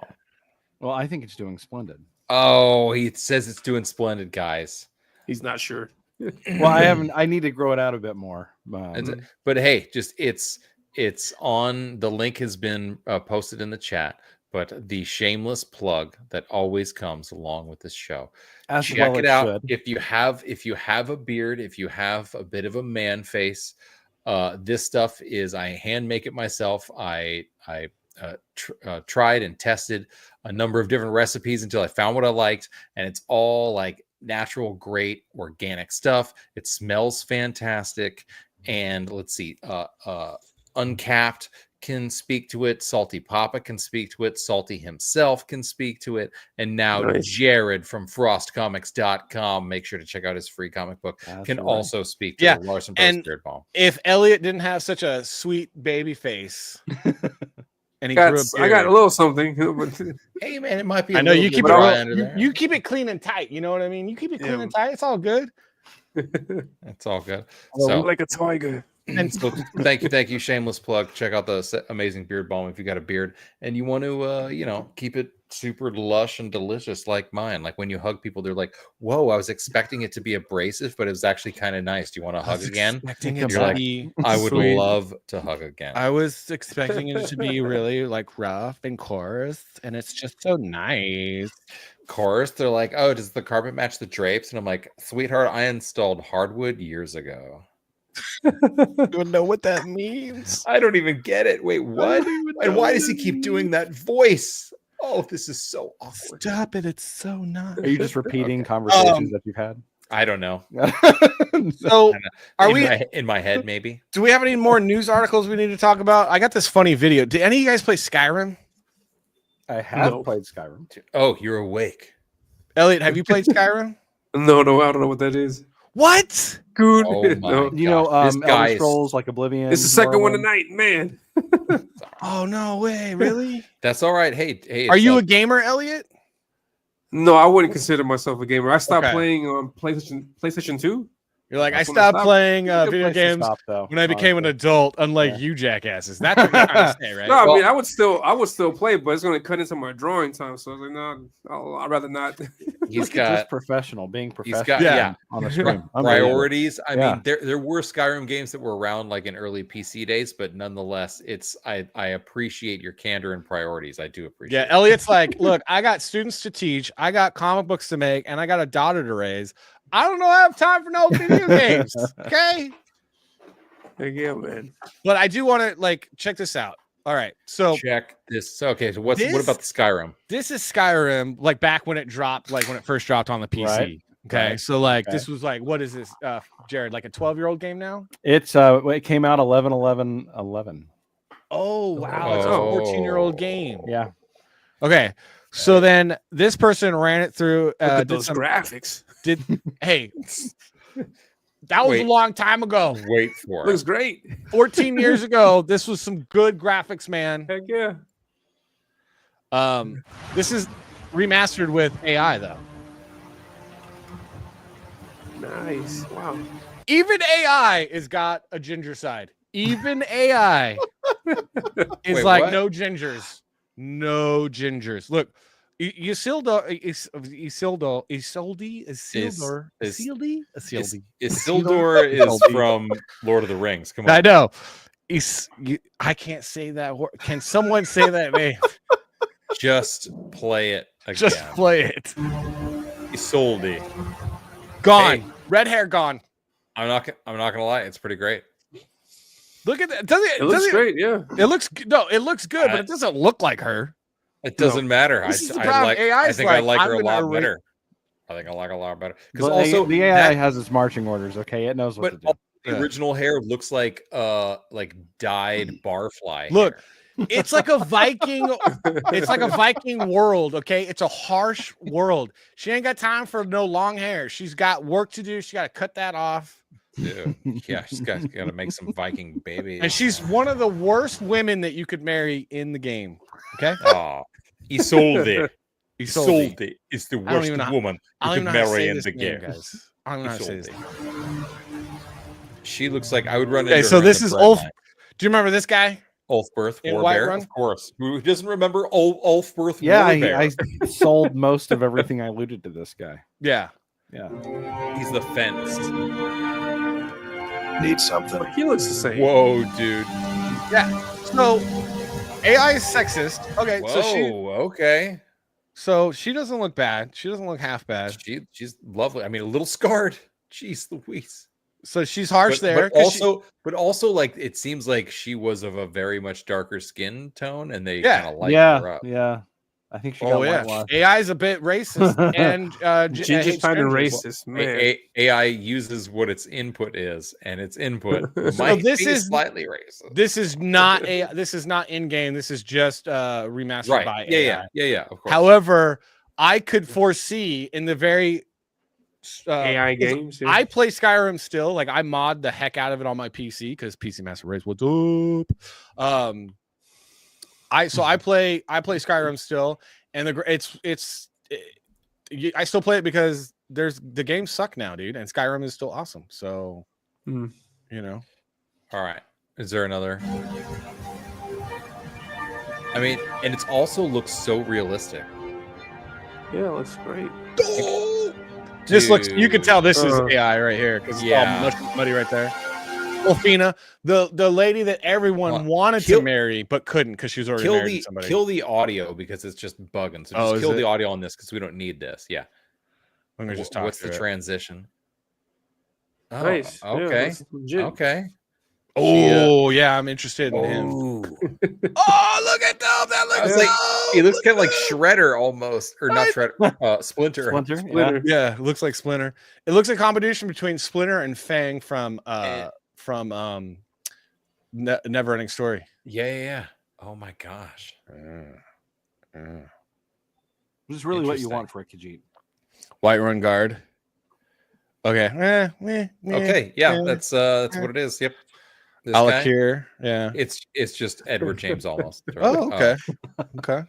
[SPEAKER 9] Well, I think it's doing splendid.
[SPEAKER 8] Oh, he says it's doing splendid, guys.
[SPEAKER 4] He's not sure.
[SPEAKER 9] Well, I need to grow it out a bit more.
[SPEAKER 8] But hey, just it's on. The link has been posted in the chat. But the shameless plug that always comes along with this show. Check it out. If you have a beard, if you have a bit of a man face, this stuff is, I hand make it myself. I tried and tested a number of different recipes until I found what I liked, and it's all like natural, great, organic stuff. It smells fantastic, and let's see, Uncapped can speak to it, Salty Papa can speak to it, Salty himself can speak to it, and now Jared from FrostComics.com, make sure to check out his free comic book, can also speak to the Larson Bros Beard Balm.
[SPEAKER 7] If Elliot didn't have such a sweet baby face, and he grew a beard,
[SPEAKER 4] I got a little something.
[SPEAKER 8] Hey man, it might be.
[SPEAKER 7] I know you keep it. You keep it clean and tight. You know what I mean? You keep it clean and tight. It's all good.
[SPEAKER 8] It's all good.
[SPEAKER 4] So like a tiger.
[SPEAKER 8] And so thank you, shameless plug. Check out the amazing Beard Balm if you got a beard and you want to keep it super lush and delicious like mine. Like when you hug people, they're like, "Whoa, I was expecting it to be abrasive, but it was actually kind of nice. Do you want to hug again?" You're like, I would love to hug again.
[SPEAKER 7] I was expecting it to be really like rough and coarse, and it's just so nice.
[SPEAKER 8] Coarse. They're like, "Oh, does the carpet match the drapes?" And I'm like, "Sweetheart, I installed hardwood years ago."
[SPEAKER 7] You don't know what that means.
[SPEAKER 8] I don't even get it. Wait, what? And why does he keep doing that voice? Oh, this is so awkward.
[SPEAKER 7] Stop it. It's so nice.
[SPEAKER 9] Are you just repeating conversations that you've had?
[SPEAKER 8] I don't know.
[SPEAKER 7] So are we
[SPEAKER 8] in my head? Maybe.
[SPEAKER 7] Do we have any more news articles we need to talk about? I got this funny video. Did any of you guys play Skyrim?
[SPEAKER 9] I have played Skyrim.
[SPEAKER 8] Oh, you're awake.
[SPEAKER 7] Elliot, have you played Skyrim?
[SPEAKER 4] No, I don't know what that is.
[SPEAKER 7] What?
[SPEAKER 4] Good.
[SPEAKER 8] Oh my
[SPEAKER 9] you know, Elder Scrolls like Oblivion.
[SPEAKER 4] It's the second one tonight, man.
[SPEAKER 7] Oh no way! Really?
[SPEAKER 8] That's all right. Hey.
[SPEAKER 7] Are you a gamer, Elliot?
[SPEAKER 4] No, I wouldn't consider myself a gamer. I stopped playing on PlayStation 2.
[SPEAKER 7] You're like, I stopped playing video games when I became an adult, unlike you jackasses. That's what you're trying to say, right?
[SPEAKER 4] No, I mean, I would still play, but it's going to cut into my drawing time. So I was like, no, I'd rather not.
[SPEAKER 8] He's got
[SPEAKER 9] being professional.
[SPEAKER 8] He's got
[SPEAKER 9] on the screen.
[SPEAKER 8] Priorities. I mean, there were Skyrim games that were around like in early PC days, but nonetheless, I appreciate your candor and priorities. I do appreciate.
[SPEAKER 7] Yeah, Elliot's like, look, I got students to teach, I got comic books to make, and I got a daughter to raise. I don't know. I have time for no video games. Okay.
[SPEAKER 4] Yeah, man.
[SPEAKER 7] But I do want to check this out. All right. So
[SPEAKER 8] check this. Okay. So what about the Skyrim?
[SPEAKER 7] This is Skyrim, like back when it dropped, like when it first dropped on the PC.
[SPEAKER 9] Right.
[SPEAKER 7] Okay. Right. So this was like, what is this, Jared? Like a 12-year-old game now?
[SPEAKER 9] It's it came out 11/11/11.
[SPEAKER 7] Oh wow, it's a 14-year-old game.
[SPEAKER 9] Yeah.
[SPEAKER 7] Okay. So then this person ran it through.
[SPEAKER 4] Look at those graphics.
[SPEAKER 7] Hey, that was a long time ago.
[SPEAKER 8] Wait for it.
[SPEAKER 4] Looks great.
[SPEAKER 7] 14 years ago, this was some good graphics, man.
[SPEAKER 4] Heck yeah.
[SPEAKER 7] This is remastered with AI though.
[SPEAKER 4] Nice. Wow.
[SPEAKER 7] Even AI has got a ginger side. Even AI is like
[SPEAKER 8] what?
[SPEAKER 7] no gingers. No gingers. Look. Isildur
[SPEAKER 8] is from Lord of the Rings. Come on.
[SPEAKER 7] I know. I can't say that word. Can someone say that name?
[SPEAKER 8] Just play it again.
[SPEAKER 7] Just play it.
[SPEAKER 8] Isolde.
[SPEAKER 7] Gone.
[SPEAKER 8] Hey,
[SPEAKER 7] red hair gone.
[SPEAKER 8] I'm not gonna lie. It's pretty great.
[SPEAKER 7] Look at that.
[SPEAKER 4] It looks great. Yeah.
[SPEAKER 7] It looks good, but it doesn't look like her.
[SPEAKER 8] It doesn't matter. I think I like her a lot better. I think I like her a lot better because also
[SPEAKER 9] the AI has its marching orders. Okay, it knows what to do.
[SPEAKER 8] The original hair looks like dyed barfly.
[SPEAKER 7] Look, it's like a Viking. It's like a Viking world. Okay, it's a harsh world. She ain't got time for no long hair. She's got work to do. She got to cut that off.
[SPEAKER 8] Dude. Yeah, she's got to make some Viking babies.
[SPEAKER 7] And she's one of the worst women that you could marry in the game. Okay.
[SPEAKER 8] Oh, Isolde. Isolde is the worst woman you could marry in the game,
[SPEAKER 7] guys. I don't know how to say this.
[SPEAKER 8] She looks like I would run.
[SPEAKER 7] Okay, so this is Ulf. Do you remember this guy?
[SPEAKER 8] Ulfberth Warbear, of course. Who doesn't remember Ulfberth?
[SPEAKER 9] Yeah, I sold most of everything I alluded to this guy.
[SPEAKER 7] Yeah.
[SPEAKER 8] He's the fenced.
[SPEAKER 21] Need something.
[SPEAKER 4] He looks the same.
[SPEAKER 8] Whoa, dude.
[SPEAKER 7] Yeah. So AI is sexist. Okay.
[SPEAKER 8] Okay.
[SPEAKER 7] So she doesn't look bad. She doesn't look half bad.
[SPEAKER 8] She's lovely. I mean, a little scarred. Jeez Louise.
[SPEAKER 7] So she's harsh there.
[SPEAKER 8] But also, like, it seems like she was of a very much darker skin tone, and they kind of lightened her up.
[SPEAKER 9] Yeah. I think she got whitewashed.
[SPEAKER 7] AI is a bit racist, and
[SPEAKER 4] she's just kind of racist. Man.
[SPEAKER 8] AI uses what its input is, and its input might be slightly racist.
[SPEAKER 7] This is not This is not in game. This is just remastered by AI.
[SPEAKER 8] Yeah. Of course.
[SPEAKER 7] However, I could foresee in the very
[SPEAKER 4] AI games.
[SPEAKER 7] I play Skyrim still. Like I mod the heck out of it on my PC because PC Master Race. What's up? I play Skyrim still, and I still play it because the games suck now, dude, and Skyrim is still awesome. So, you know.
[SPEAKER 8] All right. Is there another? I mean, and it's also looks so realistic.
[SPEAKER 4] Yeah, it looks great.
[SPEAKER 7] This looks. You can tell this is AI right here because it's all muddy right there. Wolfina, the lady that everyone wanted to marry but couldn't because she was already married to somebody.
[SPEAKER 8] Kill the audio because it's just bugging. So just kill the audio on this because we don't need this. Yeah.
[SPEAKER 7] Let me just talk.
[SPEAKER 8] What's the transition? Oh,
[SPEAKER 4] nice.
[SPEAKER 8] Okay.
[SPEAKER 4] Yeah,
[SPEAKER 8] okay.
[SPEAKER 7] Oh, yeah, I'm interested in him.
[SPEAKER 8] Oh, look at that! That looks like he looks kind of like Shredder almost, or not Shredder, Splinter.
[SPEAKER 9] Splinter.
[SPEAKER 7] Yeah, it looks like Splinter. It looks like a combination between Splinter and Fang from Neverending Story.
[SPEAKER 8] Yeah. Oh my gosh.
[SPEAKER 9] This is really what you want for a Khajiit.
[SPEAKER 7] Whiterun Guard. Okay.
[SPEAKER 8] Okay. Yeah, that's what it is. Yep.
[SPEAKER 7] Alakir. Yeah.
[SPEAKER 8] It's just Edward James almost.
[SPEAKER 7] Oh, okay. Okay.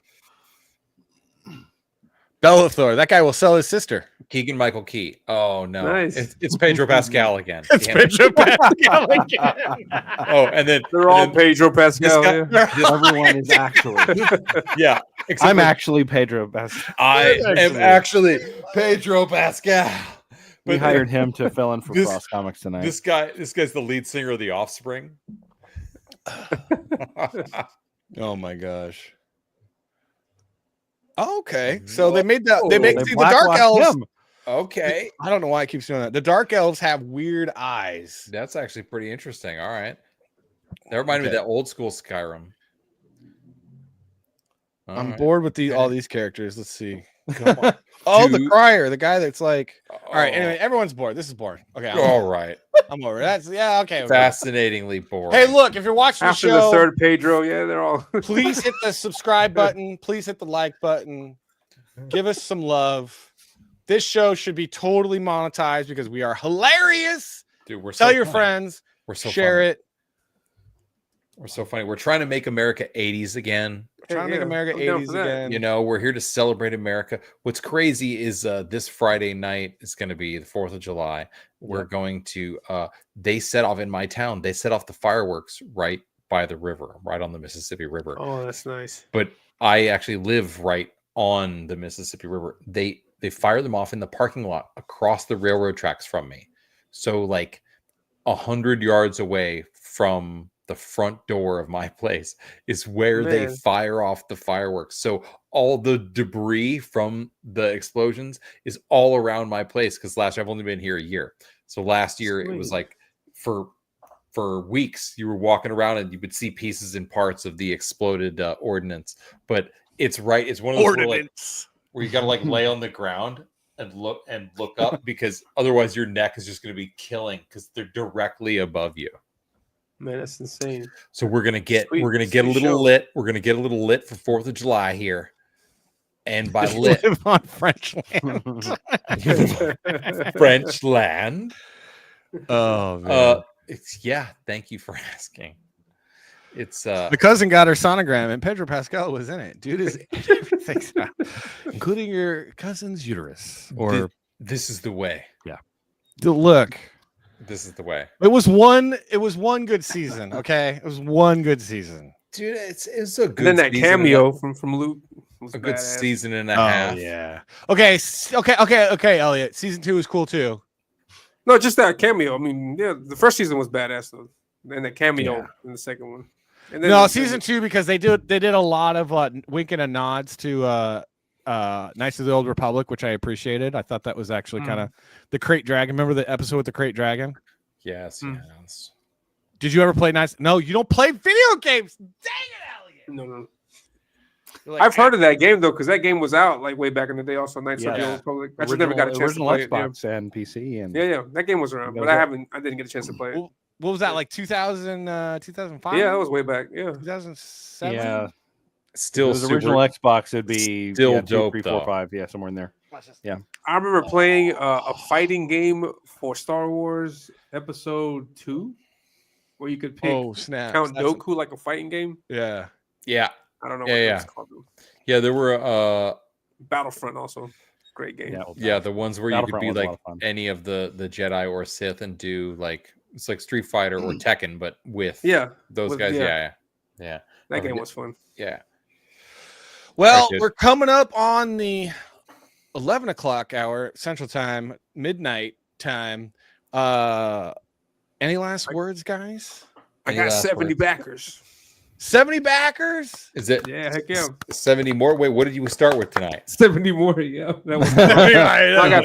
[SPEAKER 7] Bellathor. That guy will sell his sister.
[SPEAKER 8] Keegan-Michael Key. Oh no.
[SPEAKER 4] Nice.
[SPEAKER 8] It's Pedro Pascal again.
[SPEAKER 7] It's Pedro Pascal again.
[SPEAKER 8] Oh, and then
[SPEAKER 4] they're all Pedro Pascal.
[SPEAKER 9] Everyone is actually.
[SPEAKER 8] Yeah.
[SPEAKER 9] I'm actually Pedro Pascal.
[SPEAKER 8] I am actually Pedro Pascal.
[SPEAKER 9] We hired him to fill in for FrostComics tonight.
[SPEAKER 8] This guy's the lead singer of The Offspring.
[SPEAKER 7] Oh my gosh. Okay, so they made that. They make the Dark Elves.
[SPEAKER 8] Okay,
[SPEAKER 7] I don't know why it keeps doing that. The Dark Elves have weird eyes.
[SPEAKER 8] That's actually pretty interesting. All right, that reminded me of that old school Skyrim.
[SPEAKER 7] I'm bored with all these characters. Let's see. Come on. The crier, the guy that's like. All right. Anyway, everyone's bored. This is boring. Okay.
[SPEAKER 8] All right.
[SPEAKER 7] I'm over. Okay.
[SPEAKER 8] Fascinatingly boring.
[SPEAKER 7] Hey, look, if you're watching
[SPEAKER 4] after
[SPEAKER 7] the show,
[SPEAKER 4] the third Pedro, they're all.
[SPEAKER 7] Please hit the subscribe button. Please hit the like button. Give us some love. This show should be totally monetized because we are hilarious.
[SPEAKER 8] Dude,
[SPEAKER 7] Tell your friends.
[SPEAKER 8] We're so
[SPEAKER 7] share
[SPEAKER 8] funny.
[SPEAKER 7] it.
[SPEAKER 8] We're so funny. We're trying to make America 80s again.
[SPEAKER 7] Trying to make America 80s again.
[SPEAKER 8] You know, we're here to celebrate America. What's crazy is this Friday night is going to be the 4th of July. We're going to, they set off in my town, they set off the fireworks right by the river, right on the Mississippi River.
[SPEAKER 4] Oh, that's nice.
[SPEAKER 8] But I actually live right on the Mississippi River. They fire them off in the parking lot across the railroad tracks from me. So like 100 yards away from the front door of my place is where they fire off the fireworks. So all the debris from the explosions is all around my place because last year I've only been here a year. So last year it was like for weeks you were walking around and you would see pieces and parts of the exploded ordnance. But It's right. It's one of those where you got to like lay on the ground and look up because otherwise your neck is just going to be killing because they're directly above you.
[SPEAKER 4] Man, that's insane.
[SPEAKER 8] So we're gonna get a little lit. We're gonna get a little lit for 4th of July here, and by lit
[SPEAKER 7] live on French land.
[SPEAKER 8] French land.
[SPEAKER 7] Oh man.
[SPEAKER 8] Thank you for asking. It's
[SPEAKER 7] the cousin got her sonogram and Pedro Pascal was in it. Dude is everything, including your cousin's uterus. Or
[SPEAKER 8] this is the way.
[SPEAKER 7] Yeah. Look.
[SPEAKER 8] This is the way.
[SPEAKER 7] It was one good season. Okay, it was one good season,
[SPEAKER 8] dude. It's a good.
[SPEAKER 4] And then that cameo from Luke was
[SPEAKER 8] a good
[SPEAKER 4] badass.
[SPEAKER 8] season and a half.
[SPEAKER 7] Yeah. Okay. Elliot, season 2 was cool too.
[SPEAKER 4] No, just that cameo. I mean, yeah, the first season was badass though, and the cameo in the second one. And then
[SPEAKER 7] season 2 because they did a lot of winking and nods to Knights of the Old Republic, which I appreciated. I thought that was actually kind of the Crate Dragon. Remember the episode with the Crate Dragon?
[SPEAKER 8] Yes.
[SPEAKER 7] Did you ever play Knights? No, you don't play video games. Dang it,
[SPEAKER 4] Elliot. No. I've heard of that game though, because that game was out like way back in the day. Also, Knights of the Old Republic. I just never got a chance to play
[SPEAKER 9] Xbox and PC and
[SPEAKER 4] that game was around, but I didn't get a chance to play it.
[SPEAKER 7] What was that, like 2005?
[SPEAKER 4] Yeah, that was way back. Yeah,
[SPEAKER 7] 2007.
[SPEAKER 9] Yeah,
[SPEAKER 8] still
[SPEAKER 9] the original Xbox. It'd be
[SPEAKER 8] still
[SPEAKER 9] 2,
[SPEAKER 8] dope.
[SPEAKER 9] 3, 4, 5. Yeah, somewhere in there. Yeah,
[SPEAKER 4] I remember playing a fighting game for Star Wars Episode 2, where you could pick Count Dooku like a fighting game.
[SPEAKER 7] Yeah.
[SPEAKER 4] I don't know what it's called.
[SPEAKER 8] Yeah, there were
[SPEAKER 4] Battlefront also. Great game.
[SPEAKER 8] Yeah, the ones where you could be like any of the Jedi or Sith and do like it's like Street Fighter or Tekken, but with those guys. Yeah.
[SPEAKER 4] That game was fun.
[SPEAKER 8] Yeah.
[SPEAKER 7] Well, we're coming up on the 11 o'clock hour Central Time, midnight time. Any last words, guys?
[SPEAKER 4] I got 70 backers.
[SPEAKER 7] 70 backers?
[SPEAKER 8] Is it?
[SPEAKER 4] Yeah, heck yeah.
[SPEAKER 8] 70 more? Wait, what did you start with tonight?
[SPEAKER 4] 70 more, yeah. That was I got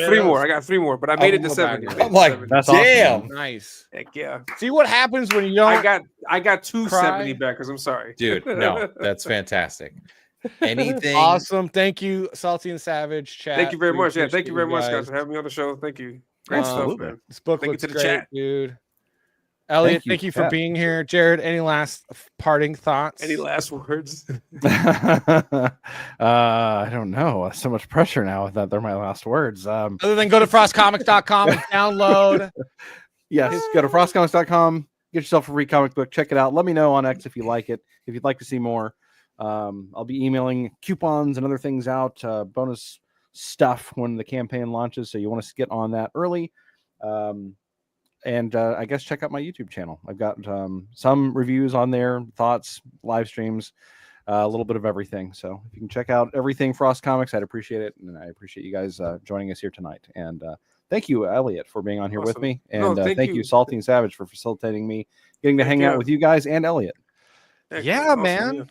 [SPEAKER 4] 3 more, but I made it to 70.
[SPEAKER 8] I'm like, that's damn.
[SPEAKER 7] Awesome. Nice.
[SPEAKER 4] Heck yeah.
[SPEAKER 7] See what happens when you don't
[SPEAKER 4] I got 2 70 backers. I'm sorry.
[SPEAKER 8] Dude, no, that's fantastic. Anything
[SPEAKER 7] awesome. Thank you, Salty and Savage chat.
[SPEAKER 4] Thank you very much. Yeah, thank you very much, guys, for having me on the show. Thank you. Great stuff, man.
[SPEAKER 7] This book looks great, dude. Elliot, thank you for being here. Jared, any last parting thoughts?
[SPEAKER 4] Any last words?
[SPEAKER 9] I don't know. So much pressure now that they're my last words.
[SPEAKER 7] Other than go to frostcomics.com and download.
[SPEAKER 9] Yes, go to frostcomics.com. Get yourself a free comic book. Check it out. Let me know on X if you like it. If you'd like to see more, I'll be emailing coupons and other things out, bonus stuff when the campaign launches. So you want to get on that early. And I guess check out my YouTube channel. I've got some reviews on there, thoughts, live streams, a little bit of everything. So if you can check out everything Frost Comics, I'd appreciate it. And I appreciate you guys joining us here tonight. And thank you, Elliot, for being on here with me. And thank you, Salty and Savage, for facilitating me getting to hang out with you guys and Elliot.
[SPEAKER 7] Yeah, man. Yeah.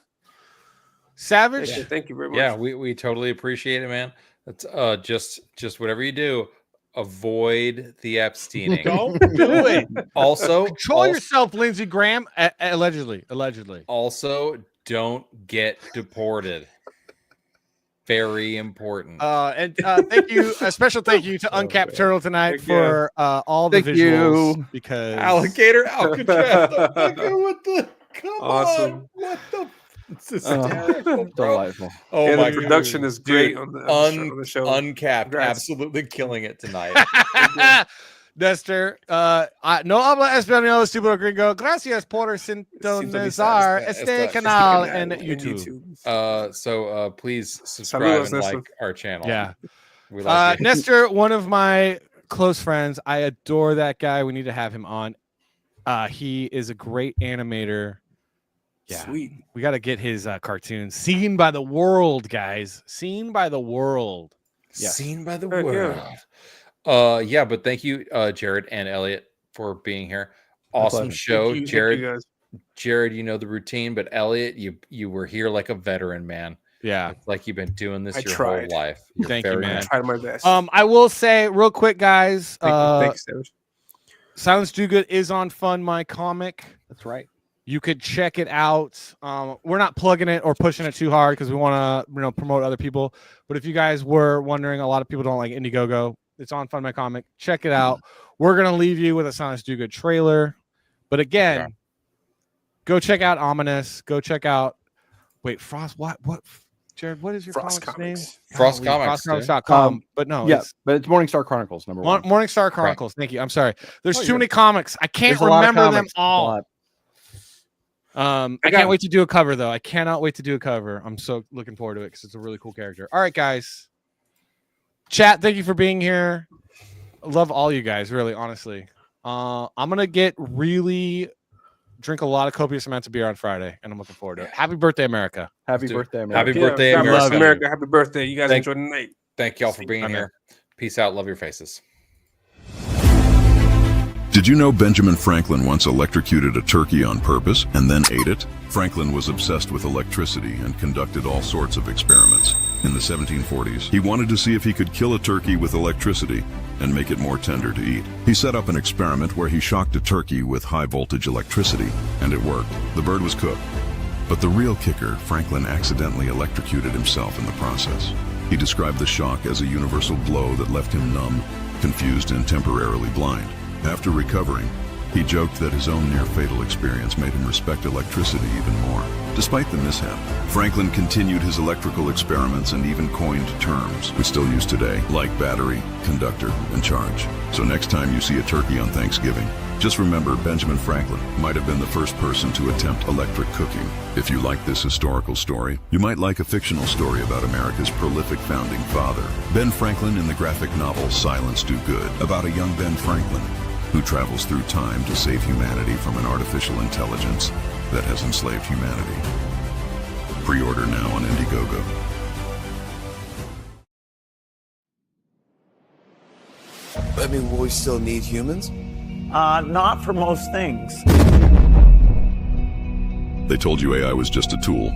[SPEAKER 7] Savage.
[SPEAKER 4] Thank you very much.
[SPEAKER 8] Yeah, we totally appreciate it, man. That's just whatever you do. Avoid the abstaining.
[SPEAKER 7] Don't do it.
[SPEAKER 8] Also,
[SPEAKER 7] control yourself, Lindsey Graham. Allegedly.
[SPEAKER 8] Also, don't get deported. Very important.
[SPEAKER 7] And thank you. A special thank you to Uncapped Turtle tonight for all the visuals. Because
[SPEAKER 8] Alligator Alcatraz. What the? Come on. What the? This is
[SPEAKER 9] delightful.
[SPEAKER 8] Oh, my
[SPEAKER 4] the production is great on the show.
[SPEAKER 8] Uncapped, absolutely killing it tonight.
[SPEAKER 7] Nestor, no habla español, estúpido gringo. Gracias por sintonizar este canal en YouTube.
[SPEAKER 8] So please subscribe and like our channel.
[SPEAKER 7] Yeah.
[SPEAKER 8] We like
[SPEAKER 7] Nestor, one of my close friends. I adore that guy. We need to have him on. He is a great animator. Yeah.
[SPEAKER 4] Sweet.
[SPEAKER 7] We got to get his cartoons seen by the world, guys. Seen by the world.
[SPEAKER 8] Yes. Seen by the world. Yeah, but thank you, Jared and Elliot, for being here. Awesome show, Jared. Jared, you know the routine, but Elliot, you were here like a veteran, man.
[SPEAKER 7] Yeah,
[SPEAKER 8] it's like you've been doing this your whole life.
[SPEAKER 7] Thank you, man.
[SPEAKER 4] I tried my best.
[SPEAKER 7] I will say real quick, guys.
[SPEAKER 4] Thanks,
[SPEAKER 7] Silence Do Good is on Fun My Comic.
[SPEAKER 9] That's right.
[SPEAKER 7] You could check it out. We're not plugging it or pushing it too hard because we want to, promote other people. But if you guys were wondering, a lot of people don't like Indiegogo. It's on Fund My Comic. Check it out. We're gonna leave you with a Silence Do Good trailer. But again, go check out OMINUS. Go check out. Wait, Frost. What? Jared, what is your comics name?
[SPEAKER 8] FrostComics.
[SPEAKER 7] FrostComics.com. But no,
[SPEAKER 9] but it's Morningstar Chronicles #1.
[SPEAKER 7] Morningstar Chronicles. Thank you. I'm sorry. There's too many comics. I can't remember them all. I can't wait to do a cover though. I cannot wait to do a cover. I'm so looking forward to it because it's a really cool character. All right, guys. Chat, thank you for being here. I love all you guys, really, honestly. I'm gonna drink a lot of copious amounts of beer on Friday, and I'm looking forward to it. Happy birthday, America.
[SPEAKER 9] Happy birthday, America.
[SPEAKER 8] Happy birthday, America.
[SPEAKER 4] America. Happy birthday. You guys enjoy the night.
[SPEAKER 8] Thank y'all for being here. Peace out. Love your faces.
[SPEAKER 5] Did you know Benjamin Franklin once electrocuted a turkey on purpose and then ate it? Franklin was obsessed with electricity and conducted all sorts of experiments. In the 1740s, he wanted to see if he could kill a turkey with electricity and make it more tender to eat. He set up an experiment where he shocked a turkey with high-voltage electricity, and it worked. The bird was cooked. But the real kicker, Franklin accidentally electrocuted himself in the process. He described the shock as a universal blow that left him numb, confused, and temporarily blind. After recovering, he joked that his own near-fatal experience made him respect electricity even more. Despite the mishap, Franklin continued his electrical experiments and even coined terms we still use today, like battery, conductor, and charge. So next time you see a turkey on Thanksgiving, just remember Benjamin Franklin might have been the first person to attempt electric cooking. If you like this historical story, you might like a fictional story about America's prolific founding father, Ben Franklin, in the graphic novel Silence Do Good, about a young Ben Franklin who travels through time to save humanity from an artificial intelligence that has enslaved humanity. Pre-order now on Indiegogo.
[SPEAKER 22] I mean, will we still need humans?
[SPEAKER 23] Not for most things.
[SPEAKER 5] They told you AI was just a tool,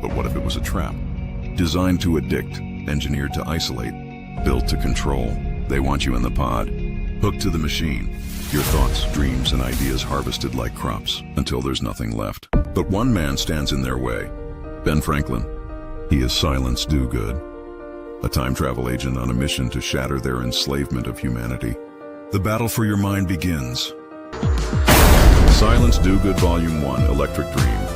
[SPEAKER 5] but what if it was a trap? Designed to addict, engineered to isolate, built to control. They want you in the pod, hooked to the machine. Your thoughts, dreams, and ideas harvested like crops until there's nothing left. But one man stands in their way. Ben Franklin. He is Silence Do Good, a time travel agent on a mission to shatter their enslavement of humanity. The battle for your mind begins. Silence Do Good Volume 1, Electric Dreams.